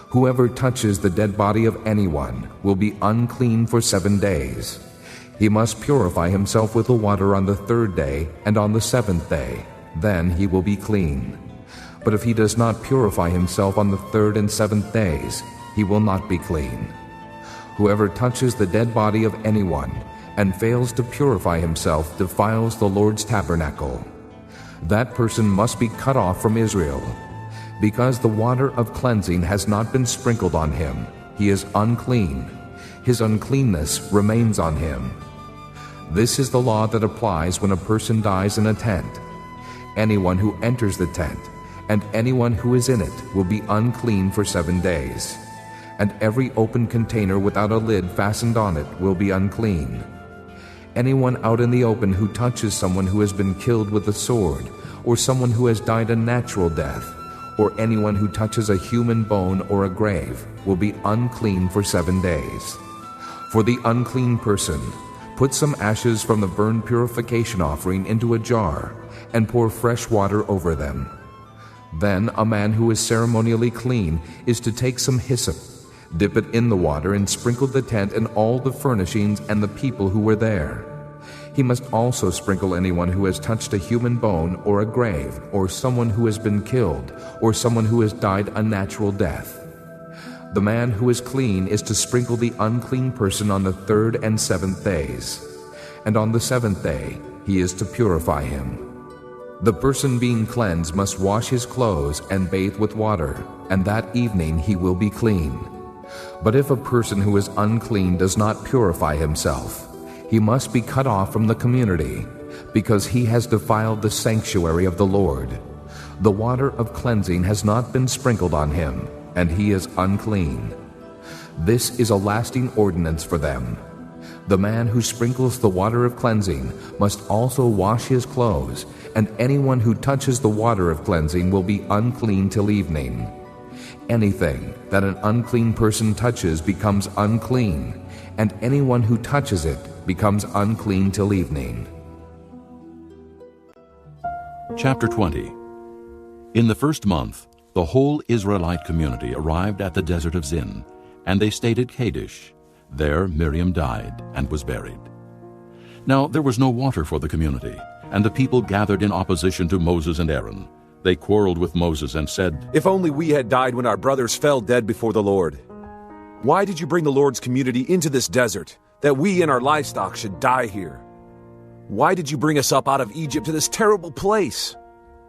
Whoever touches the dead body of anyone will be unclean for 7 days. He must purify himself with the water on the 3rd day and on the 7th day. Then he will be clean. But if he does not purify himself on the 3rd and 7th days, he will not be clean. Whoever touches the dead body of anyone and fails to purify himself defiles the Lord's tabernacle. That person must be cut off from Israel. Because the water of cleansing has not been sprinkled on him, he is unclean. His uncleanness remains on him. This is the law that applies when a person dies in a tent. Anyone who enters the tent and anyone who is in it will be unclean for 7 days. And every open container without a lid fastened on it will be unclean. Anyone out in the open who touches someone who has been killed with a sword, or someone who has died a natural death, or anyone who touches a human bone or a grave will be unclean for 7 days. For the unclean person, put some ashes from the burnt purification offering into a jar and pour fresh water over them. Then a man who is ceremonially clean is to take some hyssop, dip it in the water, and sprinkle the tent and all the furnishings and the people who were there. He must also sprinkle anyone who has touched a human bone or a grave, or someone who has been killed, or someone who has died a natural death. The man who is clean is to sprinkle the unclean person on the 3rd and 7th days, and on the 7th day he is to purify him. The person being cleansed must wash his clothes and bathe with water, and that evening he will be clean. But if a person who is unclean does not purify himself, he must be cut off from the community, because he has defiled the sanctuary of the Lord. The water of cleansing has not been sprinkled on him, and he is unclean. This is a lasting ordinance for them. The man who sprinkles the water of cleansing must also wash his clothes, and anyone who touches the water of cleansing will be unclean till evening. Anything that an unclean person touches becomes unclean, and anyone who touches it becomes unclean till evening. Chapter 20. In the first month, the whole Israelite community arrived at the desert of Zin, and they stayed at Kadesh. There Miriam died and was buried. Now there was no water for the community, and the people gathered in opposition to Moses and Aaron. They quarreled with Moses and said, "If only we had died when our brothers fell dead before the Lord. Why did you bring the Lord's community into this desert, that we and our livestock should die here? Why did you bring us up out of Egypt to this terrible place?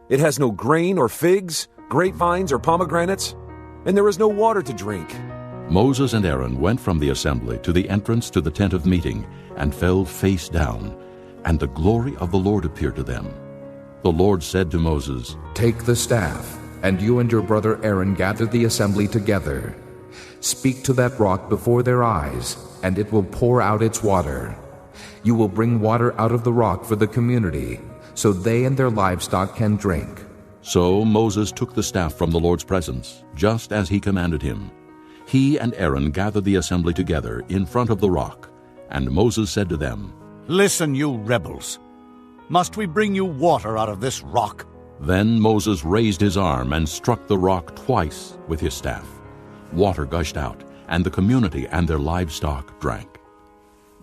It has no grain or figs, grapevines or pomegranates, and there is no water to drink." Moses and Aaron went from the assembly to the entrance to the tent of meeting and fell face down, and the glory of the Lord appeared to them. The Lord said to Moses, "Take the staff, and you and your brother Aaron gather the assembly together. Speak to that rock before their eyes, and it will pour out its water. You will bring water out of the rock for the community, so they and their livestock can drink." So Moses took the staff from the Lord's presence, just as he commanded him. He and Aaron gathered the assembly together in front of the rock, and Moses said to them, "Listen, you rebels. Must we bring you water out of this rock?" Then Moses raised his arm and struck the rock twice with his staff. Water gushed out, and the community and their livestock drank.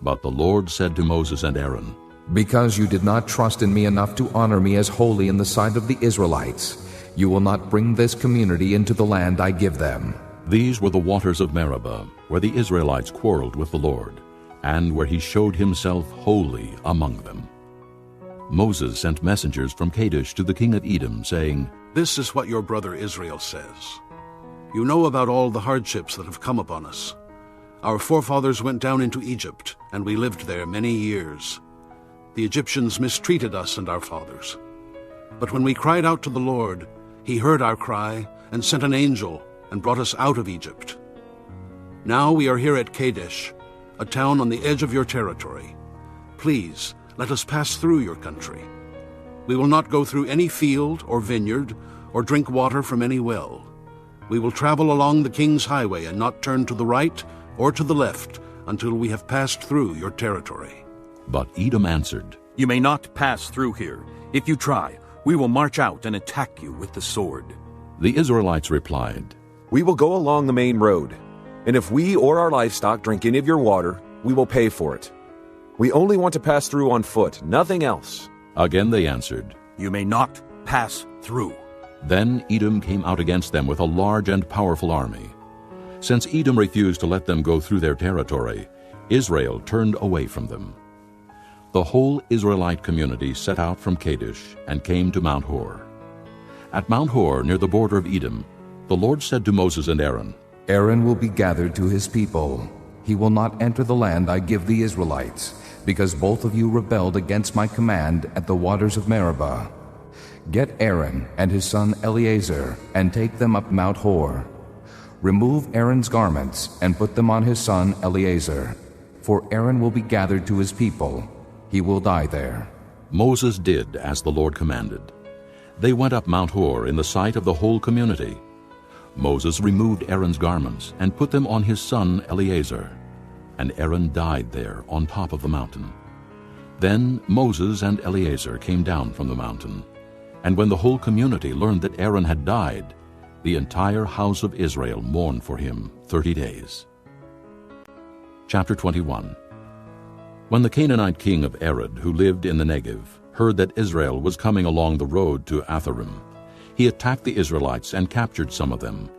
But the Lord said to Moses and Aaron, "Because you did not trust in me enough to honor me as holy in the sight of the Israelites, you will not bring this community into the land I give them." These were the waters of Meribah, where the Israelites quarreled with the Lord, and where he showed himself holy among them. Moses sent messengers from Kadesh to the king of Edom, saying, "This is what your brother Israel says. You know about all the hardships that have come upon us. Our forefathers went down into Egypt, and we lived there many years. The Egyptians mistreated us and our fathers. But when we cried out to the Lord, he heard our cry and sent an angel and brought us out of Egypt. Now we are here at Kadesh, a town on the edge of your territory. Please, let us pass through your country. We will not go through any field or vineyard or drink water from any well. We will travel along the king's highway and not turn to the right or to the left until we have passed through your territory." But Edom answered, "You may not pass through here. If you try, we will march out and attack you with the sword." The Israelites replied, "We will go along the main road, and if we or our livestock drink any of your water, we will pay for it. We only want to pass through on foot, nothing else." Again they answered, "You may not pass through." Then Edom came out against them with a large and powerful army. Since Edom refused to let them go through their territory, Israel turned away from them. The whole Israelite community set out from Kadesh and came to Mount Hor. At Mount Hor, near the border of Edom, the Lord said to Moses and Aaron, "Aaron will be gathered to his people. He will not enter the land I give the Israelites, because both of you rebelled against my command at the waters of Meribah. Get Aaron and his son Eleazar and take them up Mount Hor. Remove Aaron's garments and put them on his son Eleazar, for Aaron will be gathered to his people. He will die there." Moses did as the Lord commanded. They went up Mount Hor in the sight of the whole community. Moses removed Aaron's garments and put them on his son Eleazar, and Aaron died there on top of the mountain. Then Moses and Eleazar came down from the mountain, and when the whole community learned that Aaron had died, the entire house of Israel mourned for him 30 days. Chapter 21. When the Canaanite king of Arad, who lived in the Negev, heard that Israel was coming along the road to Atharim, he attacked the Israelites and captured some of them.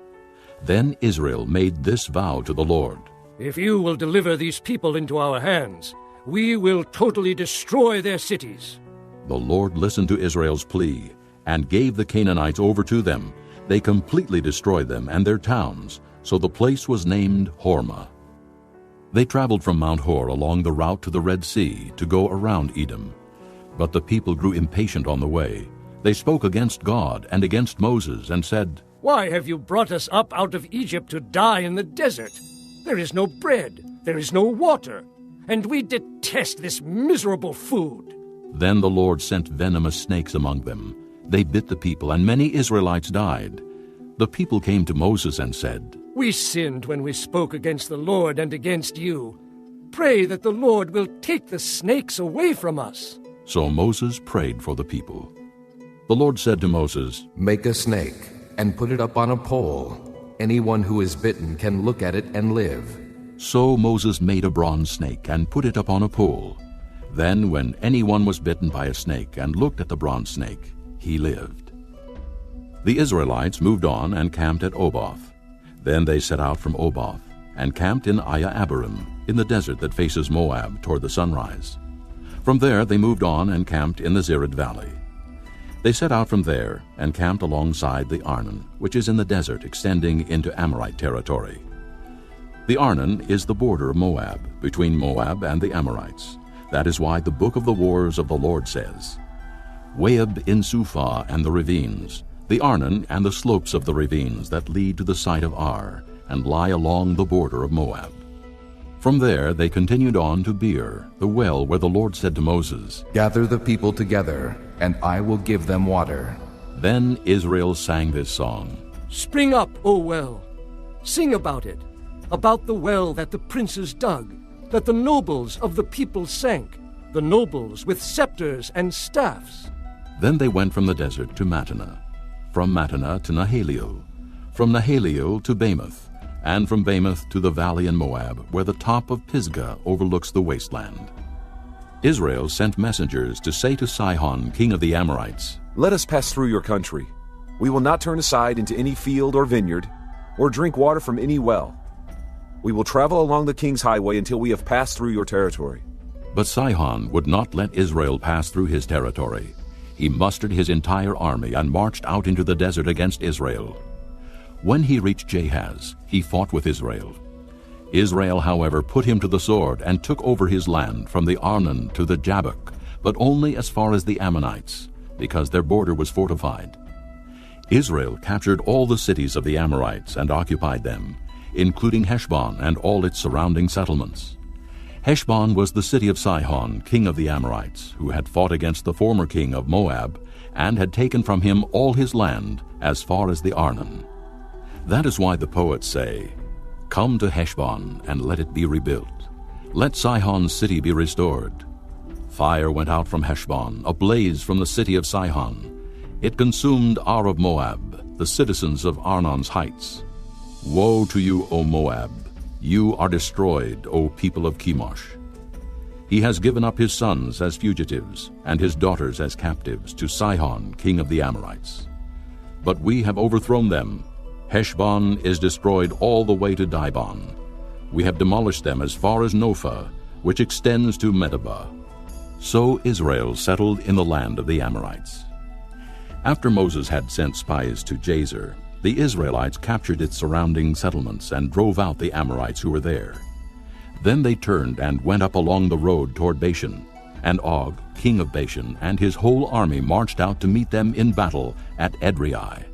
Then Israel made this vow to the Lord, "If you will deliver these people into our hands, we will totally destroy their cities." The Lord listened to Israel's plea and gave the Canaanites over to them. They completely destroyed them and their towns, so the place was named Hormah. They traveled from Mount Hor along the route to the Red Sea to go around Edom. But the people grew impatient on the way. They spoke against God and against Moses and said, "Why have you brought us up out of Egypt to die in the desert? There is no bread, there is no water, and we detest this miserable food." Then the Lord sent venomous snakes among them. They bit the people, and many Israelites died. The people came to Moses and said, "We sinned when we spoke against the Lord and against you. Pray that the Lord will take the snakes away from us." So Moses prayed for the people. The Lord said to Moses, "Make a snake and put it up on a pole. Anyone who is bitten can look at it and live." So Moses made a bronze snake and put it up on a pole. Then when anyone was bitten by a snake and looked at the bronze snake, he lived. The Israelites moved on and camped at Oboth. Then they set out from Oboth and camped in Abarim, in the desert that faces Moab toward the sunrise. From there they moved on and camped in the Zered Valley. They set out from there and camped alongside the Arnon, which is in the desert extending into Amorite territory. The Arnon is the border of Moab, between Moab and the Amorites. That is why the book of the wars of the Lord says, "Waheb in Suphah and the ravines, the Arnon and the slopes of the ravines that lead to the site of Ar, and lie along the border of Moab." From there they continued on to Beer, the well where the Lord said to Moses, "Gather the people together, and I will give them water." Then Israel sang this song, "Spring up, O well! Sing about it, about the well that the princes dug, that the nobles of the people sank, the nobles with scepters and staffs." Then they went from the desert to Mattanah, from Mattanah to Nahaliel, from Nahaliel to Bamoth, and from Bamoth to the valley in Moab, where the top of Pisgah overlooks the wasteland. Israel sent messengers to say to Sihon, king of the Amorites, "Let us pass through your country. We will not turn aside into any field or vineyard, or drink water from any well. We will travel along the king's highway until we have passed through your territory." But Sihon would not let Israel pass through his territory. He mustered his entire army and marched out into the desert against Israel. When he reached Jahaz, he fought with Israel. Israel, however, put him to the sword and took over his land from the Arnon to the Jabbok, but only as far as the Ammonites, because their border was fortified. Israel captured all the cities of the Amorites and occupied them, including Heshbon and all its surrounding settlements. Heshbon was the city of Sihon, king of the Amorites, who had fought against the former king of Moab and had taken from him all his land as far as the Arnon. That is why the poets say, "Come to Heshbon and let it be rebuilt. Let Sihon's city be restored." Fire went out from Heshbon, a blaze from the city of Sihon. It consumed Ar of Moab, the citizens of Arnon's heights. Woe to you, O Moab! You are destroyed, O people of Chemosh. He has given up his sons as fugitives, and his daughters as captives, to Sihon, king of the Amorites. But we have overthrown them. Heshbon is destroyed all the way to Dibon. We have demolished them as far as Nophah, which extends to Medeba. So Israel settled in the land of the Amorites. After Moses had sent spies to Jazer, the Israelites captured its surrounding settlements and drove out the Amorites who were there. Then they turned and went up along the road toward Bashan, and Og, king of Bashan, and his whole army marched out to meet them in battle at Edrei.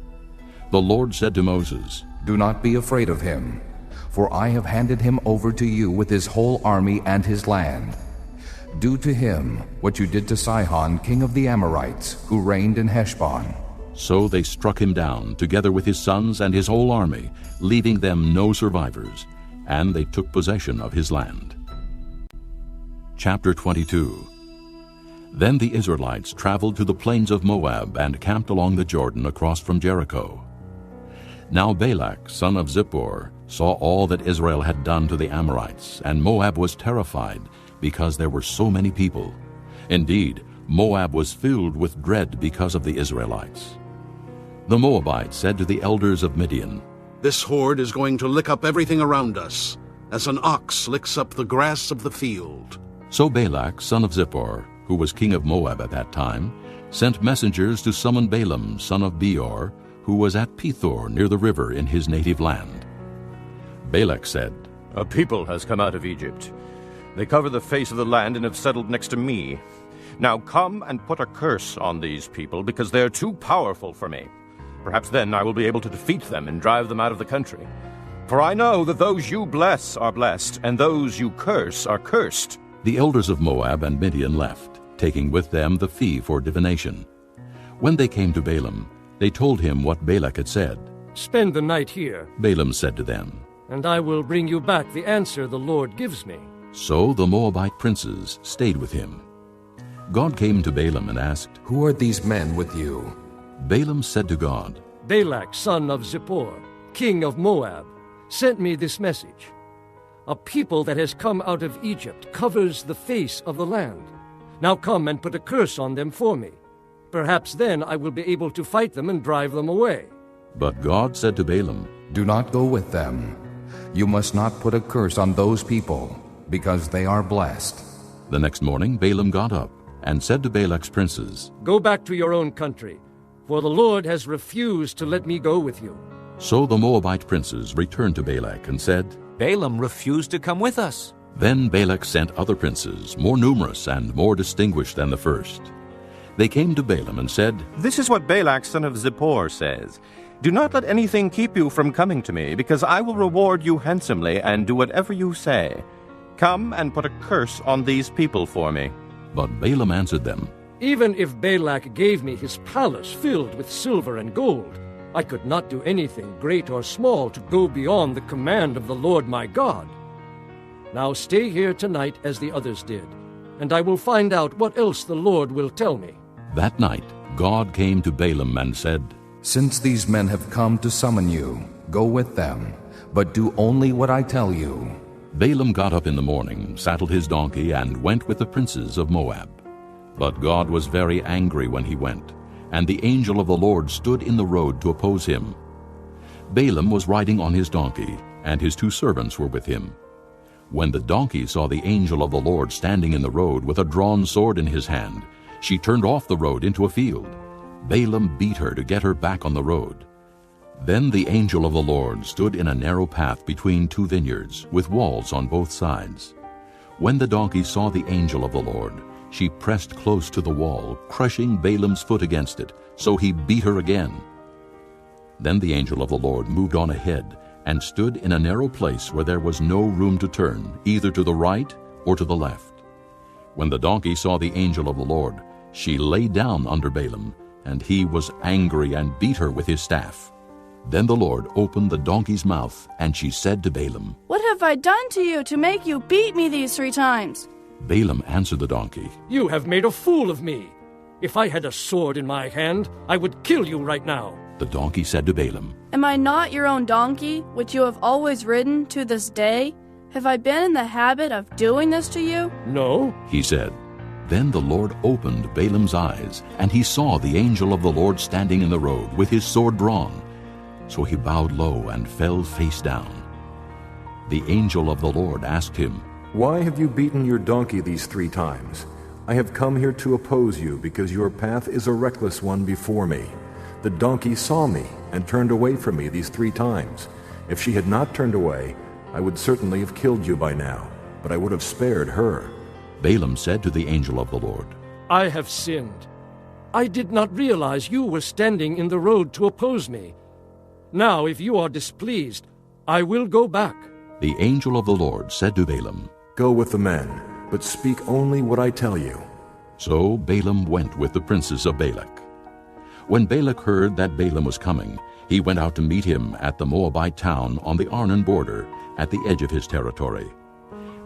The Lord said to Moses, "Do not be afraid of him, for I have handed him over to you with his whole army and his land. Do to him what you did to Sihon, king of the Amorites, who reigned in Heshbon." So they struck him down, together with his sons and his whole army, leaving them no survivors, and they took possession of his land. Chapter 22. Then the Israelites traveled to the plains of Moab and camped along the Jordan across from Jericho. Now Balak, son of Zippor, saw all that Israel had done to the Amorites, and Moab was terrified, because there were so many people. Indeed, Moab was filled with dread because of the Israelites. The Moabites said to the elders of Midian, "This horde is going to lick up everything around us, as an ox licks up the grass of the field." So Balak, son of Zippor, who was king of Moab at that time, sent messengers to summon Balaam, son of Beor, who was at Pethor near the river in his native land. Balak said, "A people has come out of Egypt. They cover the face of the land and have settled next to me. Now come and put a curse on these people, because they are too powerful for me. Perhaps then I will be able to defeat them and drive them out of the country. For I know that those you bless are blessed, and those you curse are cursed." The elders of Moab and Midian left, taking with them the fee for divination. When they came to Balaam, they told him what Balak had said. Spend the night here, Balaam said to them, and I will bring you back the answer the Lord gives me. So the Moabite princes stayed with him. God came to Balaam and asked, Who are these men with you? Balaam said to God, Balak, son of Zippor, king of Moab, sent me this message. A people that has come out of Egypt covers the face of the land. Now come and put a curse on them for me. Perhaps then I will be able to fight them and drive them away. But God said to Balaam, Do not go with them. You must not put a curse on those people, because they are blessed. The next morning Balaam got up and said to Balak's princes, Go back to your own country, for the Lord has refused to let me go with you. So the Moabite princes returned to Balak and said, Balaam refused to come with us. Then Balak sent other princes, more numerous and more distinguished than the first. They came to Balaam and said, This is what Balak, son of Zippor, says. Do not let anything keep you from coming to me, because I will reward you handsomely and do whatever you say. Come and put a curse on these people for me. But Balaam answered them, Even if Balak gave me his palace filled with silver and gold, I could not do anything great or small to go beyond the command of the Lord my God. Now stay here tonight as the others did, and I will find out what else the Lord will tell me. That night God came to Balaam and said, Since these men have come to summon you, go with them, but do only what I tell you. Balaam got up in the morning, saddled his donkey, and went with the princes of Moab. But God was very angry when he went, and the angel of the Lord stood in the road to oppose him. Balaam was riding on his donkey, and his 2 servants were with him. When the donkey saw the angel of the Lord standing in the road with a drawn sword in his hand, she turned off the road into a field. Balaam beat her to get her back on the road. Then the angel of the Lord stood in a narrow path between 2 vineyards, with walls on both sides. When the donkey saw the angel of the Lord, she pressed close to the wall, crushing Balaam's foot against it, so he beat her again. Then the angel of the Lord moved on ahead and stood in a narrow place where there was no room to turn, either to the right or to the left. When the donkey saw the angel of the Lord, she lay down under Balaam, and he was angry and beat her with his staff. Then the Lord opened the donkey's mouth, and she said to Balaam, What have I done to you to make you beat me these 3 times? Balaam answered the donkey, You have made a fool of me. If I had a sword in my hand, I would kill you right now. The donkey said to Balaam, Am I not your own donkey, which you have always ridden to this day? Have I been in the habit of doing this to you? No, he said. Then the Lord opened Balaam's eyes, and he saw the angel of the Lord standing in the road with his sword drawn. So he bowed low and fell face down. The angel of the Lord asked him, Why have you beaten your donkey these 3 times? I have come here to oppose you, because your path is a reckless one before me. The donkey saw me and turned away from me these 3 times. If she had not turned away, I would certainly have killed you by now, but I would have spared her. Balaam said to the angel of the Lord, I have sinned. I did not realize you were standing in the road to oppose me. Now, if you are displeased, I will go back. The angel of the Lord said to Balaam, Go with the men, but speak only what I tell you. So Balaam went with the princes of Balak. When Balak heard that Balaam was coming, he went out to meet him at the Moabite town on the Arnon border, at the edge of his territory.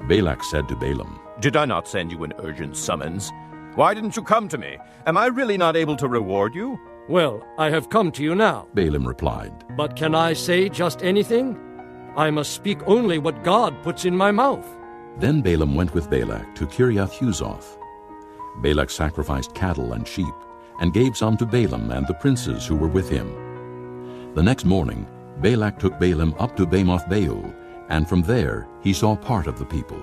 Balak said to Balaam, Did I not send you an urgent summons? Why didn't you come to me? Am I really not able to reward you? Well, I have come to you now. Balaam replied, But can I say just anything? I must speak only what God puts in my mouth. Then Balaam went with Balak to Kiriath-Huzoth. Balak sacrificed cattle and sheep, and gave some to Balaam and the princes who were with him. The next morning Balak took Balaam up to Bamoth-Baal, and from there he saw part of the people.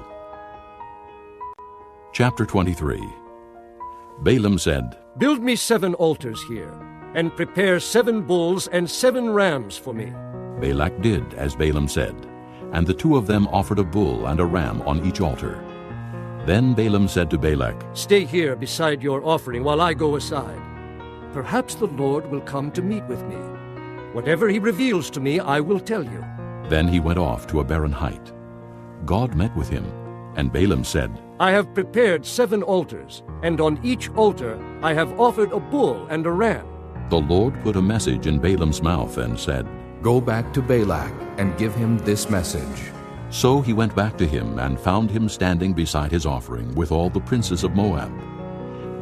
Chapter 23. Balaam said, Build me 7 altars here, and prepare 7 bulls and 7 rams for me. Balak did as Balaam said, and the 2 of them offered a bull and a ram on each altar. Then Balaam said to Balak, Stay here beside your offering while I go aside. Perhaps the Lord will come to meet with me. Whatever he reveals to me, I will tell you. Then he went off to a barren height. God met with him, And Balaam said, I have prepared 7 altars, and on each altar I have offered a bull and a ram. The Lord put a message in Balaam's mouth and said, Go back to Balak and give him this message. So he went back to him and found him standing beside his offering with all the princes of Moab.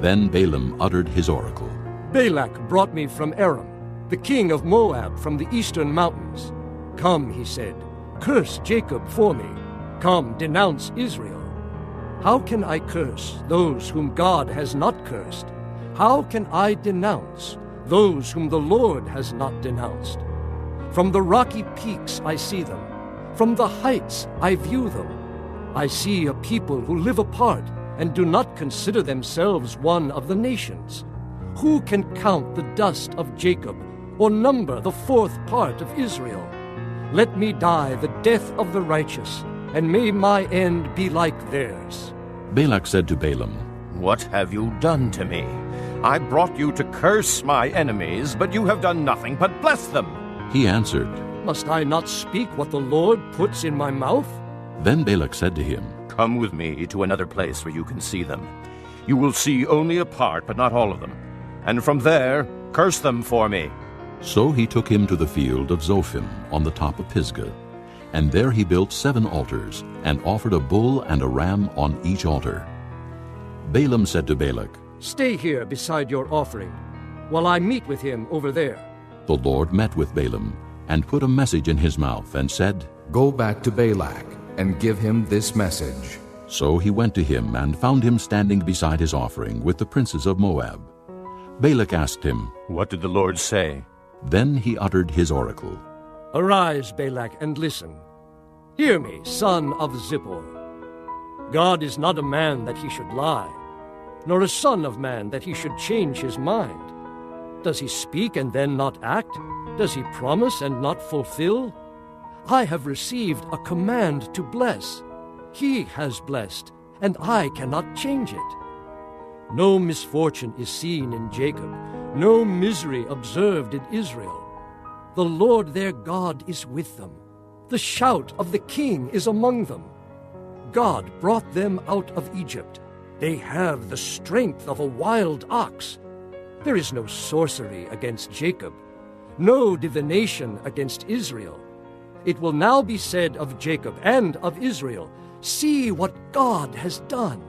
Then Balaam uttered his oracle. Balak brought me from Aram, the king of Moab from the eastern mountains. Come, he said, curse Jacob for me. Come, denounce Israel. How can I curse those whom God has not cursed? How can I denounce those whom the Lord has not denounced? From the rocky peaks I see them. From the heights I view them. I see a people who live apart and do not consider themselves one of the nations. Who can count the dust of Jacob or number the 4th part of Israel? Let me die the death of the righteous, and may my end be like theirs. Balak said to Balaam, What have you done to me? I brought you to curse my enemies, but you have done nothing but bless them. He answered, Must I not speak what the Lord puts in my mouth? Then Balak said to him, Come with me to another place where you can see them. You will see only a part, but not all of them. And from there, curse them for me. So he took him to the field of Zophim on the top of Pisgah. And there he built 7 altars, and offered a bull and a ram on each altar. Balaam said to Balak, Stay here beside your offering, while I meet with him over there. The Lord met with Balaam, and put a message in his mouth, and said, Go back to Balak and give him this message. So he went to him and found him standing beside his offering with the princes of Moab. Balak asked him, What did the Lord say? Then he uttered his oracle. Arise, Balak, and listen. Hear me, son of Zippor. God is not a man that he should lie, nor a son of man that he should change his mind. Does he speak and then not act? Does he promise and not fulfill? I have received a command to bless. He has blessed, and I cannot change it. No misfortune is seen in Jacob, no misery observed in Israel. The Lord their God is with them. The shout of the king is among them. God brought them out of Egypt. They have the strength of a wild ox. There is no sorcery against Jacob, no divination against Israel. It will now be said of Jacob and of Israel, See what God has done.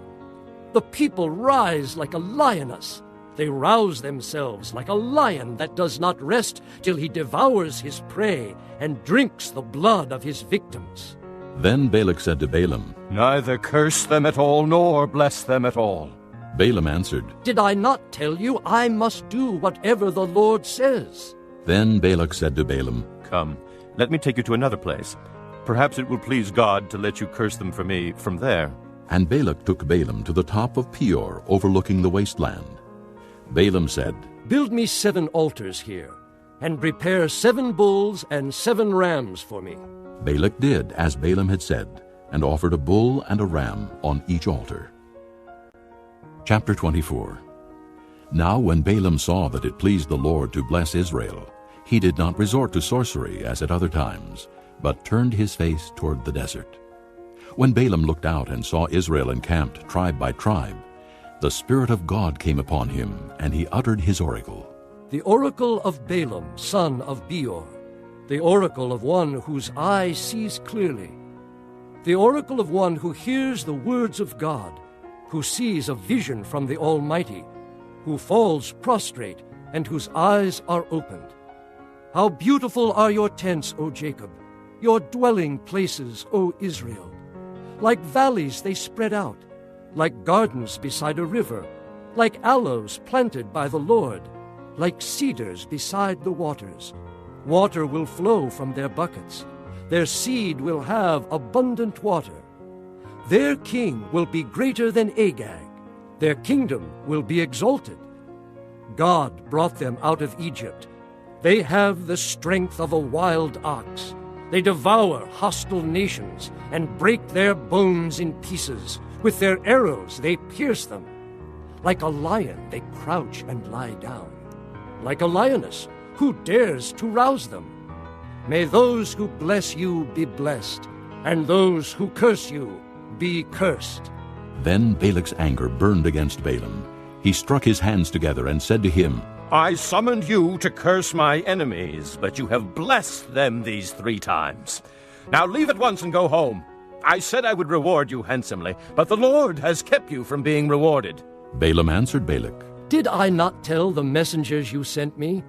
The people rise like a lioness. They rouse themselves like a lion that does not rest till he devours his prey and drinks the blood of his victims. Then Balak said to Balaam, Neither curse them at all, nor bless them at all. Balaam answered, Did I not tell you I must do whatever the Lord says? Then Balak said to Balaam, Come, let me take you to another place. Perhaps it will please God to let you curse them for me from there. And Balak took Balaam to the top of Peor, overlooking the wasteland. Balaam said, Build me 7 altars here, and prepare 7 bulls and 7 rams for me. Balak did as Balaam had said, and offered a bull and a ram on each altar. Chapter 24. Now when Balaam saw that it pleased the Lord to bless Israel, he did not resort to sorcery as at other times, but turned his face toward the desert. When Balaam looked out and saw Israel encamped tribe by tribe, the Spirit of God came upon him, and he uttered his oracle. The oracle of Balaam, son of Beor, the oracle of one whose eye sees clearly, the oracle of one who hears the words of God, who sees a vision from the Almighty, who falls prostrate and whose eyes are opened. How beautiful are your tents, O Jacob, your dwelling places, O Israel. Like valleys they spread out, like gardens beside a river, like aloes planted by the Lord, like cedars beside the waters. Water will flow from their buckets. Their seed will have abundant water. Their king will be greater than Agag. Their kingdom will be exalted. God brought them out of Egypt. They have the strength of a wild ox. They devour hostile nations and break their bones in pieces. With their arrows they pierce them. Like a lion they crouch and lie down. Like a lioness, who dares to rouse them? May those who bless you be blessed, and those who curse you be cursed." Then Balak's anger burned against Balaam. He struck his hands together and said to him, "I summoned you to curse my enemies, but you have blessed them these 3 times. Now leave at once and go home. I said I would reward you handsomely, but the Lord has kept you from being rewarded." Balaam answered Balak, "Did I not tell the messengers you sent me?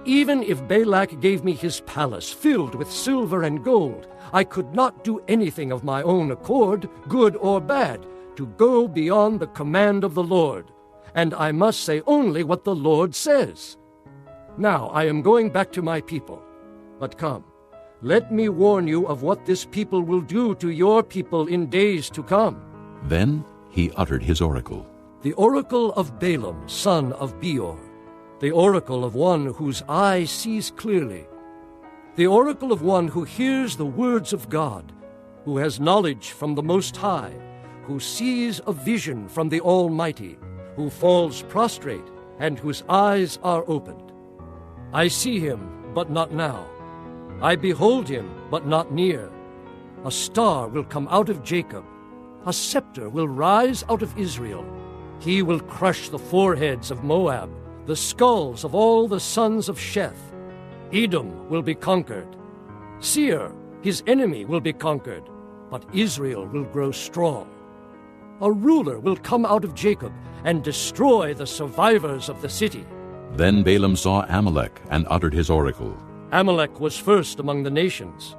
Even if Balak gave me his palace filled with silver and gold, I could not do anything of my own accord, good or bad, to go beyond the command of the Lord. And I must say only what the Lord says. Now I am going back to my people. But come, let me warn you of what this people will do to your people in days to come." Then he uttered his oracle. The oracle of Balaam, son of Beor, the oracle of one whose eye sees clearly, the oracle of one who hears the words of God, who has knowledge from the Most High, who sees a vision from the Almighty, who falls prostrate, and whose eyes are opened. I see him, but not now. I behold him, but not near. A star will come out of Jacob. A scepter will rise out of Israel. He will crush the foreheads of Moab, the skulls of all the sons of Sheth. Edom will be conquered. Seir, his enemy, will be conquered, but Israel will grow strong. A ruler will come out of Jacob and destroy the survivors of the city. Then Balaam saw Amalek and uttered his oracle. Amalek was first among the nations,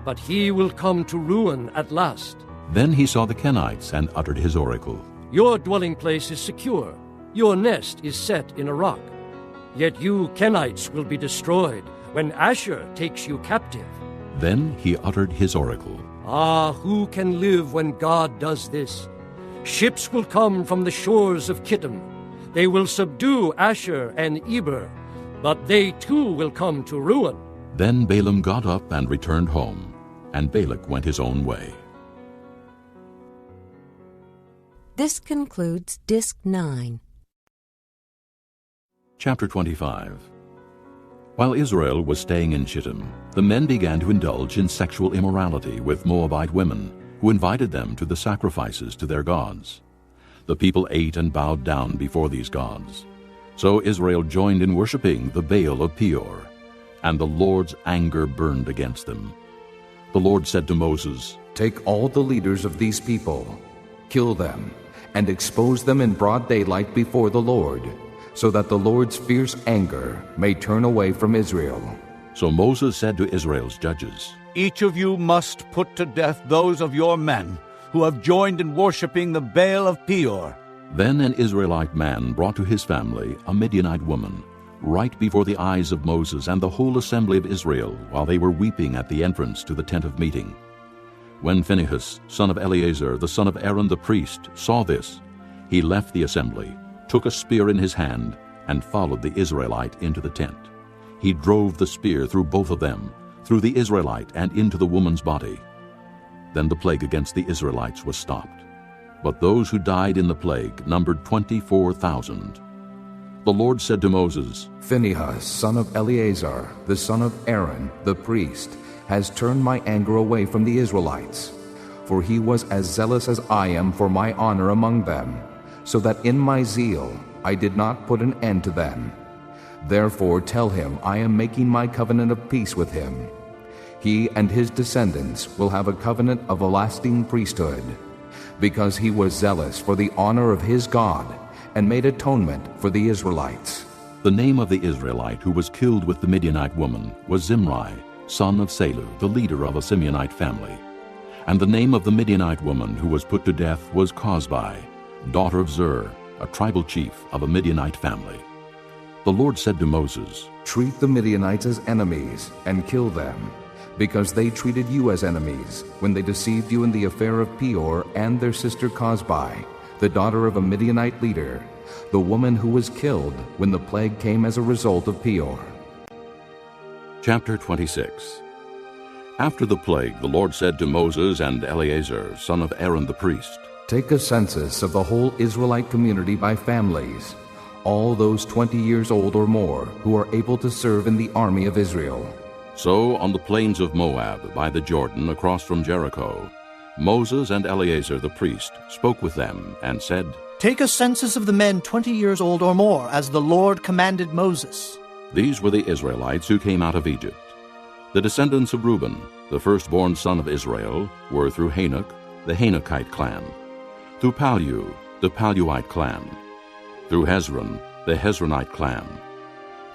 but he will come to ruin at last. Then he saw the Kenites and uttered his oracle. Your dwelling place is secure. Your nest is set in a rock. Yet you Kenites will be destroyed when Asher takes you captive. Then he uttered his oracle. Ah, who can live when God does this? Ships will come from the shores of Kittim. They will subdue Asher and Eber, but they too will come to ruin. Then Balaam got up and returned home, and Balak went his own way. This concludes Disc 9. Chapter 25. While Israel was staying in Shittim, the men began to indulge in sexual immorality with Moabite women, who invited them to the sacrifices to their gods. The people ate and bowed down before these gods. So Israel joined in worshiping the Baal of Peor, and the Lord's anger burned against them. The Lord said to Moses, "Take all the leaders of these people, kill them, and expose them in broad daylight before the Lord, so that the Lord's fierce anger may turn away from Israel." So Moses said to Israel's judges, "Each of you must put to death those of your men who have joined in worshiping the Baal of Peor." Then an Israelite man brought to his family a Midianite woman, right before the eyes of Moses and the whole assembly of Israel, while they were weeping at the entrance to the tent of meeting. When Phinehas, son of Eleazar, the son of Aaron the priest, saw this, he left the assembly, took a spear in his hand, and followed the Israelite into the tent. He drove the spear through both of them, through the Israelite and into the woman's body. Then the plague against the Israelites was stopped. But those who died in the plague numbered 24,000. The Lord said to Moses, "Phinehas, son of Eleazar, the son of Aaron, the priest, has turned my anger away from the Israelites, for he was as zealous as I am for my honor among them, so that in my zeal I did not put an end to them. Therefore tell him I am making my covenant of peace with him. He and his descendants will have a covenant of a lasting priesthood, because he was zealous for the honor of his God and made atonement for the Israelites." The name of the Israelite who was killed with the Midianite woman was Zimri, son of Salu, the leader of a Simeonite family. And the name of the Midianite woman who was put to death was Cozbi, daughter of Zur, a tribal chief of a Midianite family. The Lord said to Moses, "Treat the Midianites as enemies and kill them, because they treated you as enemies when they deceived you in the affair of Peor and their sister Cozbi, the daughter of a Midianite leader, the woman who was killed when the plague came as a result of Peor." Chapter 26. After the plague, the Lord said to Moses and Eleazar, son of Aaron the priest, "Take a census of the whole Israelite community by families, all those 20 years old or more who are able to serve in the army of Israel." So on the plains of Moab, by the Jordan, across from Jericho, Moses and Eleazar the priest spoke with them and said, Take a census of the men 20 years old or more, as the Lord commanded Moses. These were the Israelites who came out of Egypt. The descendants of Reuben, the firstborn son of Israel, were through Hanok, the Hanokite clan, through Palu, the Paluite clan, through Hezron, the Hezronite clan,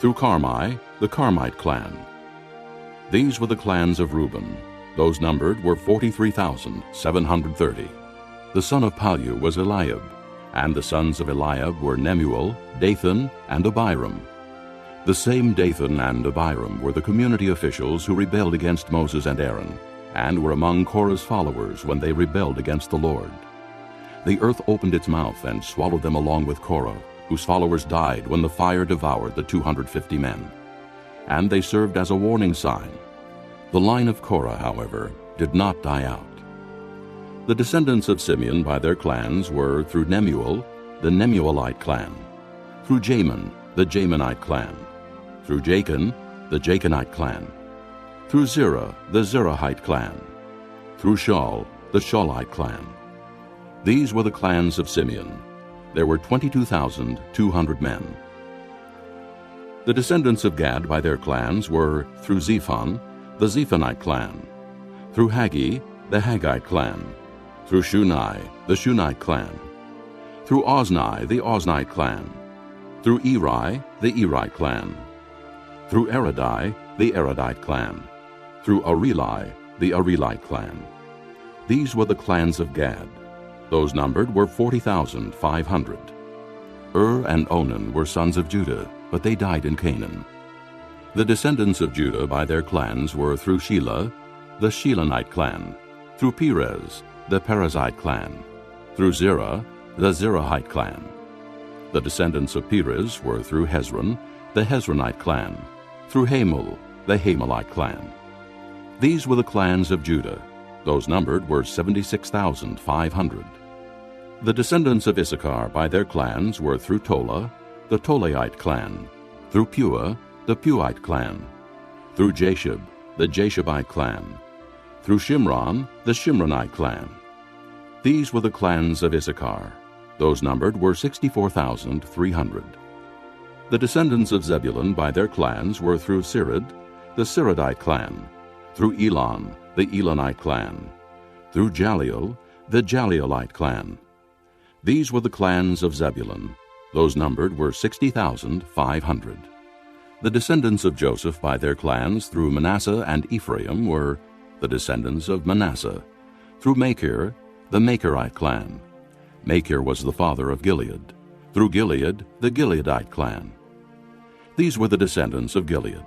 through Carmi, the Carmite clan. These were the clans of Reuben. Those numbered were 43,730. The son of Palu was Eliab, and the sons of Eliab were Nemuel, Dathan, and Abiram. The same Dathan and Abiram were the community officials who rebelled against Moses and Aaron, and were among Korah's followers when they rebelled against the Lord. The earth opened its mouth and swallowed them along with Korah, whose followers died when the fire devoured the 250 men. And they served as a warning sign. The line of Korah, however, did not die out. The descendants of Simeon by their clans were through Nemuel, the Nemuelite clan, through Jamin, the Jaminite clan, through Jachin, the Jachinite clan, through Zerah, the Zerahite clan, through Shaul, the Shaulite clan. These were the clans of Simeon. There were 22,200 men. The descendants of Gad by their clans were through Zephon, the Zephonite clan, through Haggi, the Haggite clan, through Shunai, the Shunite clan, through Ozni, the Oznite clan, through Eri, the Erite clan, through Eridai, the Eridite clan, through Areli, the Arelite clan. These were the clans of Gad. Those numbered were 40,500. And Onan were sons of Judah, but they died in Canaan. The descendants of Judah by their clans were through Shelah, the Shelonite clan, through Perez, the Perezite clan, through Zerah, the Zerahite clan. The descendants of Perez were through Hezron, the Hezronite clan, through Hamul, the Hamulite clan. These were the clans of Judah. Those numbered were 76,500. The descendants of Issachar by their clans were through Tola, the Tolaite clan, through Pua, the Puite clan, through Jashub, the Jashabite clan, through Shimron, the Shimronite clan. These were the clans of Issachar. Those numbered were 64,300. The descendants of Zebulun by their clans were through Sirid, the Siridite clan, through Elon, the Elonite clan, through Jaleel, the Jaleelite clan. These were the clans of Zebulun. Those numbered were 60,500. The descendants of Joseph by their clans through Manasseh and Ephraim were the descendants of Manasseh, through Machir, the Machirite clan. Machir was the father of Gilead, through Gilead, the Gileadite clan. These were the descendants of Gilead,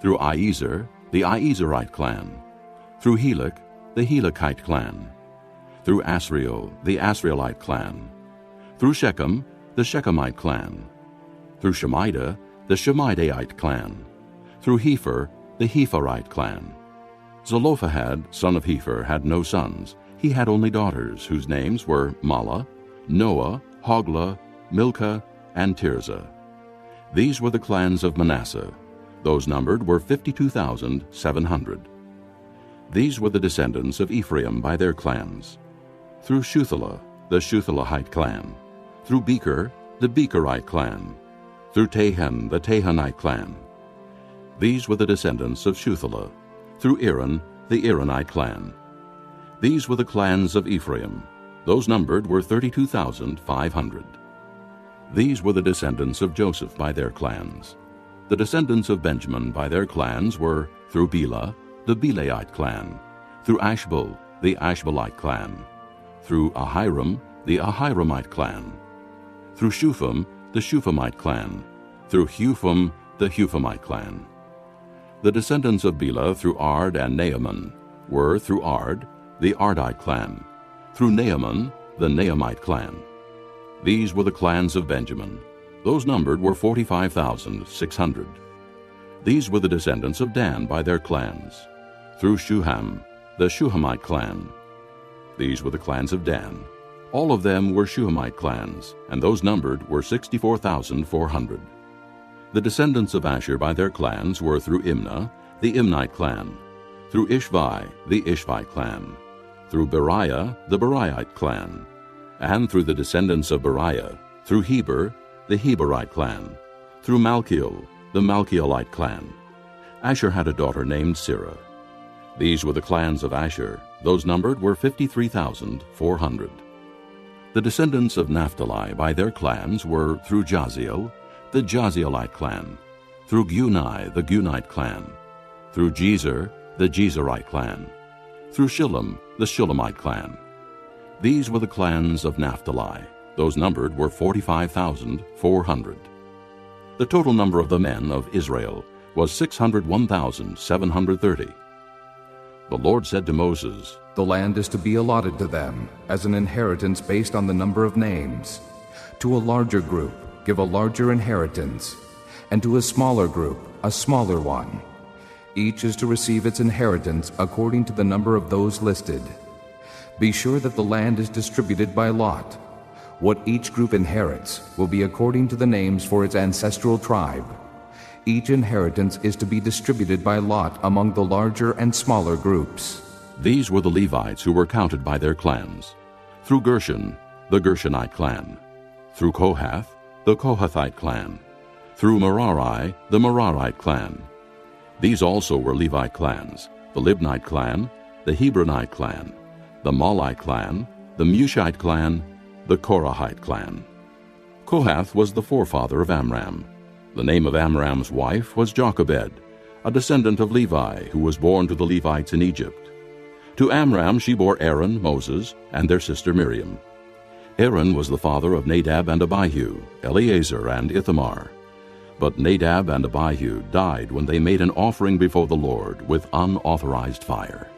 through Iezer, the Iezerite clan, through Helek, the Helekite clan, through Asriel, the Asrielite clan, through Shechem, the Shechemite clan, through Shemida, the Shemidaite clan, through Hepher, the Hepherite clan. Zelophehad, son of Hepher, had no sons. He had only daughters, whose names were Mahlah, Noah, Hoglah, Milcah, and Tirzah. These were the clans of Manasseh. Those numbered were 52,700. These were the descendants of Ephraim by their clans, through Shuthelah, the Shuthelahite clan, through Becher, the Becherite clan, through Tahan, the Tahanite clan. These were the descendants of Shuthelah, through Aaron, the Aaronite clan. These were the clans of Ephraim. Those numbered were 32,500. These were the descendants of Joseph by their clans. The descendants of Benjamin by their clans were through Bela, the Belaite clan, through Ashbel, the Ashbelite clan, through Ahiram, the Ahiramite clan, through Shupham, the Shuphamite clan, through Hupham, the Huphamite clan. The descendants of Bela through Ard and Naaman were through Ard, the Ardite clan, through Naaman, the Naamite clan. These were the clans of Benjamin. Those numbered were 45,600. These were the descendants of Dan by their clans, through Shuham, the Shuhamite clan. These were the clans of Dan. All of them were Shuhamite clans, and those numbered were 64,400. The descendants of Asher by their clans were through Imnah, the Imnite clan, through Ishvi, the Ishvite clan, through Beriah, the Beriahite clan, and through the descendants of Beriah, through Heber, the Heberite clan, through Malchiel, the Malchielite clan. Asher had a daughter named Sirah. These were the clans of Asher. Those numbered were 53,400. The descendants of Naphtali by their clans were through Jaziel, the Jazielite clan, through Guni, the Gunite clan, through Jezer, the Jezerite clan, through Shillem, the Shillemite clan. These were the clans of Naphtali. Those numbered were 45,400. The total number of the men of Israel was 601,730. The Lord said to Moses, The land is to be allotted to them as an inheritance based on the number of names. To a larger group, give a larger inheritance, and to a smaller group, a smaller one. Each is to receive its inheritance according to the number of those listed. Be sure that the land is distributed by lot. What each group inherits will be according to the names for its ancestral tribe. Each inheritance is to be distributed by lot among the larger and smaller groups. These were the Levites who were counted by their clans. Through Gershon, the Gershonite clan. Through Kohath, the Kohathite clan. Through Merari, the Merarite clan. These also were Levite clans, the Libnite clan, the Hebronite clan, the Malite clan, the Mushite clan, the Korahite clan. Kohath was the forefather of Amram. The name of Amram's wife was Jochebed, a descendant of Levi, who was born to the Levites in Egypt. To Amram she bore Aaron, Moses, and their sister Miriam. Aaron was the father of Nadab and Abihu, Eleazar and Ithamar. But Nadab and Abihu died when they made an offering before the Lord with unauthorized fire.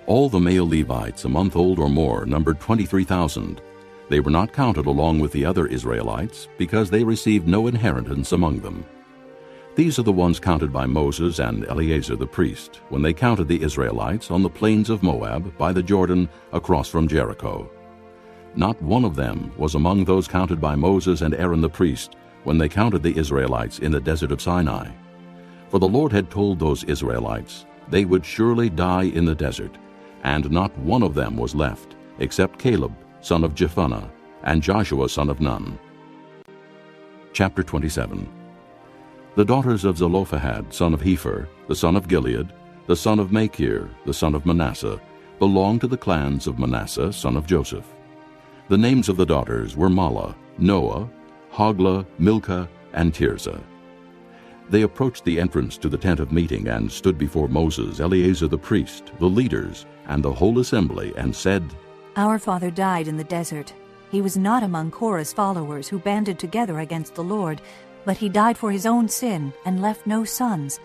All the male Levites a month old or more numbered 23,000. They were not counted along with the other Israelites because they received no inheritance among them. These are the ones counted by Moses and Eleazar the priest when they counted the Israelites on the plains of Moab by the Jordan across from Jericho. Not one of them was among those counted by Moses and Aaron the priest when they counted the Israelites in the desert of Sinai. For the Lord had told those Israelites they would surely die in the desert, and not one of them was left, except Caleb, son of Jephunneh, and Joshua, son of Nun. Chapter 27. The daughters of Zelophehad, son of Hepher, the son of Gilead, the son of Machir, the son of Manasseh, belonged to the clans of Manasseh, son of Joseph. The names of the daughters were Mahlah, Noah, Hoglah, Milcah, and Tirzah. They approached the entrance to the tent of meeting and stood before Moses, Eleazar the priest, the leaders, and the whole assembly, and said, Our father died in the desert. He was not among Korah's followers who banded together against the Lord, but he died for his own sin and left no sons.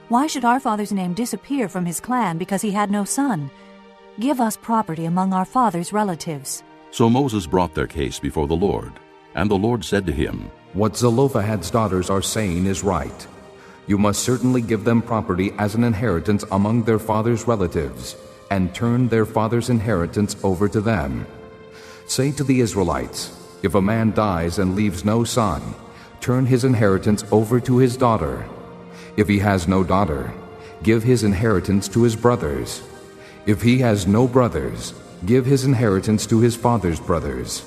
Why should our father's name disappear from his clan because he had no son? Give us property among our father's relatives. So Moses brought their case before the Lord, and the Lord said to him, What Zelophehad's daughters are saying is right. You must certainly give them property as an inheritance among their father's relatives, and turn their father's inheritance over to them. Say to the Israelites, If a man dies and leaves no son, turn his inheritance over to his daughter. If he has no daughter, give his inheritance to his brothers. If he has no brothers, give his inheritance to his father's brothers.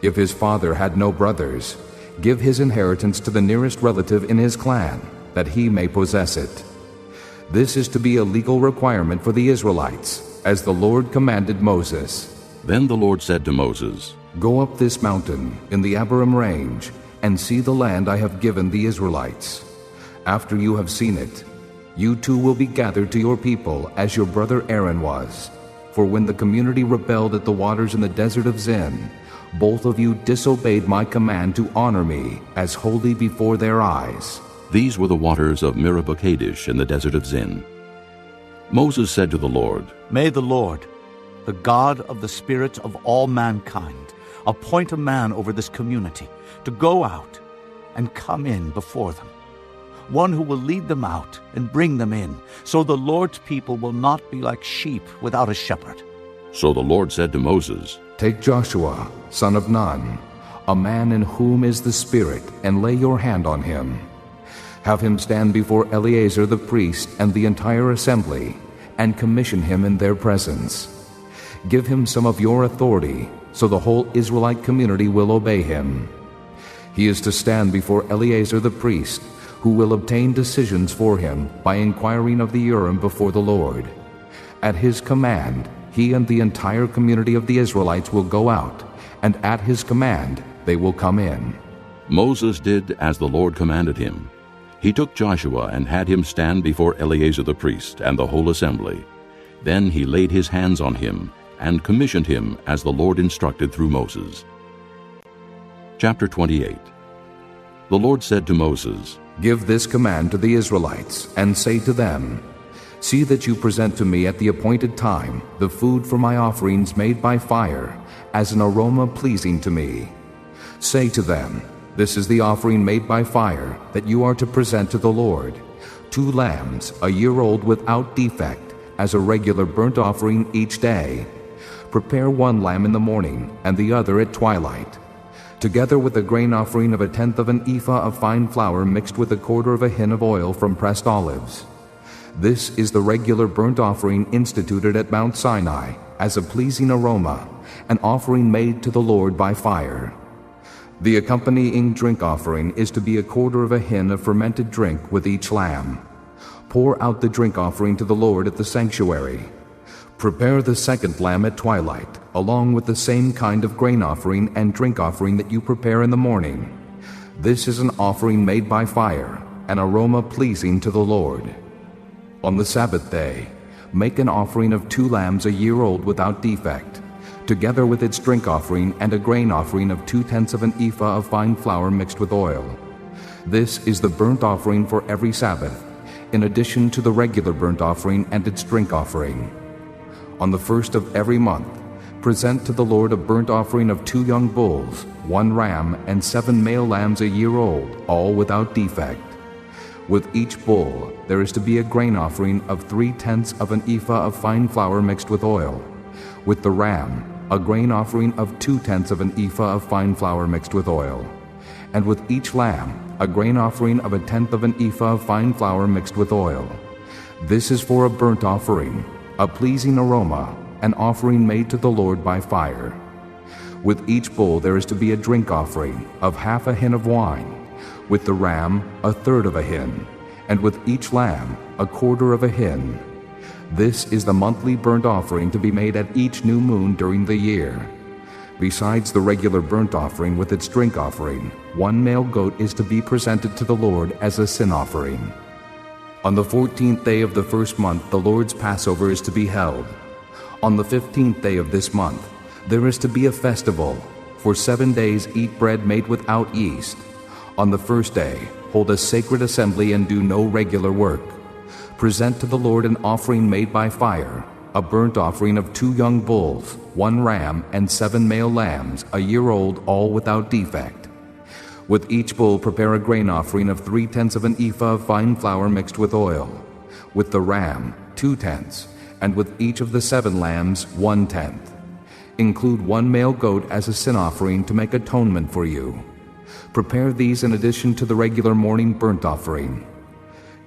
If his father had no brothers, give his inheritance to the nearest relative in his clan, that he may possess it. This is to be a legal requirement for the Israelites, as the Lord commanded Moses. Then the Lord said to Moses, Go up this mountain in the Abiram range, and see the land I have given the Israelites. After you have seen it, you too will be gathered to your people as your brother Aaron was. For when the community rebelled at the waters in the desert of Zin, both of you disobeyed my command to honor me as holy before their eyes. These were the waters of Meribah Kadesh in the desert of Zin. Moses said to the Lord, May the Lord, the God of the spirits of all mankind, appoint a man over this community to go out and come in before them, one who will lead them out and bring them in, so the Lord's people will not be like sheep without a shepherd. So the Lord said to Moses, Take Joshua, son of Nun, a man in whom is the Spirit, and lay your hand on him. Have him stand before Eleazar the priest and the entire assembly, and commission him in their presence. Give him some of your authority, so the whole Israelite community will obey him. He is to stand before Eleazar the priest, who will obtain decisions for him by inquiring of the Urim before the Lord. At his command, he and the entire community of the Israelites will go out, and at his command they will come in. Moses did as the Lord commanded him. He took Joshua and had him stand before Eleazar the priest and the whole assembly. Then he laid his hands on him and commissioned him as the Lord instructed through Moses. Chapter 28. The Lord said to Moses, Give this command to the Israelites, and say to them, See that you present to me at the appointed time the food for my offerings made by fire, as an aroma pleasing to me. Say to them, This is the offering made by fire that you are to present to the Lord: 2 lambs, a year old without defect, as a regular burnt offering each day. Prepare 1 lamb in the morning, and the other at twilight, together with a grain offering of 1/10 of an ephah of fine flour mixed with 1/4 of a hin of oil from pressed olives. This is the regular burnt offering instituted at Mount Sinai as a pleasing aroma, an offering made to the Lord by fire. The accompanying drink offering is to be 1/4 of a hin of fermented drink with each lamb. Pour out the drink offering to the Lord at the sanctuary. Prepare the 2nd lamb at twilight, along with the same kind of grain offering and drink offering that you prepare in the morning. This is an offering made by fire, an aroma pleasing to the Lord. On the Sabbath day, make an offering of 2 lambs a year old without defect, together with its drink offering and a grain offering of 2/10 of an ephah of fine flour mixed with oil. This is the burnt offering for every Sabbath, in addition to the regular burnt offering and its drink offering. On the 1st of every month, present to the Lord a burnt offering of 2 young bulls, 1 ram, and 7 male lambs a year old, all without defect. With each bull there is to be a grain offering of 3/10 of an ephah of fine flour mixed with oil. With the ram, a grain offering of 2/10 of an ephah of fine flour mixed with oil. And with each lamb, a grain offering of 1/10 of an ephah of fine flour mixed with oil. This is for a burnt offering, a pleasing aroma, an offering made to the Lord by fire. With each bull there is to be a drink offering of 1/2 a hin of wine, with the ram 1/3 of a hin, and with each lamb 1/4 of a hin. This is the monthly burnt offering to be made at each new moon during the year. Besides the regular burnt offering with its drink offering, 1 male goat is to be presented to the Lord as a sin offering. On the 14th day of the 1st month the Lord's Passover is to be held. On the 15th day of this month there is to be a festival. For 7 days eat bread made without yeast. On the 1st day hold a sacred assembly and do no regular work. Present to the Lord an offering made by fire, a burnt offering of 2 young bulls, 1 ram, and 7 male lambs, a year old, all without defect. With each bull prepare a grain offering of 3/10 of an ephah of fine flour mixed with oil. With the ram, 2/10, and with each of the 7 lambs, 1/10. Include 1 male goat as a sin offering to make atonement for you. Prepare these in addition to the regular morning burnt offering.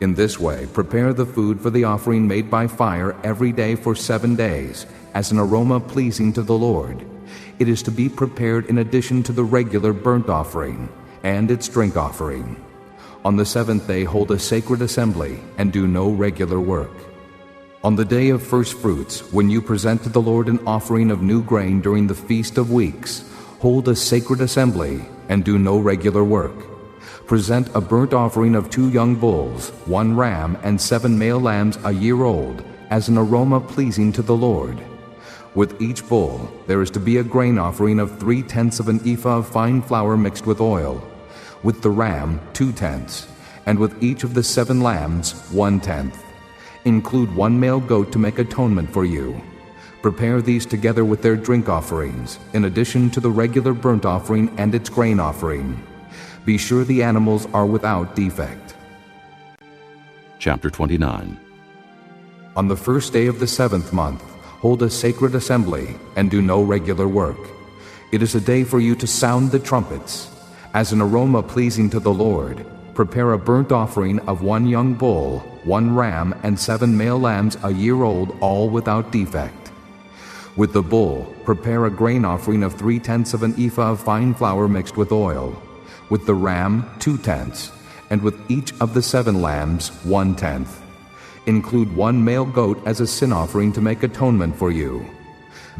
In this way, prepare the food for the offering made by fire every day for 7 days, as an aroma pleasing to the Lord. It is to be prepared in addition to the regular burnt offering and its drink offering. On the 7th day hold a sacred assembly and do no regular work. On the day of first fruits, when you present to the Lord an offering of new grain during the Feast of Weeks, hold a sacred assembly and do no regular work. Present a burnt offering of 2 young bulls, 1 ram, and 7 male lambs a year old, as an aroma pleasing to the Lord. With each bull there is to be a grain offering of 3/10 of an ephah of fine flour mixed with oil. With the ram 2/10, and with each of the 7 lambs 1/10. Include 1 male goat to make atonement for you. Prepare these together with their drink offerings, in addition to the regular burnt offering and its grain offering. Be sure the animals are without defect. Chapter 29. On the 1st day of the 7th month, hold a sacred assembly and do no regular work. It is a day for you to sound the trumpets. As an aroma pleasing to the Lord, prepare a burnt offering of 1 young bull, 1 ram, and 7 male lambs a year old, all without defect. With the bull, prepare a grain offering of 3/10 of an ephah of fine flour mixed with oil. With the ram, 2/10, and with each of the 7 lambs, 1/10. Include 1 male goat as a sin offering to make atonement for you.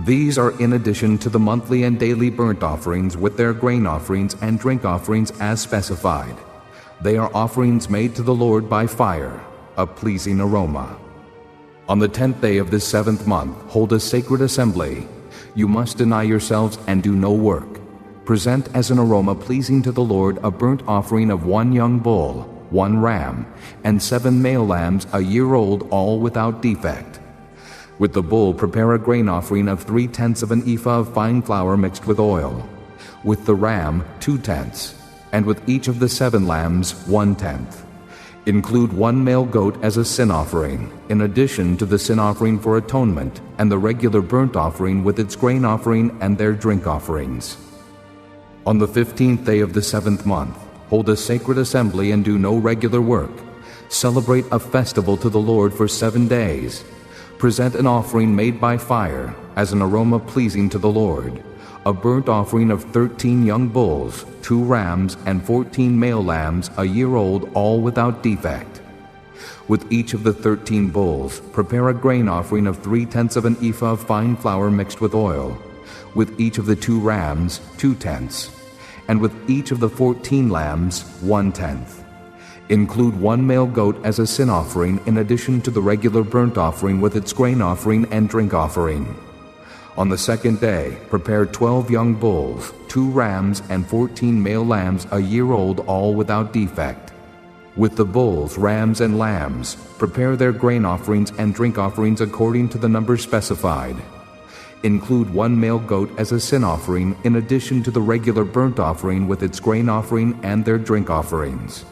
These are in addition to the monthly and daily burnt offerings with their grain offerings and drink offerings as specified. They are offerings made to the Lord by fire, a pleasing aroma. On the 10th day of this 7th month, hold a sacred assembly. You must deny yourselves and do no work. Present as an aroma pleasing to the Lord a burnt offering of 1 young bull, 1 ram, and 7 male lambs a year old, all without defect. With the bull, prepare a grain offering of 3/10 of an ephah of fine flour mixed with oil. With the ram, 2/10, and with each of the 7 lambs, 1/10. Include 1 male goat as a sin offering, in addition to the sin offering for atonement and the regular burnt offering with its grain offering and their drink offerings. On the 15th day of the 7th month, hold a sacred assembly and do no regular work. Celebrate a festival to the Lord for 7 days. Present an offering made by fire as an aroma pleasing to the Lord, a burnt offering of 13 young bulls, 2 rams, and 14 male lambs a year old, all without defect. With each of the 13 bulls, prepare a grain offering of 3/10 of an ephah of fine flour mixed with oil. With each of the 2 rams, 2/10, and with each of the 14 lambs, 1/10. Include 1 male goat as a sin offering in addition to the regular burnt offering with its grain offering and drink offering. On the 2nd day, prepare 12 young bulls, 2 rams, and 14 male lambs a year old, all without defect. With the bulls, rams, and lambs, prepare their grain offerings and drink offerings according to the number specified. Include 1 male goat as a sin offering in addition to the regular burnt offering with its grain offering and their drink offerings.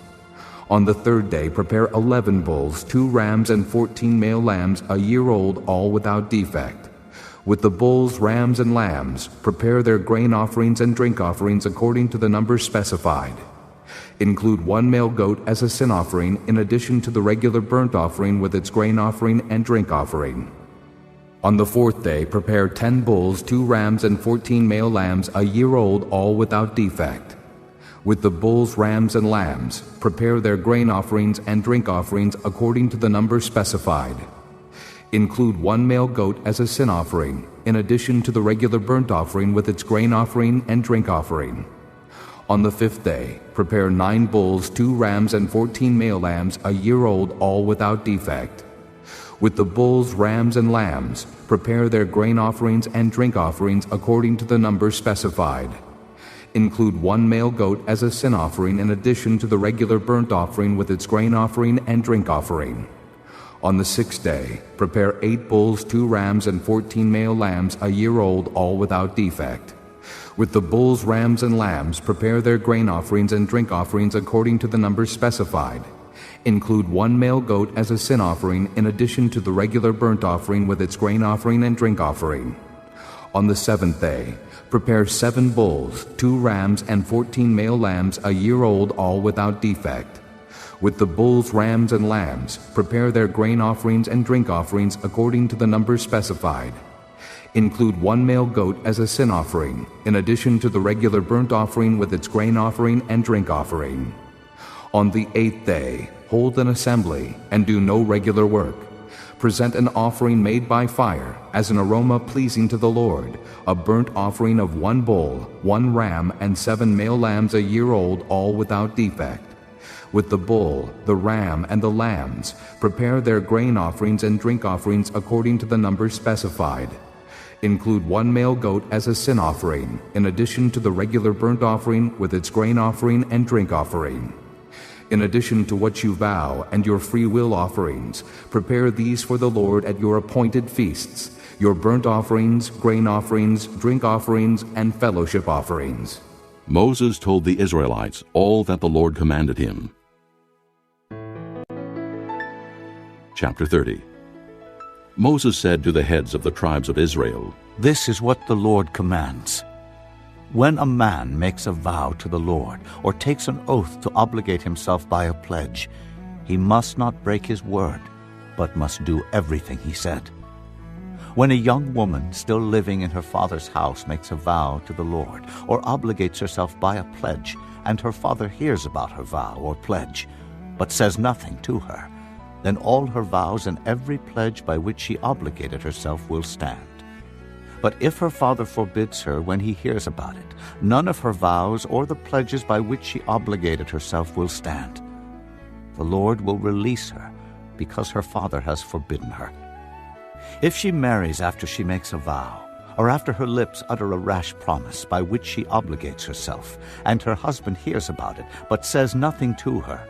On the 3rd day, prepare 11 bulls, 2 rams, and 14 male lambs a year old, all without defect. With the bulls, rams, and lambs, prepare their grain offerings and drink offerings according to the number specified. Include 1 male goat as a sin offering in addition to the regular burnt offering with its grain offering and drink offering. On the 4th day, prepare 10 bulls, 2 rams, and 14 male lambs a year old, all without defect. With the bulls, rams, and lambs, prepare their grain offerings and drink offerings according to the number specified. Include 1 male goat as a sin offering, in addition to the regular burnt offering with its grain offering and drink offering. On the 5th day, prepare 9 bulls, 2 rams, and 14 male lambs a year old, all without defect. With the bulls, rams, and lambs, prepare their grain offerings and drink offerings according to the number specified. Include 1 male goat as a sin offering in addition to the regular burnt offering with its grain offering and drink offering. On the 6th day, prepare 8 bulls, 2 rams, and 14 male lambs a year old, all without defect. With the bulls, rams, and lambs, prepare their grain offerings and drink offerings according to the number specified. Include 1 male goat as a sin offering in addition to the regular burnt offering with its grain offering and drink offering. On the 7th day, prepare 7 bulls, 2 rams, and 14 male lambs a year old, all without defect. With the bulls, rams, and lambs, prepare their grain offerings and drink offerings according to the number specified. Include 1 male goat as a sin offering, in addition to the regular burnt offering with its grain offering and drink offering. On the 8th day, hold an assembly and do no regular work. Present an offering made by fire as an aroma pleasing to the Lord, a burnt offering of 1 bull, 1 ram, and 7 male lambs a year old, all without defect. With the bull, the ram, and the lambs, prepare their grain offerings and drink offerings according to the number specified. Include 1 male goat as a sin offering, in addition to the regular burnt offering with its grain offering and drink offering. In addition to what you vow and your free will offerings, prepare these for the Lord at your appointed feasts, your burnt offerings, grain offerings, drink offerings, and fellowship offerings. Moses told the Israelites all that the Lord commanded him. Chapter 30. Moses said to the heads of the tribes of Israel, "This is what the Lord commands. When a man makes a vow to the Lord or takes an oath to obligate himself by a pledge, he must not break his word, but must do everything he said. When a young woman still living in her father's house makes a vow to the Lord, or obligates herself by a pledge, and her father hears about her vow or pledge, but says nothing to her, then all her vows and every pledge by which she obligated herself will stand. But if her father forbids her when he hears about it, none of her vows or the pledges by which she obligated herself will stand. The Lord will release her, because her father has forbidden her. If she marries after she makes a vow, or after her lips utter a rash promise by which she obligates herself, and her husband hears about it, but says nothing to her,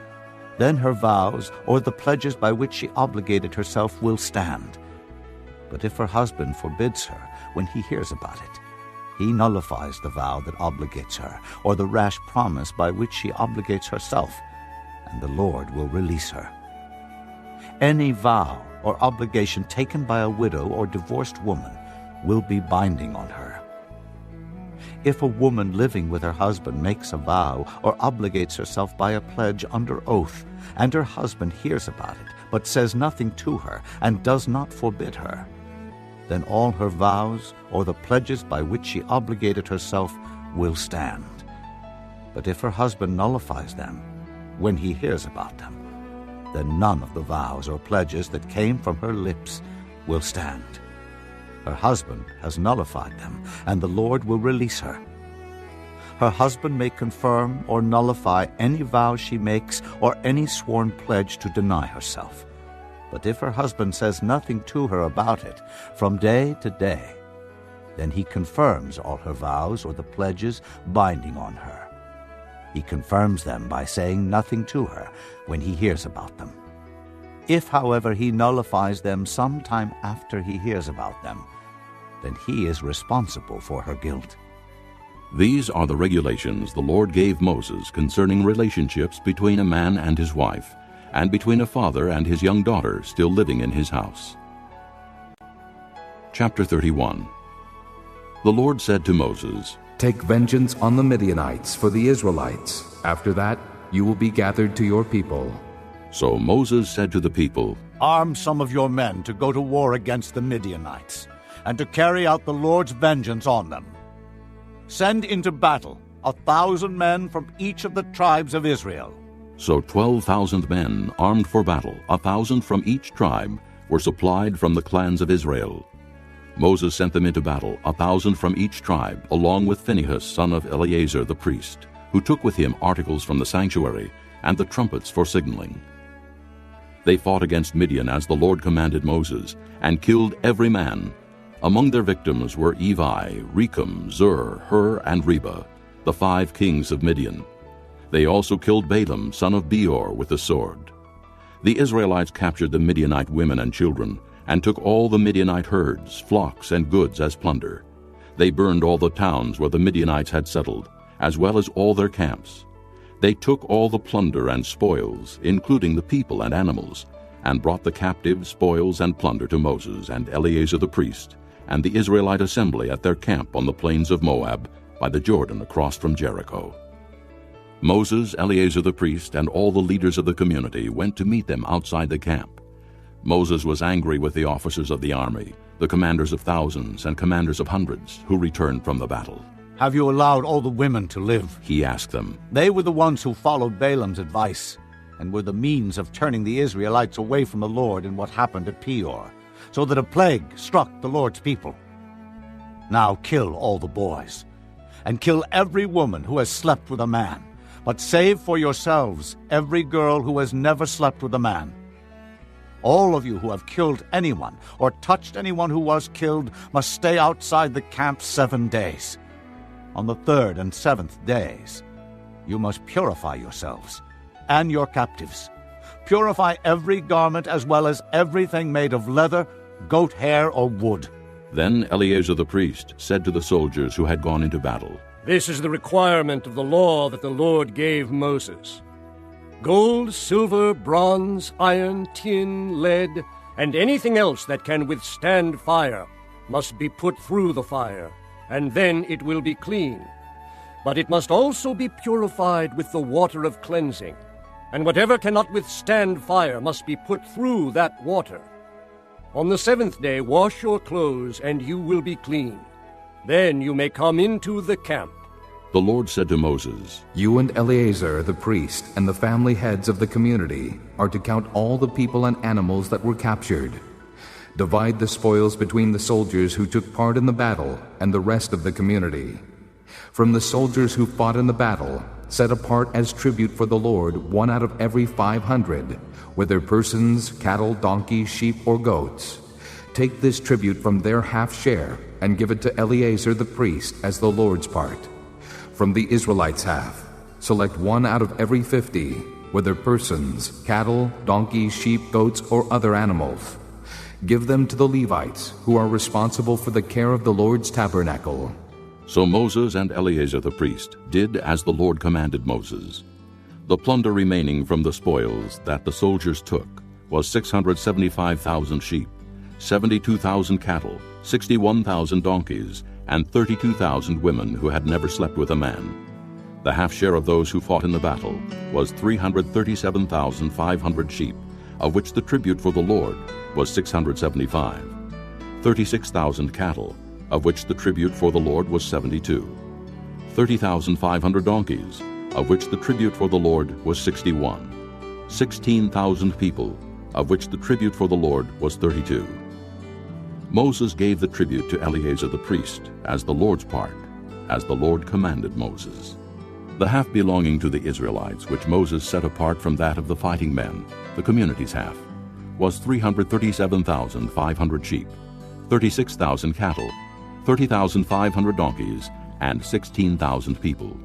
then her vows or the pledges by which she obligated herself will stand. But if her husband forbids her when he hears about it, he nullifies the vow that obligates her, or the rash promise by which she obligates herself, and the Lord will release her. Any vow or obligation taken by a widow or divorced woman will be binding on her. If a woman living with her husband makes a vow or obligates herself by a pledge under oath, and her husband hears about it, but says nothing to her and does not forbid her, then all her vows or the pledges by which she obligated herself will stand. But if her husband nullifies them when he hears about them, then none of the vows or pledges that came from her lips will stand. Her husband has nullified them, and the Lord will release her. Her husband may confirm or nullify any vow she makes or any sworn pledge to deny herself. But if her husband says nothing to her about it from day to day, then he confirms all her vows or the pledges binding on her. He confirms them by saying nothing to her when he hears about them. If, however, he nullifies them sometime after he hears about them, then he is responsible for her guilt. These are the regulations the Lord gave Moses concerning relationships between a man and his wife, and between a father and his young daughter still living in his house. Chapter 31. The Lord said to Moses, "Take vengeance on the Midianites for the Israelites. After that, you will be gathered to your people." So Moses said to the people, "Arm some of your men to go to war against the Midianites, and to carry out the Lord's vengeance on them. Send into battle 1,000 men from each of the tribes of Israel." So 12,000 men armed for battle, 1,000 from each tribe, were supplied from the clans of Israel. Moses sent them into battle, 1,000 from each tribe, along with Phinehas, son of Eleazar the priest, who took with him articles from the sanctuary and the trumpets for signaling. They fought against Midian as the Lord commanded Moses, and killed every man. Among their victims were Evi, Rechem, Zur, Hur, and Reba, the 5 kings of Midian. They also killed Balaam, son of Beor, with the sword. The Israelites captured the Midianite women and children, and took all the Midianite herds, flocks, and goods as plunder. They burned all the towns where the Midianites had settled, as well as all their camps. They took all the plunder and spoils, including the people and animals, and brought the captive spoils and plunder to Moses and Eleazar the priest, and the Israelite assembly at their camp on the plains of Moab, by the Jordan across from Jericho. Moses, Eleazar the priest, and all the leaders of the community went to meet them outside the camp. Moses was angry with the officers of the army, the commanders of thousands and commanders of hundreds, who returned from the battle. "Have you allowed all the women to live?" he asked them. They were the ones who followed Balaam's advice, and were the means of turning the Israelites away from the Lord in what happened at Peor, so that a plague struck the Lord's people. Now kill all the boys, and kill every woman who has slept with a man, but save for yourselves every girl who has never slept with a man. All of you who have killed anyone or touched anyone who was killed must stay outside the camp 7 days. On the 3rd and 7th days, you must purify yourselves and your captives. Purify every garment as well as everything made of leather, goat hair, or wood." Then Eleazar the priest said to the soldiers who had gone into battle, "This is the requirement of the law that the Lord gave Moses. Gold, silver, bronze, iron, tin, lead, and anything else that can withstand fire must be put through the fire, and then it will be clean. But it must also be purified with the water of cleansing, and whatever cannot withstand fire must be put through that water. On the 7th day wash your clothes, and you will be clean. Then you may come into the camp. The Lord said to Moses, You and Eleazar the priest and the family heads of the community are to count all the people and animals that were captured. Divide the spoils between the soldiers who took part in the battle and the rest of the community. From the soldiers who fought in the battle, set apart as tribute for the Lord 1 out of every 500, whether persons, cattle, donkeys, sheep, or goats. Take this tribute from their half share and give it to Eleazar the priest as the Lord's part. From the Israelites' half, select 1 out of every 50, whether persons, cattle, donkeys, sheep, goats, or other animals. Give them to the Levites, who are responsible for the care of the Lord's tabernacle. So Moses and Eleazar the priest did as the Lord commanded Moses. The plunder remaining from the spoils that the soldiers took was 675,000 sheep, 72,000 cattle, 61,000 donkeys, and 32,000 women who had never slept with a man. The half share of those who fought in the battle was 337,500 sheep, of which the tribute for the Lord was 675, 36,000 cattle, of which the tribute for the Lord was 72, 30,500 donkeys, of which the tribute for the Lord was 61, 16,000 people, of which the tribute for the Lord was 32. Moses gave the tribute to Eleazar the priest as the Lord's part, as the Lord commanded Moses. The half belonging to the Israelites, which Moses set apart from that of the fighting men, the community's half, was 337,500 sheep, 36,000 cattle, 30,500 donkeys, and 16,000 people.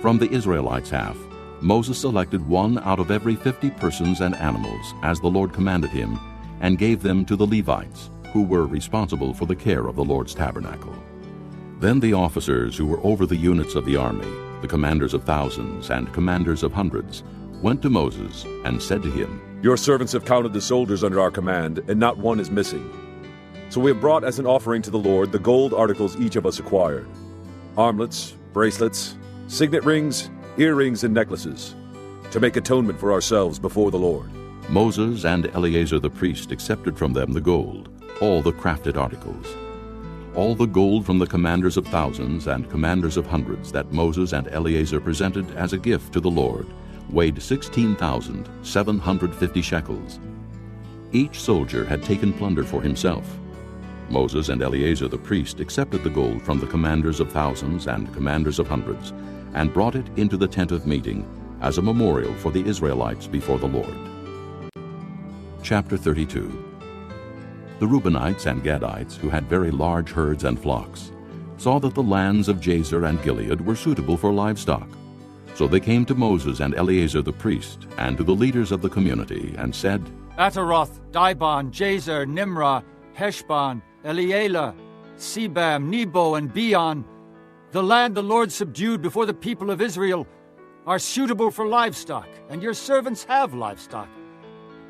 From the Israelites' half, Moses selected 1 out of every 50 persons and animals, as the Lord commanded him, and gave them to the Levites, who were responsible for the care of the Lord's tabernacle. Then the officers who were over the units of the army, the commanders of thousands and commanders of hundreds, went to Moses and said to him, Your servants have counted the soldiers under our command, and not one is missing. So we have brought as an offering to the Lord the gold articles each of us acquired: armlets, bracelets, signet rings, earrings, and necklaces, to make atonement for ourselves before the Lord. Moses and Eleazar the priest accepted from them the gold, all the crafted articles. All the gold from the commanders of thousands and commanders of hundreds that Moses and Eleazar presented as a gift to the Lord weighed 16,750 shekels. Each soldier had taken plunder for himself. Moses and Eleazar the priest accepted the gold from the commanders of thousands and commanders of hundreds and brought it into the tent of meeting as a memorial for the Israelites before the Lord. Chapter 32. The Reubenites and Gadites, who had very large herds and flocks, saw that the lands of Jazer and Gilead were suitable for livestock. So they came to Moses and Eleazar the priest and to the leaders of the community and said, Ataroth, Dibon, Jazer, Nimrah, Heshbon, Elealeh, Sebam, Nebo, and Beon, the land the Lord subdued before the people of Israel, are suitable for livestock, and your servants have livestock.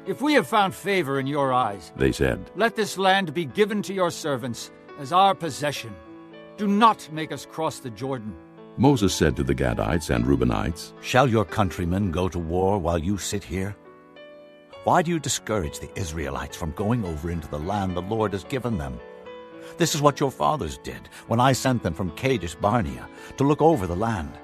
If we have found favor in your eyes, they said, let this land be given to your servants as our possession. Do not make us cross the Jordan. Moses said to the Gadites and Reubenites, Shall your countrymen go to war while you sit here? Why do you discourage the Israelites from going over into the land the Lord has given them? This is what your fathers did when I sent them from Kadesh Barnea to look over the land.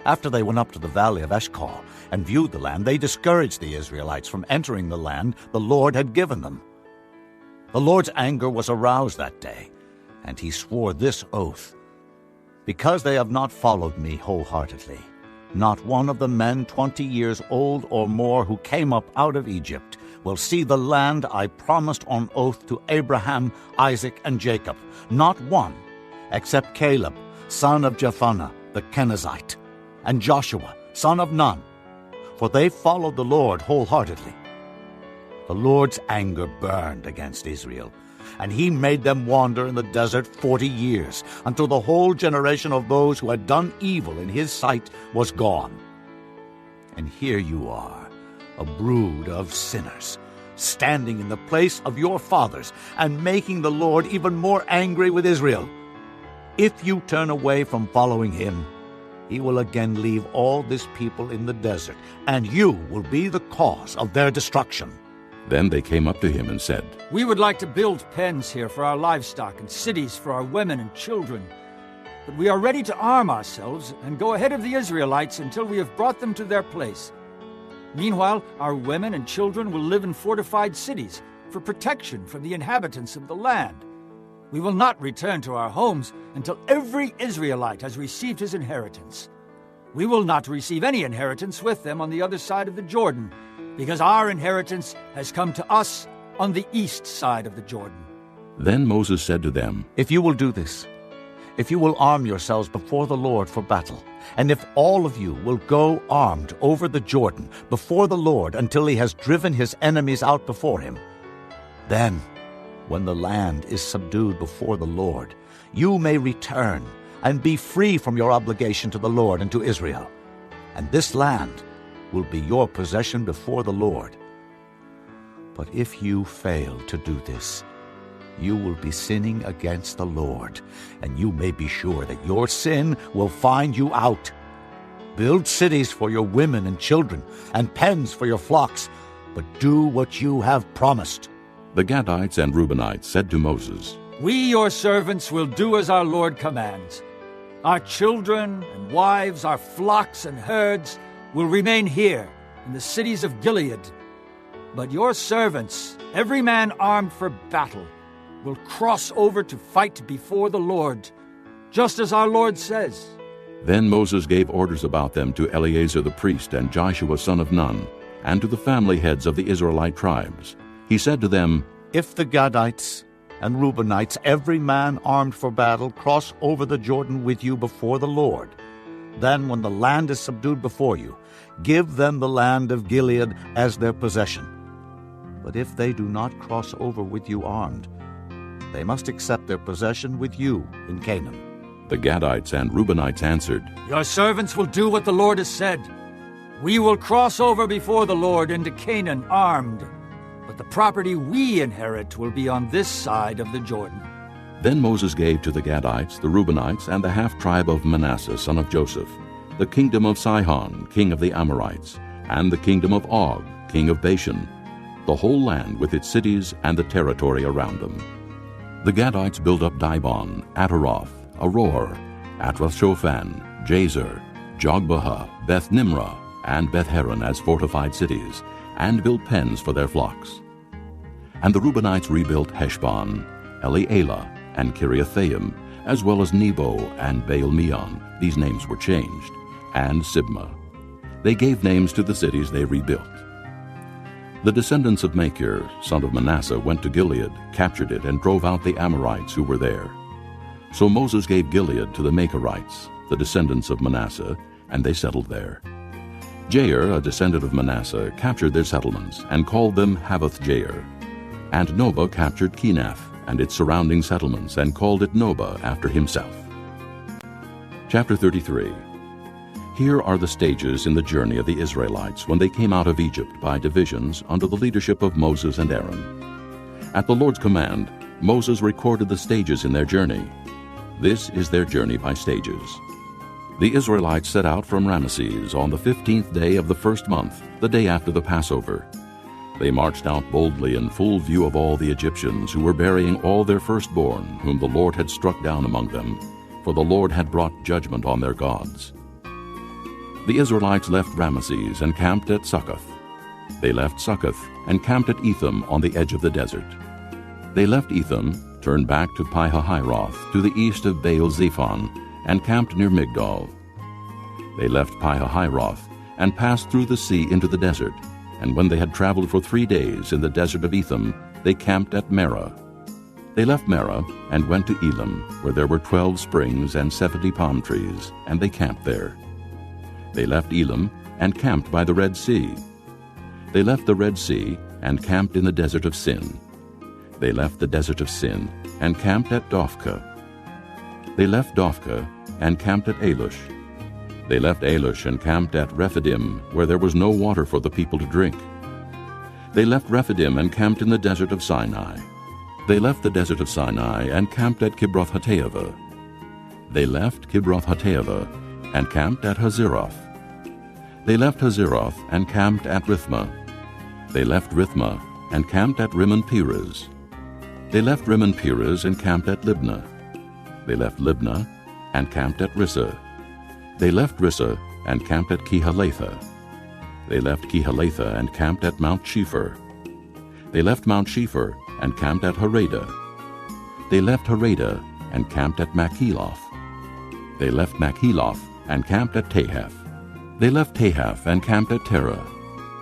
After they went up to the valley of Eshcol and viewed the land, they discouraged the Israelites from entering the land the Lord had given them. The Lord's anger was aroused that day, and he swore this oath: Because they have not followed me wholeheartedly, not one of the men 20 years old or more who came up out of Egypt will see the land I promised on oath to Abraham, Isaac, and Jacob, not one, except Caleb, son of Jephunneh the Kenizzite, and Joshua, son of Nun, for they followed the Lord wholeheartedly. The Lord's anger burned against Israel, and he made them wander in the desert 40 years, until the whole generation of those who had done evil in his sight was gone. And here you are, a brood of sinners, standing in the place of your fathers, and making the Lord even more angry with Israel. If you turn away from following him, he will again leave all this people in the desert, and you will be the cause of their destruction. Then they came up to him and said, "We would like to build pens here for our livestock and cities for our women and children. But we are ready to arm ourselves and go ahead of the Israelites until we have brought them to their place. Meanwhile, our women and children will live in fortified cities for protection from the inhabitants of the land. We will not return to our homes until every Israelite has received his inheritance. We will not receive any inheritance with them on the other side of the Jordan, because our inheritance has come to us on the east side of the Jordan." Then Moses said to them, If you will do this, if you will arm yourselves before the Lord for battle, and if all of you will go armed over the Jordan before the Lord until he has driven his enemies out before him, then, when the land is subdued before the Lord, you may return and be free from your obligation to the Lord and to Israel, and this land will be your possession before the Lord. But if you fail to do this, you will be sinning against the Lord, and you may be sure that your sin will find you out. Build cities for your women and children, and pens for your flocks, but do what you have promised." The Gadites and Reubenites said to Moses, "We, your servants, will do as our Lord commands. Our children and wives, our flocks and herds will remain here in the cities of Gilead. But your servants, every man armed for battle, will cross over to fight before the Lord, just as our Lord says." Then Moses gave orders about them to Eleazar the priest and Joshua son of Nun, and to the family heads of the Israelite tribes. He said to them, If the Gadites and Reubenites, every man armed for battle, cross over the Jordan with you before the Lord, then when the land is subdued before you, give them the land of Gilead as their possession. But if they do not cross over with you armed, they must accept their possession with you in Canaan. The Gadites and Reubenites answered, "Your servants will do what the Lord has said. We will cross over before the Lord into Canaan armed, but the property we inherit will be on this side of the Jordan." Then Moses gave to the Gadites, the Reubenites, and the half-tribe of Manasseh son of Joseph, the kingdom of Sihon, king of the Amorites, and the kingdom of Og, king of Bashan, the whole land with its cities and the territory around them. The Gadites built up Dibon, Ataroth, Aror, Atrath-Shophan, Jazer, Jogbehah, Beth-Nimrah, and Beth-Haran as fortified cities, and built pens for their flocks. And the Reubenites rebuilt Heshbon, Elealeh, and Kiriathaim, as well as Nebo and Baal-Meon, these names were changed, and Sibmah. They gave names to the cities they rebuilt. The descendants of Machir, son of Manasseh, went to Gilead, captured it, and drove out the Amorites who were there. So Moses gave Gilead to the Machirites, the descendants of Manasseh, and they settled there. Jair, a descendant of Manasseh, captured their settlements and called them Havoth-Jair. And Noba captured Kenath and its surrounding settlements and called it Noba after himself. Chapter 33. Here are the stages in the journey of the Israelites when they came out of Egypt by divisions under the leadership of Moses and Aaron. At the Lord's command, Moses recorded the stages in their journey. This is their journey by stages. The Israelites set out from Ramesses on the 15th day of the first month, the day after the Passover. They marched out boldly in full view of all the Egyptians who were burying all their firstborn, whom the Lord had struck down among them, for the Lord had brought judgment on their gods. The Israelites left Ramesses and camped at Succoth. They left Succoth and camped at Etham on the edge of the desert. They left Etham, turned back to Pi-hahiroth to the east of Baal-Zephon, and camped near Migdol. They left Pi-hahiroth and passed through the sea into the desert, and when they had traveled for 3 days in the desert of Etham, they camped at Merah. They left Merah and went to Elim, where there were 12 springs and 70 palm trees, and they camped there. They left Elim and camped by the Red Sea. They left the Red Sea and camped in the desert of Sin. They left the desert of Sin and camped at Dophkah. They left Dophkah and camped at Alush. They left Alush and camped at Rephidim, where there was no water for the people to drink. They left Rephidim and camped in the desert of Sinai. They left the desert of Sinai and camped at Kibroth-Hattaavah. They left Kibroth-Hattaavah and camped at Hazeroth. They left Hazeroth and camped at Rithmah. They left Rithmah and camped at Rimmon-Perez. They left Rimmon-Perez and camped at Libnah. They left Libnah and camped at Rissah. They left Rissah and camped at Kehelatha. They left Kehelatha and camped at Mount Shepher. They left Mount Shepher and camped at Harada. They left Harada and camped at Makheloth. They left Makheloth and camped at Tahath. They left Tahath and camped at Terah.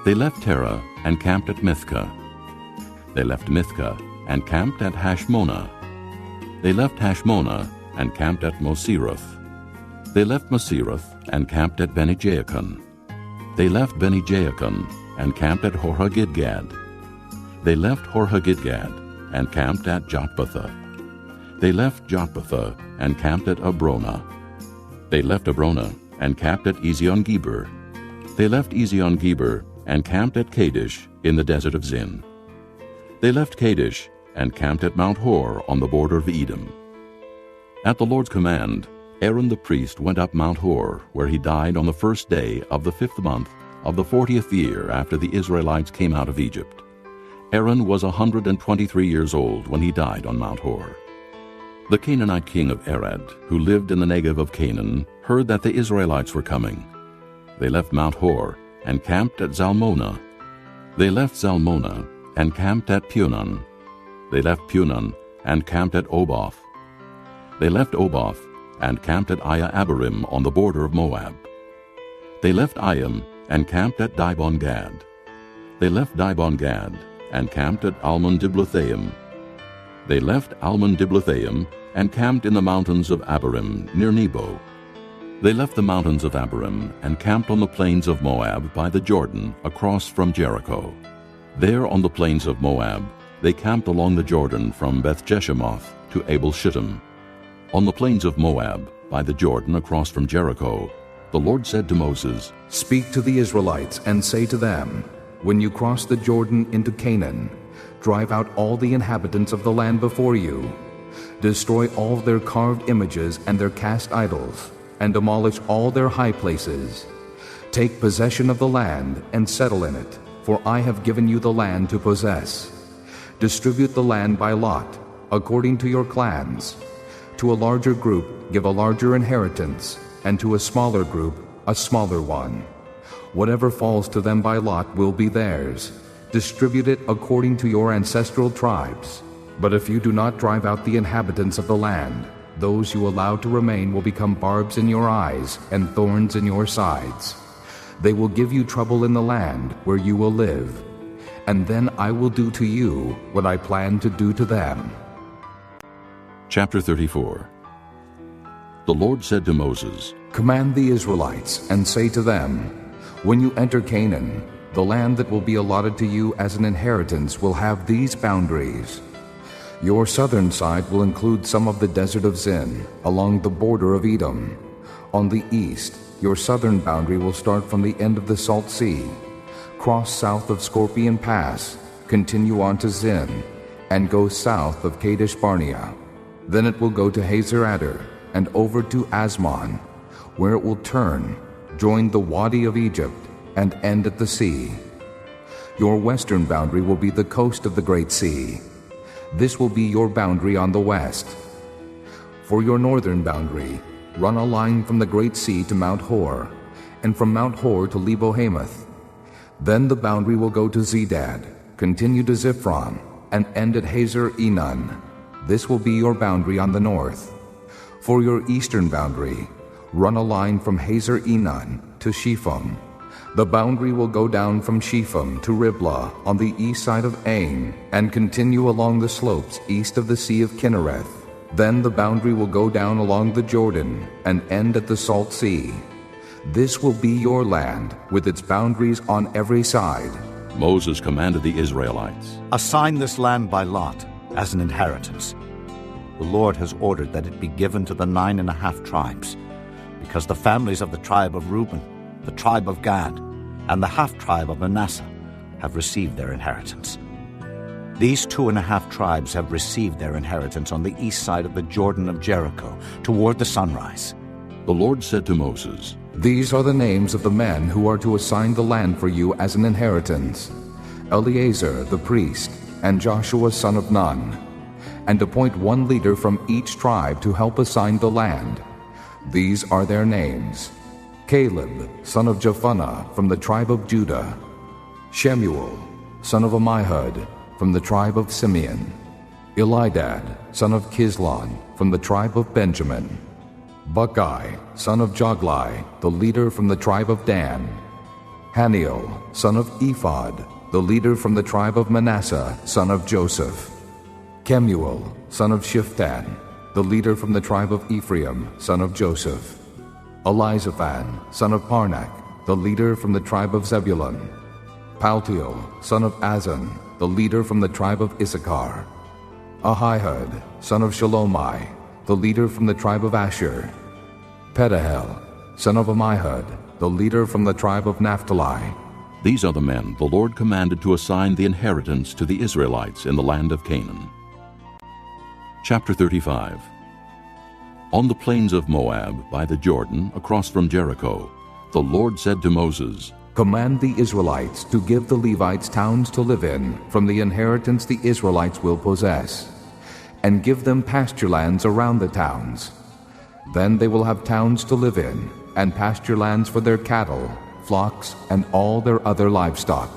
They left Terah and camped at Mithkah. They left Mithkah and camped at Hashmonah. They left Hashmonah and camped at Moseroth. They left Moseroth and camped at Beni-Jaakon. They left Beni-Jaakon and camped at Horhagidgad. They left Horhagidgad and camped at Jotbathah. They left Jotbathah and camped at Abronah. They left Abronah and camped at Ezion-Geber. They left Ezion-Geber and camped at Kadesh in the desert of Zin. They left Kadesh and camped at Mount Hor on the border of Edom. At the Lord's command, Aaron the priest went up Mount Hor, where he died on the first day of the 5th month of the 40th year after the Israelites came out of Egypt. Aaron was 123 years old when he died on Mount Hor. The Canaanite king of Arad, who lived in the Negev of Canaan, heard that the Israelites were coming. They left Mount Hor and camped at Zalmonah. They left Zalmonah and camped at Punon. They left Punon and camped at Oboth. They left Oboth and camped at Iya-Abarim on the border of Moab. They left Ayim and camped at Dibon-Gad. They left Dibon-Gad and camped at Almon-Diblathaim. They left Almon-Diblathaim and camped in the mountains of Abarim near Nebo. They left the mountains of Abarim and camped on the plains of Moab by the Jordan across from Jericho. There on the plains of Moab they camped along the Jordan from Beth-Jeshemoth to Abel-Shittim. On the plains of Moab by the Jordan across from Jericho, the Lord said to Moses, "Speak to the Israelites and say to them, when you cross the Jordan into Canaan, drive out all the inhabitants of the land before you. Destroy all their carved images and their cast idols, and demolish all their high places. Take possession of the land and settle in it, for I have given you the land to possess. Distribute the land by lot, according to your clans. To a larger group give a larger inheritance, and to a smaller group a smaller one. Whatever falls to them by lot will be theirs. Distribute it according to your ancestral tribes. But if you do not drive out the inhabitants of the land, those you allow to remain will become barbs in your eyes and thorns in your sides. They will give you trouble in the land where you will live. And then I will do to you what I plan to do to them." Chapter 34. The Lord said to Moses, "Command the Israelites and say to them, when you enter Canaan, the land that will be allotted to you as an inheritance will have these boundaries. Your southern side will include some of the desert of Zin, along the border of Edom. On the east, your southern boundary will start from the end of the Salt Sea, cross south of Scorpion Pass, continue on to Zin, and go south of Kadesh Barnea. Then it will go to Hazer Adar and over to Asmon, where it will turn, join the Wadi of Egypt, and end at the sea. Your western boundary will be the coast of the Great Sea. This will be your boundary on the west. For your northern boundary, run a line from the Great Sea to Mount Hor, and from Mount Hor to Lebo-Hamath. Then the boundary will go to Zedad, continue to Ziphron, and end at Hazer Enon. This will be your boundary on the north. For your eastern boundary, run a line from Hazer Enon to Shepham. The boundary will go down from Shepham to Riblah on the east side of Ain, and continue along the slopes east of the Sea of Kinnereth. Then the boundary will go down along the Jordan and end at the Salt Sea. This will be your land, with its boundaries on every side." Moses commanded the Israelites, "Assign this land by lot as an inheritance. The Lord has ordered that it be given to the 9.5 tribes, because the families of the tribe of Reuben, the tribe of Gad, and the half-tribe of Manasseh have received their inheritance. These 2.5 tribes have received their inheritance on the east side of the Jordan of Jericho, toward the sunrise." The Lord said to Moses, "These are the names of the men who are to assign the land for you as an inheritance. Eleazar the priest, and Joshua son of Nun, and appoint one leader from each tribe to help assign the land. These are their names: Caleb, son of Jephunneh, from the tribe of Judah; Shemuel, son of Ammihud, from the tribe of Simeon; Elidad, son of Kislon, from the tribe of Benjamin; Buckai, son of Joglai, the leader from the tribe of Dan; Haniel, son of Ephod, the leader from the tribe of Manasseh, son of Joseph; Kemuel, son of Shiphthan, the leader from the tribe of Ephraim, son of Joseph; Elizaphan, son of Parnak, the leader from the tribe of Zebulun; Paltiel, son of Azan, the leader from the tribe of Issachar; Ahihud, son of Shalomai, the leader from the tribe of Asher; Pedahel, son of Ammihud, the leader from the tribe of Naphtali. These are the men the Lord commanded to assign the inheritance to the Israelites in the land of Canaan. Chapter 35. On the plains of Moab, by the Jordan, across from Jericho, the Lord said to Moses, Command the Israelites to give the Levites towns to live in from the inheritance the Israelites will possess, and give them pasture lands around the towns. Then they will have towns to live in, and pasture lands for their cattle, flocks, and all their other livestock.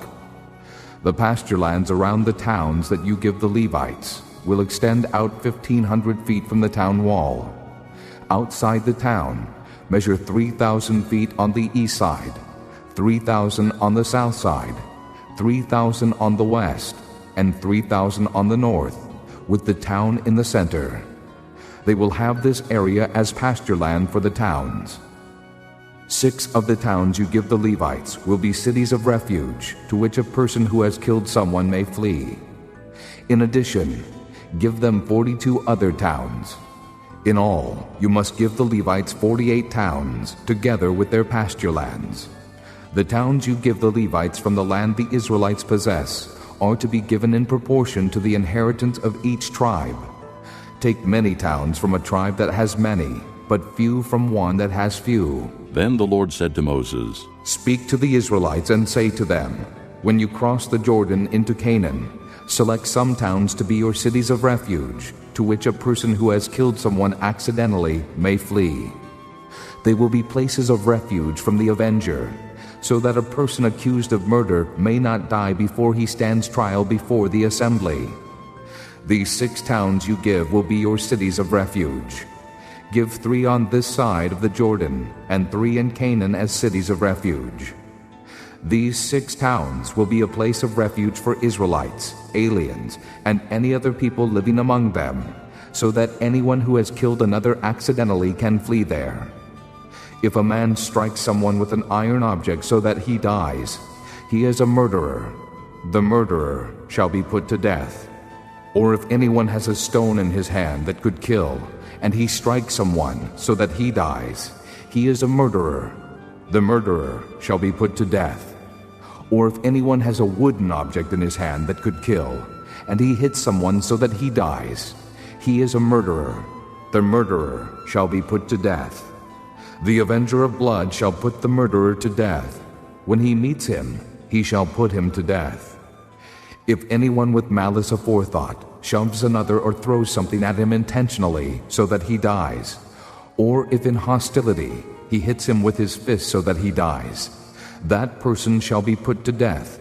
The pasture lands around the towns that you give the Levites will extend out 1,500 feet from the town wall. Outside the town, measure 3,000 feet on the east side, 3,000 on the south side, 3,000 on the west, and 3,000 on the north, with the town in the center. They will have this area as pasture land for the towns. 6 of the towns you give the Levites will be cities of refuge, to which a person who has killed someone may flee. In addition, give them 42 other towns. In all, you must give the Levites 48 towns, together with their pasture lands. The towns you give the Levites from the land the Israelites possess are to be given in proportion to the inheritance of each tribe. Take many towns from a tribe that has many, but few from one that has few. Then the Lord said to Moses, Speak to the Israelites and say to them, When you cross the Jordan into Canaan, select some towns to be your cities of refuge, to which a person who has killed someone accidentally may flee. They will be places of refuge from the avenger, so that a person accused of murder may not die before he stands trial before the assembly. These 6 towns you give will be your cities of refuge. Give 3 on this side of the Jordan, and 3 in Canaan as cities of refuge. These 6 towns will be a place of refuge for Israelites, aliens, and any other people living among them, so that anyone who has killed another accidentally can flee there. If a man strikes someone with an iron object so that he dies, he is a murderer. The murderer shall be put to death. Or if anyone has a stone in his hand that could kill, and he strikes someone so that he dies, he is a murderer. The murderer shall be put to death. Or if anyone has a wooden object in his hand that could kill, and he hits someone so that he dies, he is a murderer. The murderer shall be put to death. The avenger of blood shall put the murderer to death. When he meets him, he shall put him to death. If anyone with malice aforethought shoves another or throws something at him intentionally so that he dies, or if in hostility he hits him with his fist so that he dies, that person shall be put to death.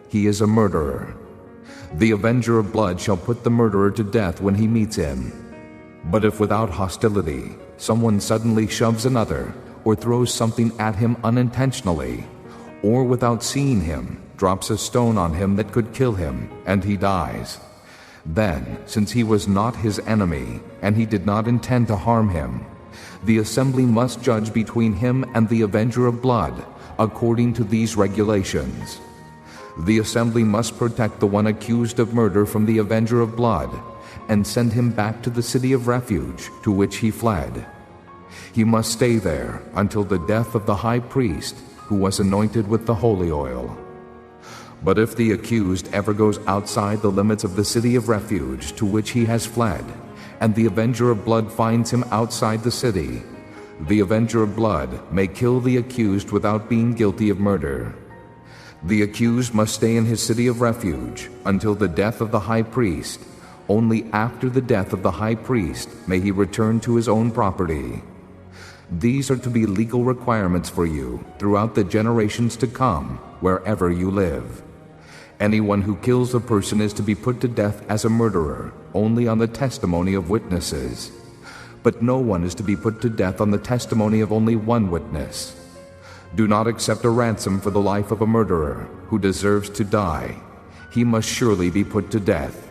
He is a murderer. The avenger of blood shall put the murderer to death when he meets him. But if without hostility someone suddenly shoves another or throws something at him unintentionally, or without seeing him drops a stone on him that could kill him, and he dies, then, since he was not his enemy, and he did not intend to harm him, the assembly must judge between him and the avenger of blood, according to these regulations. The assembly must protect the one accused of murder from the avenger of blood, and send him back to the city of refuge to which he fled. He must stay there until the death of the high priest, who was anointed with the holy oil. But if the accused ever goes outside the limits of the city of refuge to which he has fled, and the avenger of blood finds him outside the city, the avenger of blood may kill the accused without being guilty of murder. The accused must stay in his city of refuge until the death of the high priest. Only after the death of the high priest may he return to his own property. These are to be legal requirements for you throughout the generations to come, wherever you live. Anyone who kills a person is to be put to death as a murderer, only on the testimony of witnesses. But no one is to be put to death on the testimony of only one witness. Do not accept a ransom for the life of a murderer who deserves to die. He must surely be put to death.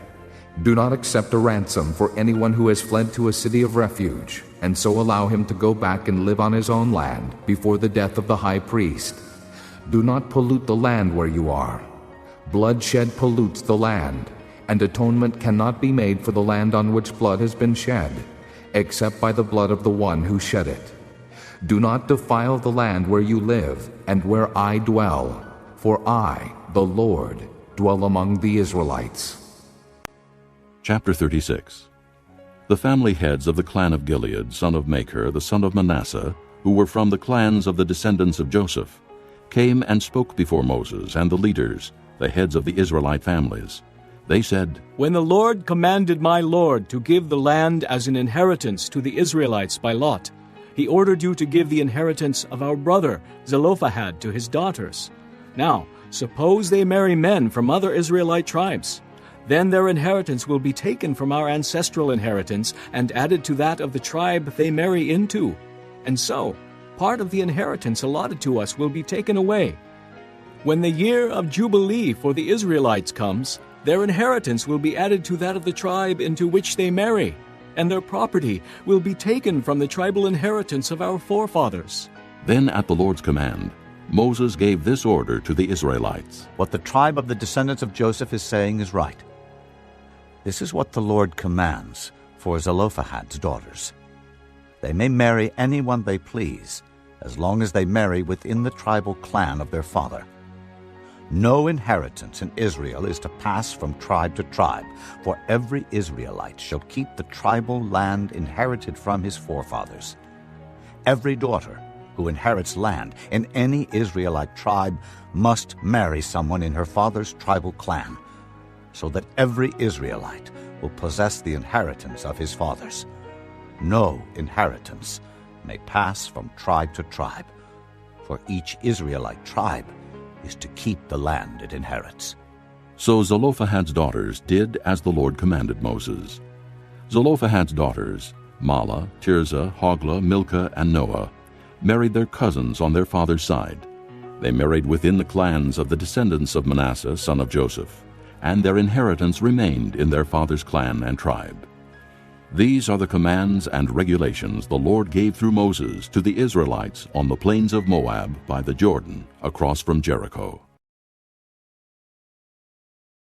Do not accept a ransom for anyone who has fled to a city of refuge, and so allow him to go back and live on his own land before the death of the high priest. Do not pollute the land where you are. Bloodshed pollutes the land, and atonement cannot be made for the land on which blood has been shed, except by the blood of the one who shed it. Do not defile the land where you live and where I dwell, for I, the Lord, dwell among the Israelites. Chapter 36. The family heads of the clan of Gilead, son of Machir, the son of Manasseh, who were from the clans of the descendants of Joseph, came and spoke before Moses and the leaders, the heads of the Israelite families. They said, "When the Lord commanded my Lord to give the land as an inheritance to the Israelites by lot, he ordered you to give the inheritance of our brother Zelophehad to his daughters. Now, suppose they marry men from other Israelite tribes. Then their inheritance will be taken from our ancestral inheritance and added to that of the tribe they marry into. And so, part of the inheritance allotted to us will be taken away. When the year of Jubilee for the Israelites comes, their inheritance will be added to that of the tribe into which they marry, and their property will be taken from the tribal inheritance of our forefathers." Then at the Lord's command, Moses gave this order to the Israelites. What the tribe of the descendants of Joseph is saying is right. This is what the Lord commands for Zelophehad's daughters. They may marry anyone they please, as long as they marry within the tribal clan of their father. No inheritance in Israel is to pass from tribe to tribe, for every Israelite shall keep the tribal land inherited from his forefathers. Every daughter who inherits land in any Israelite tribe must marry someone in her father's tribal clan, so that every Israelite will possess the inheritance of his fathers. No inheritance may pass from tribe to tribe, for each Israelite tribe is to keep the land it inherits. So Zelophehad's daughters did as the Lord commanded Moses. Zelophehad's daughters, Mahlah, Tirzah, Hoglah, Milcah, and Noah, married their cousins on their father's side. They married within the clans of the descendants of Manasseh, son of Joseph, and their inheritance remained in their father's clan and tribe. These are the commands and regulations the Lord gave through Moses to the Israelites on the plains of Moab by the Jordan, across from Jericho.